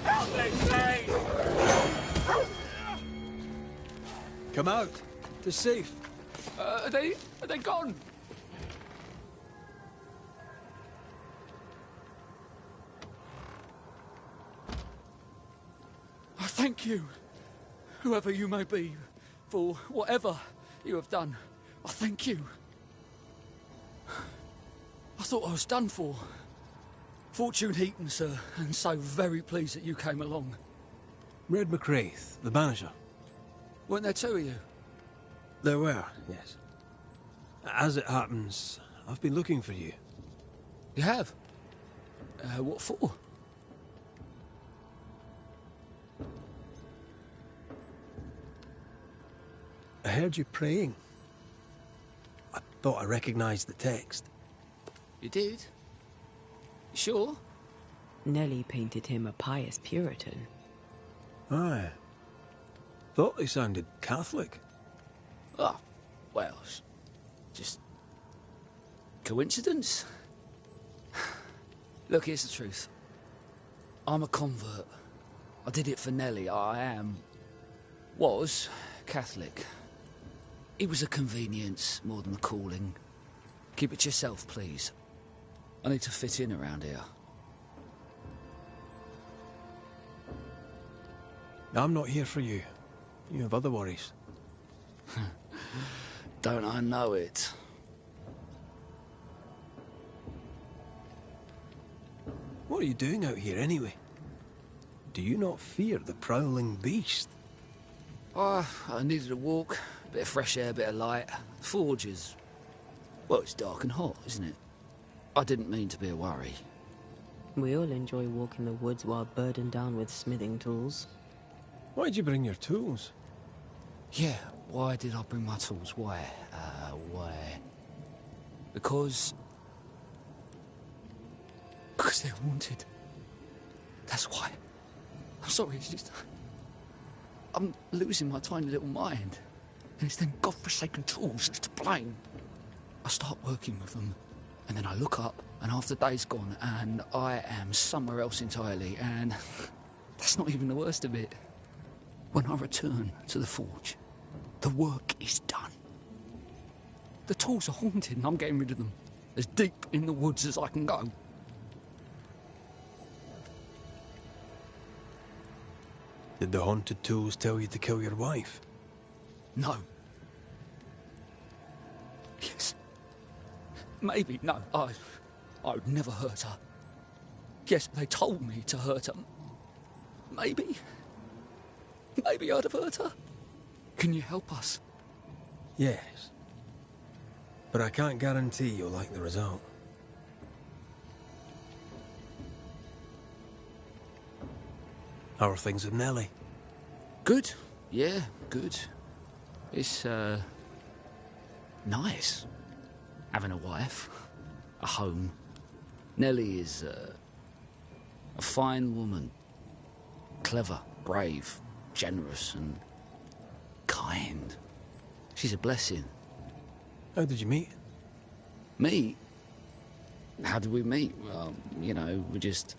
Help me, please! Come out. It's safe. Are they gone? I thank you, whoever you may be, for whatever you have done. I thank you. I thought I was done for. Fortune Heaton, sir, and so very pleased that you came along. Red McCraith, the Banisher. Weren't there two of you? There were, yes. As it happens, I've been looking for you. You have? What for? I heard you praying. I thought I recognised the text. You did? You sure? Nellie painted him a pious Puritan. Aye. Thought they sounded Catholic. Oh, well, just coincidence? Look, here's the truth. I'm a convert. I did it for Nellie. Was Catholic. It was a convenience more than a calling. Keep it to yourself, please. I need to fit in around here. I'm not here for you. You have other worries. Don't I know it? What are you doing out here anyway? Do you not fear the prowling beast? Oh, I needed a walk. Bit of fresh air, bit of light. The forge is... well, it's dark and hot, isn't it? I didn't mean to be a worry. We all enjoy walking the woods while burdened down with smithing tools. Why'd you bring your tools? Yeah, why did I bring my tools? Why? Why? Because they're haunted. That's why. I'm sorry, it's just... I'm losing my tiny little mind. And it's them godforsaken tools that's to blame. I start working with them, and then I look up, and half the day's gone, and I am somewhere else entirely, and that's not even the worst of it. When I return to the forge, the work is done. The tools are haunted, and I'm getting rid of them. As deep in the woods as I can go. Did the haunted tools tell you to kill your wife? No. Yes. Maybe. No. I would never hurt her. Yes, they told me to hurt her. Maybe. Maybe I'd have hurt her. Can you help us? Yes. But I can't guarantee you'll like the result. How are things with Nellie? Good. Yeah, good. It's, nice. Having a wife. A home. Nellie is, a fine woman. Clever, brave, generous and kind. She's a blessing. How did you meet? Meet? How did we meet? Well, you know, we just,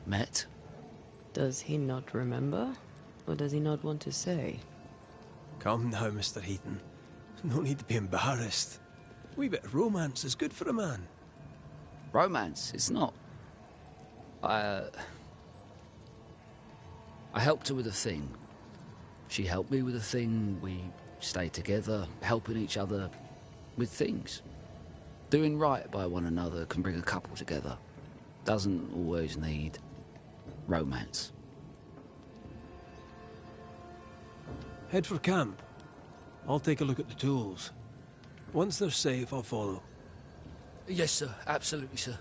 met. Does he not remember? Or does he not want to say? Come now, Mr. Heaton. No need to be embarrassed. A wee bit of romance is good for a man. Romance? It's not. I helped her with a thing. She helped me with a thing. We stayed together, helping each other with things. Doing right by one another can bring a couple together. Doesn't always need romance. Head for camp. I'll take a look at the tools. Once they're safe, I'll follow. Yes, sir. Absolutely, sir.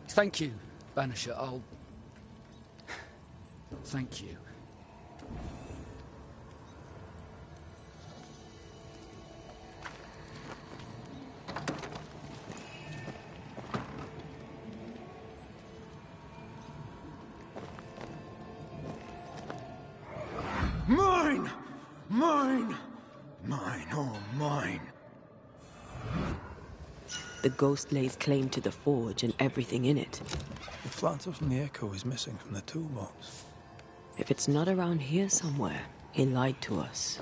Thank you, Banisher. I'll... Thank you. Mine! Mine! Mine, oh mine. The ghost lays claim to the forge and everything in it. The flatter from the echo is missing from the toolbox. If it's not around here somewhere, he lied to us.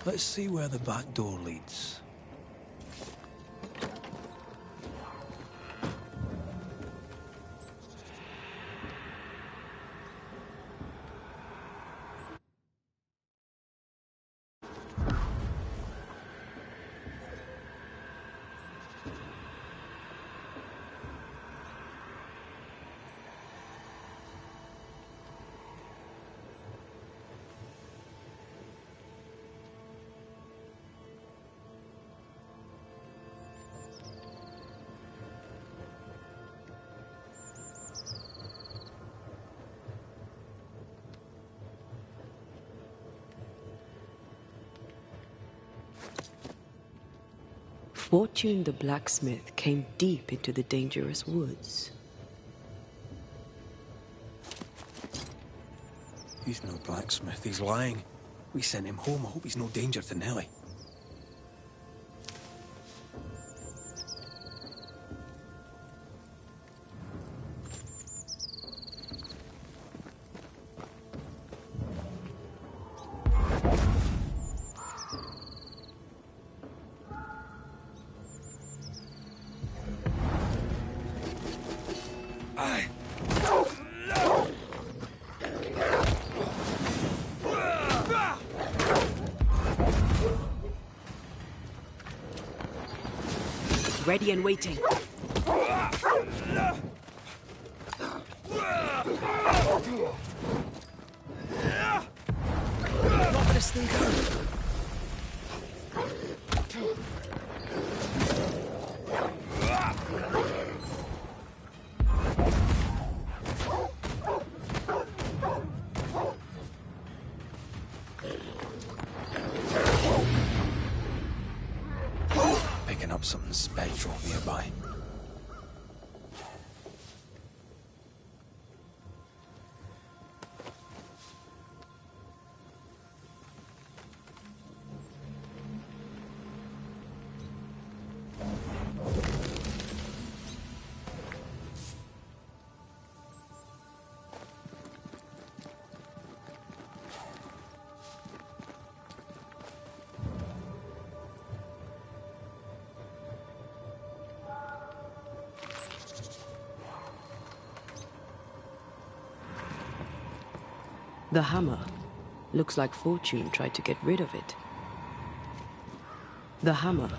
Let's see where the back door leads. Fortune the blacksmith came deep into the dangerous woods. He's no blacksmith, he's lying. We sent him home, I hope he's no danger to Nellie. Ready and waiting. Not for this thing going. Picking up something spectral nearby. The hammer. Looks like Fortune tried to get rid of it. The hammer.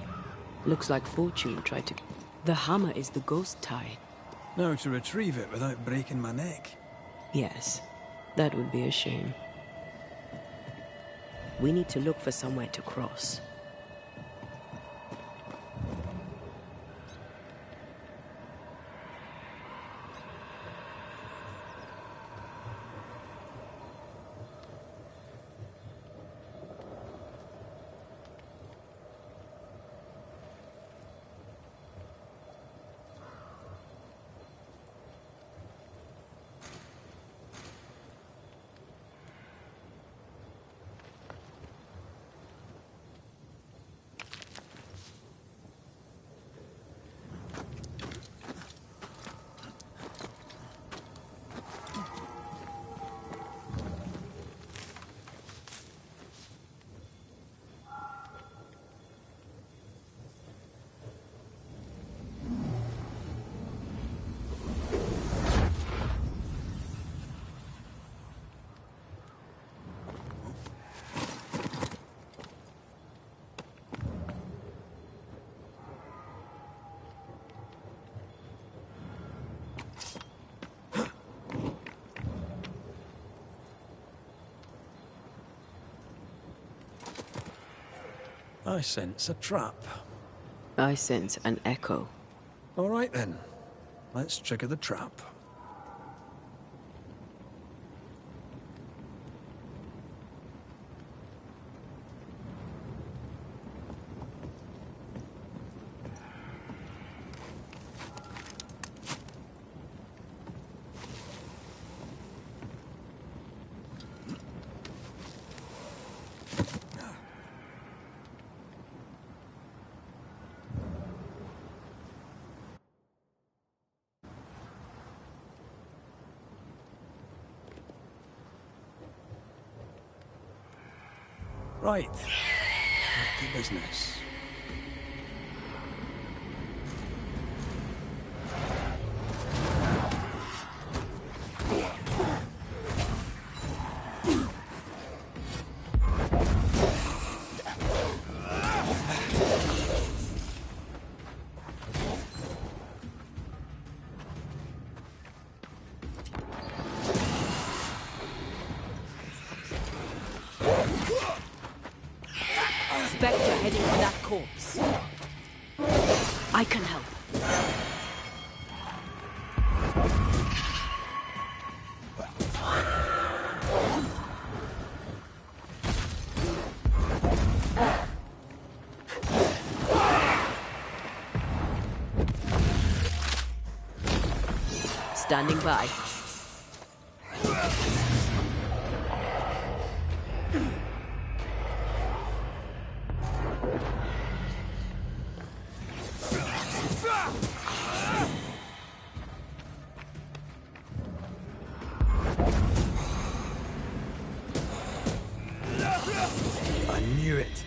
Looks like Fortune tried to... The hammer is the ghost tie. Now to retrieve it without breaking my neck. Yes, that would be a shame. We need to look for somewhere to cross. I sense a trap. I sense an echo. All right then. Let's trigger the trap. Right. Back to business. Spectre heading for that corpse. I can help. Standing by. I knew it.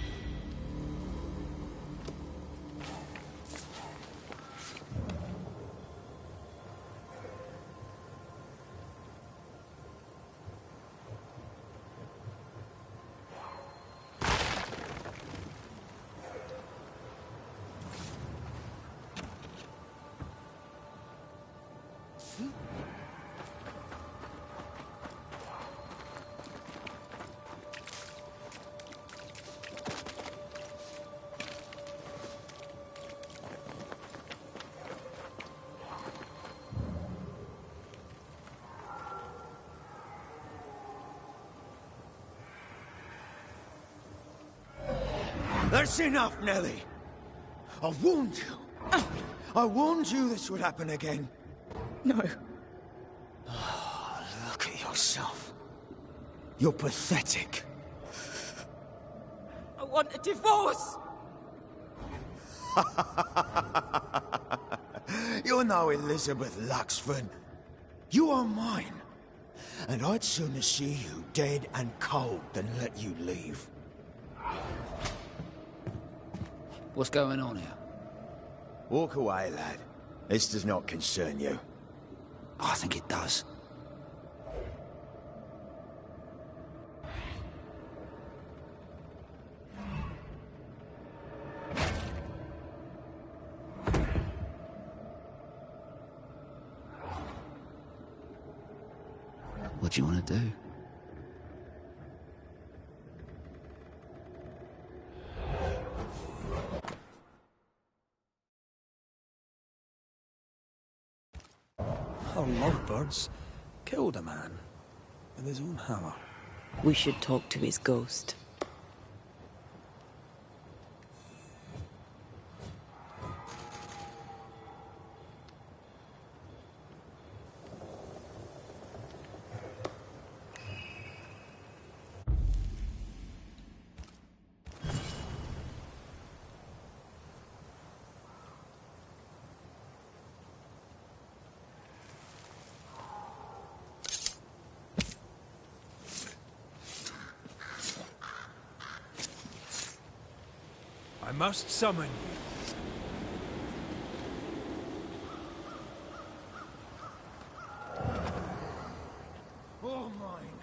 That's enough, Nellie. I warned you. I warned you this would happen again. No. Oh, look at yourself. You're pathetic. I want a divorce! You're no Elizabeth Luxford. You are mine. And I'd sooner see you dead and cold than let you leave. What's going on here? Walk away, lad. This does not concern you. I think it does. What do you want to do? Our lovebirds killed a man with his own hammer. We should talk to his ghost. I must summon you. All mine.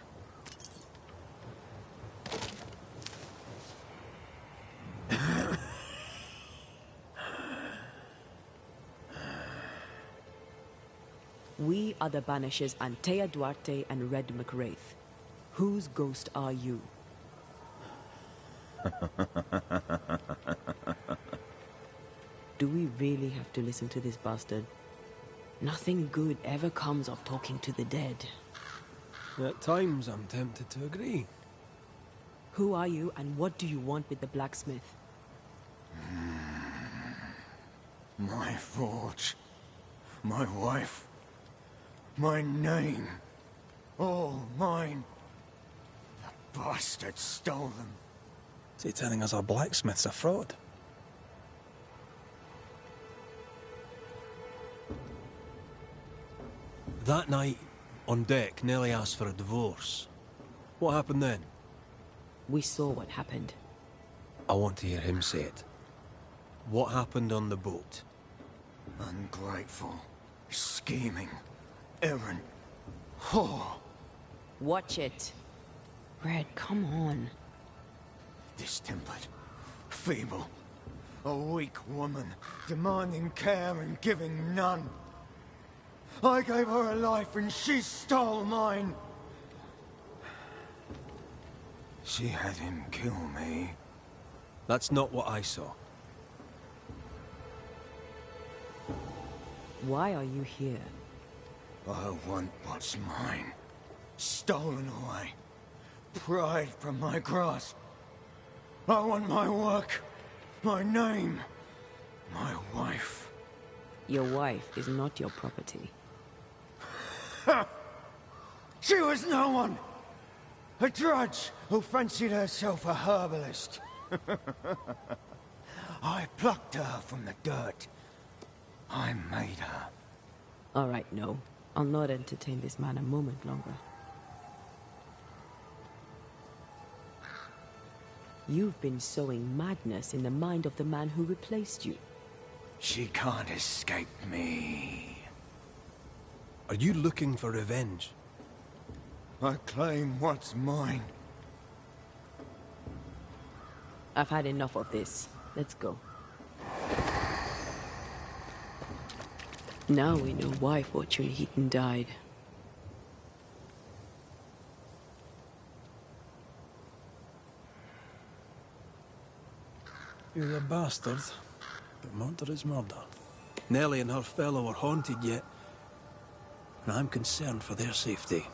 We are the Banishers Antea Duarte and Red McWraith. Whose ghost are you? Do we really have to listen to this bastard? Nothing good ever comes of talking to the dead. At times, I'm tempted to agree. Who are you, and what do you want with the blacksmith? My forge. My wife. My name. All mine. The bastard stole them. Is he telling us our blacksmith's a fraud? That night, on deck, Nellie asked for a divorce. What happened then? We saw what happened. I want to hear him say it. What happened on the boat? Ungrateful. Scheming. Errant. Whore. Watch it. Red, come on. Distempered. Feeble. A weak woman, demanding care and giving none. I gave her a life and she stole mine. She had him kill me. That's not what I saw. Why are you here? I want what's mine. Stolen away. Pried from my grasp. I want my work. My name. My wife. Your wife is not your property. She was no one! A drudge who fancied herself a herbalist. I plucked her from the dirt. I made her. All right, no. I'll not entertain this man a moment longer. You've been sowing madness in the mind of the man who replaced you. She can't escape me. Are you looking for revenge? I claim what's mine. I've had enough of this. Let's go. Now we know why Fortune Heaton died. You're a bastard, but murder is murder. Nellie and her fellow are haunted yet, and I'm concerned for their safety.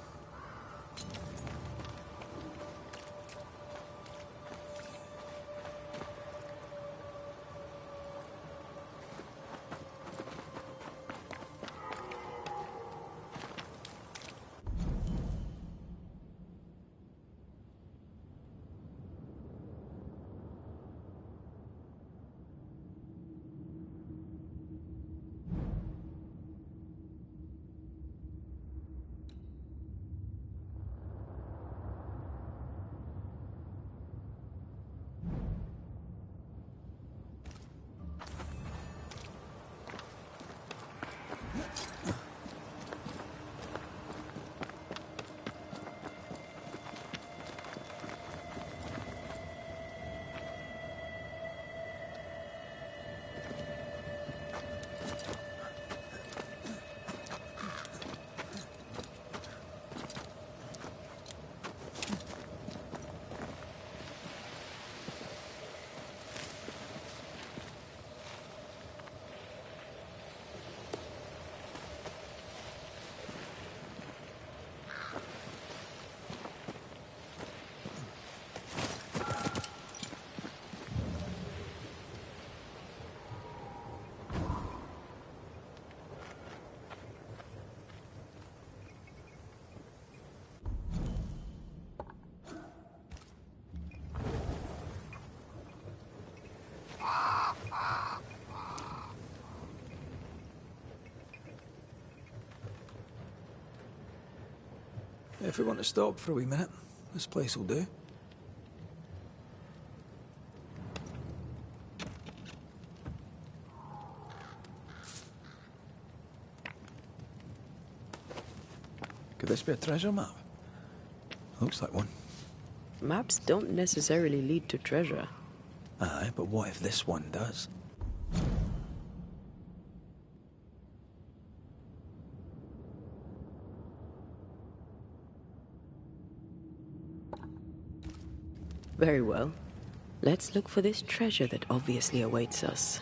If we want to stop for a wee minute, this place will do. Could this be a treasure map? Looks like one. Maps don't necessarily lead to treasure. Aye, but what if this one does? Very well. Let's look for this treasure that obviously awaits us.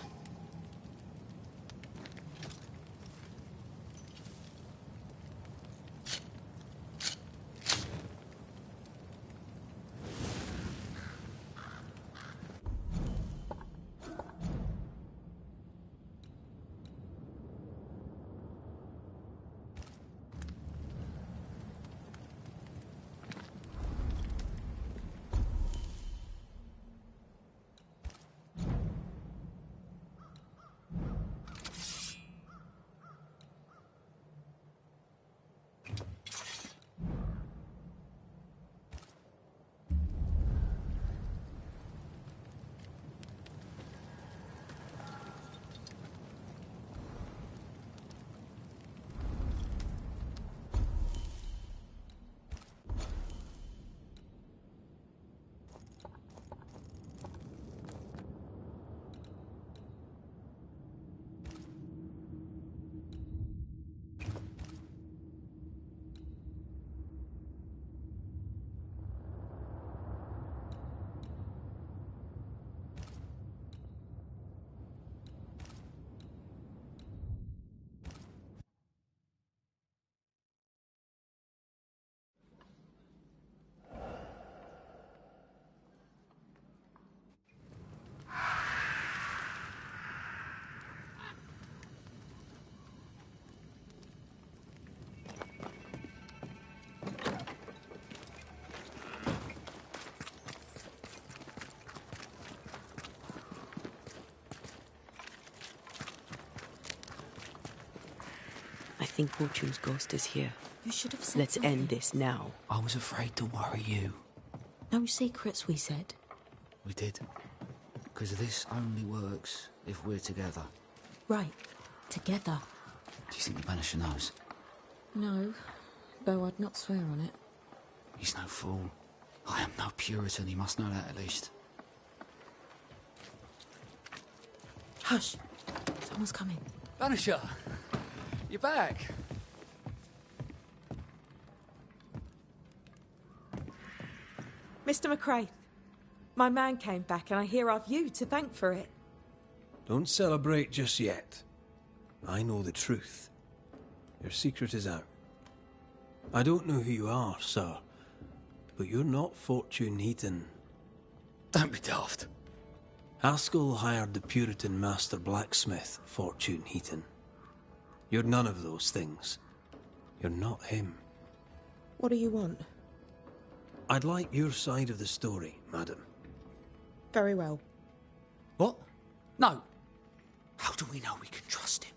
I think Fortune's ghost is here. You should have said Let's something. end this now. I was afraid to worry you. No secrets, we said. We did. Because this only works if we're together. Right. Together. Do you think the Banisher knows? No. Though I'd not swear on it. He's no fool. I am no Puritan, he must know that at least. Hush. Someone's coming. Banisher! You're back! Mr. McCrae, my man came back and I hear I've you to thank for it. Don't celebrate just yet. I know the truth. Your secret is out. I don't know who you are, sir, but you're not Fortune Heaton. Don't be daft. Haskell hired the Puritan master blacksmith, Fortune Heaton. You're none of those things. You're not him. What do you want? I'd like your side of the story, madam. Very well. What? No. How do we know we can trust him?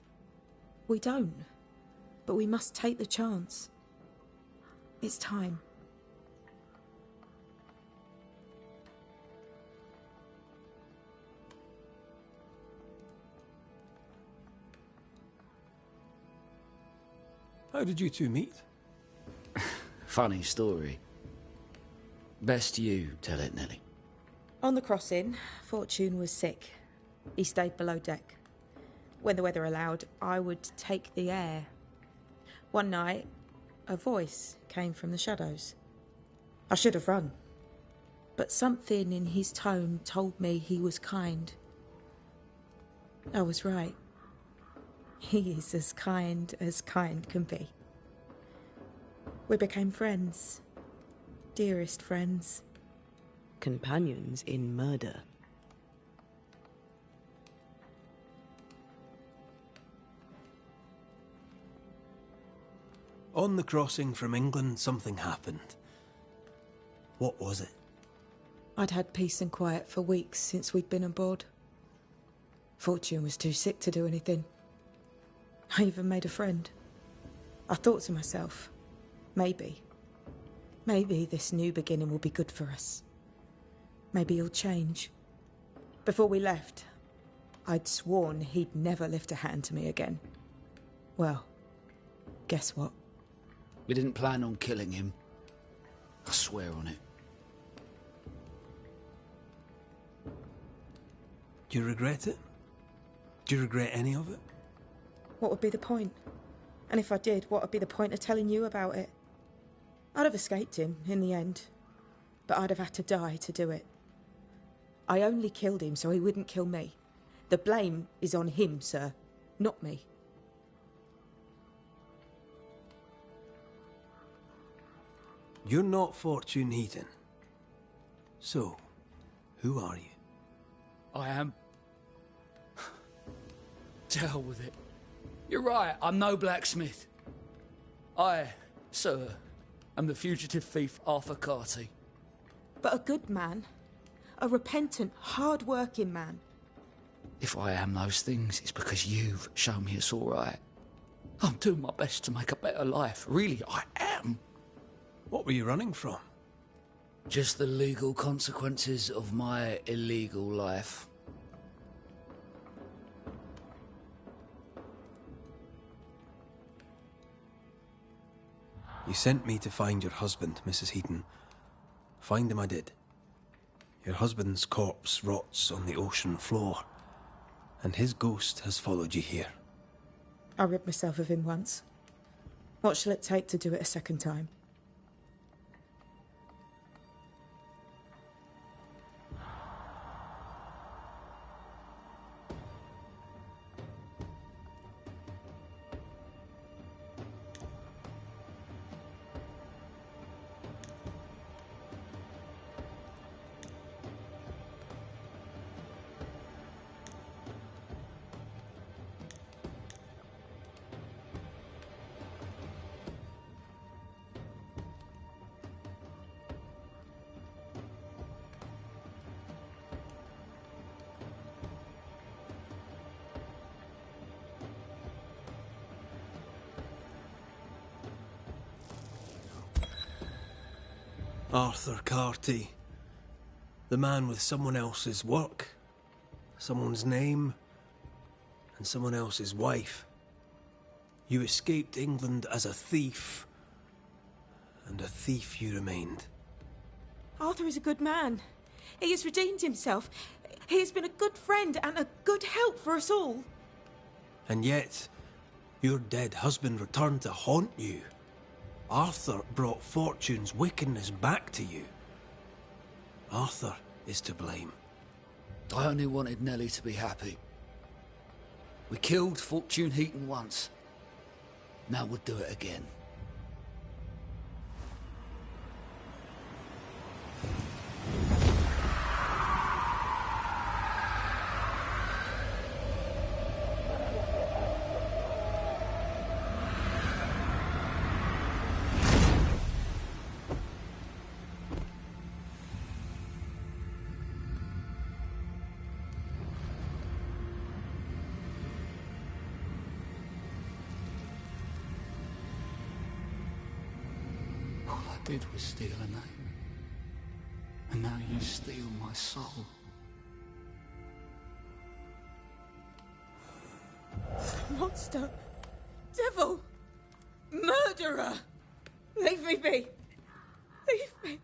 We don't. But we must take the chance. It's time. How did you two meet? Funny story. Best you tell it, Nelly. On the crossing, Fortune was sick. He stayed below deck. When the weather allowed, I would take the air. One night, a voice came from the shadows. I should have run. But something in his tone told me he was kind. I was right. He is as kind can be. We became friends. Dearest friends. Companions in murder. On the crossing from England, something happened. What was it? I'd had peace and quiet for weeks since we'd been aboard. Fortune was too sick to do anything. I even made a friend. I thought to myself, maybe this new beginning will be good for us. Maybe he'll change. Before we left, I'd sworn he'd never lift a hand to me again. Well, guess what? We didn't plan on killing him. I swear on it. Do you regret it? Do you regret any of it? What would be the point? And if I did, what would be the point of telling you about it? I'd have escaped him in the end, but I'd have had to die to do it. I only killed him so he wouldn't kill me. The blame is on him, sir, not me. You're not Fortune Heaton. So, who are you? I am. To hell with it. You're right, I'm no blacksmith. I, sir, am the fugitive thief Arthur Carty. But a good man. A repentant, hard-working man. If I am those things, it's because you've shown me it's all right. I'm doing my best to make a better life. Really, I am. What were you running from? Just the legal consequences of my illegal life. You sent me to find your husband, Mrs. Heaton. Find him I did. Your husband's corpse rots on the ocean floor, and his ghost has followed you here. I rid myself of him once. What shall it take to do it a second time? Arthur Carty. The man with someone else's work, someone's name, and someone else's wife. You escaped England as a thief, and a thief you remained. Arthur is a good man. He has redeemed himself. He has been a good friend and a good help for us all. And yet, your dead husband returned to haunt you. Arthur brought Fortune's wickedness back to you. Arthur is to blame. I only wanted Nellie to be happy. We killed Fortune Heaton once. Now we'll do it again. Did was steal a name, and now you steal my soul. Monster! Devil! Murderer! Leave me be! Leave me!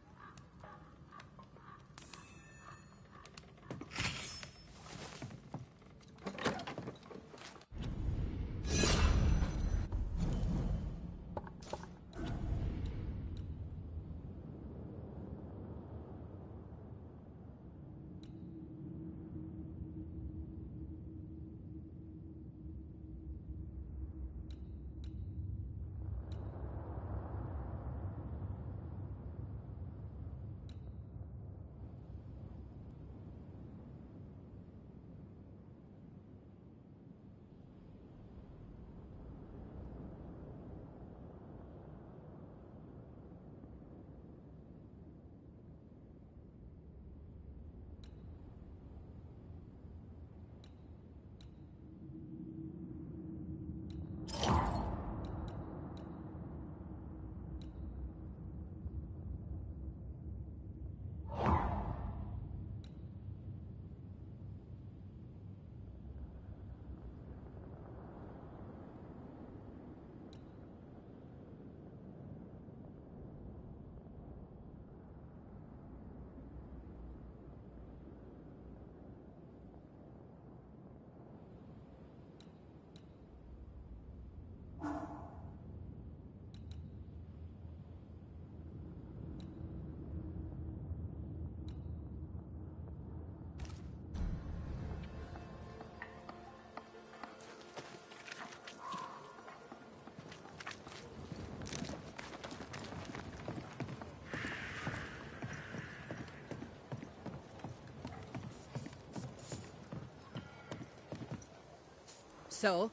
So?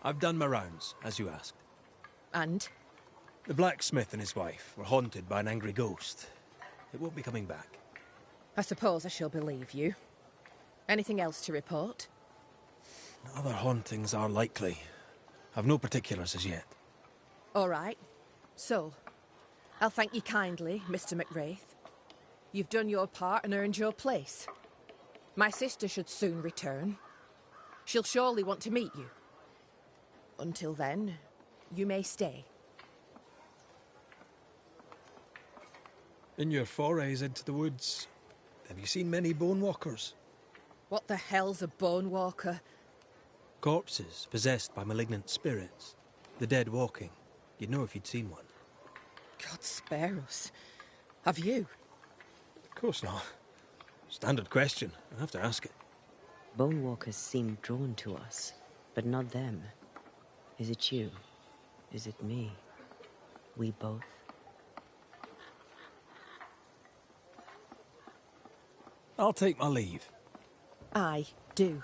I've done my rounds, as you asked. And? The blacksmith and his wife were haunted by an angry ghost. It won't be coming back. I suppose I shall believe you. Anything else to report? Other hauntings are likely. I've no particulars as yet. All right. So, I'll thank you kindly, Mr. McWraith. You've done your part and earned your place. My sister should soon return. She'll surely want to meet you. Until then, you may stay. In your forays into the woods, have you seen many bone walkers? What the hell's a bone walker? Corpses possessed by malignant spirits. The dead walking. You'd know if you'd seen one. God spare us. Have you? Of course not. Standard question. I have to ask it. Bone walkers seem drawn to us, but not them. Is it you? Is it me? We both? I'll take my leave. I do.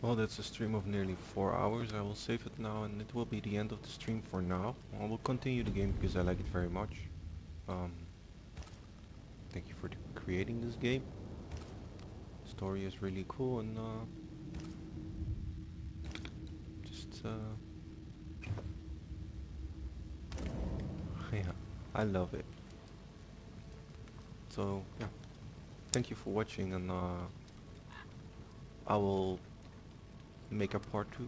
Well, that's a stream of nearly 4 hours. I will save it now and it will be the end of the stream for now. I will continue the game because I like it very much. Thank you for creating this game. The story is really cool and yeah, I love it. So yeah, thank you for watching and I will make a part 2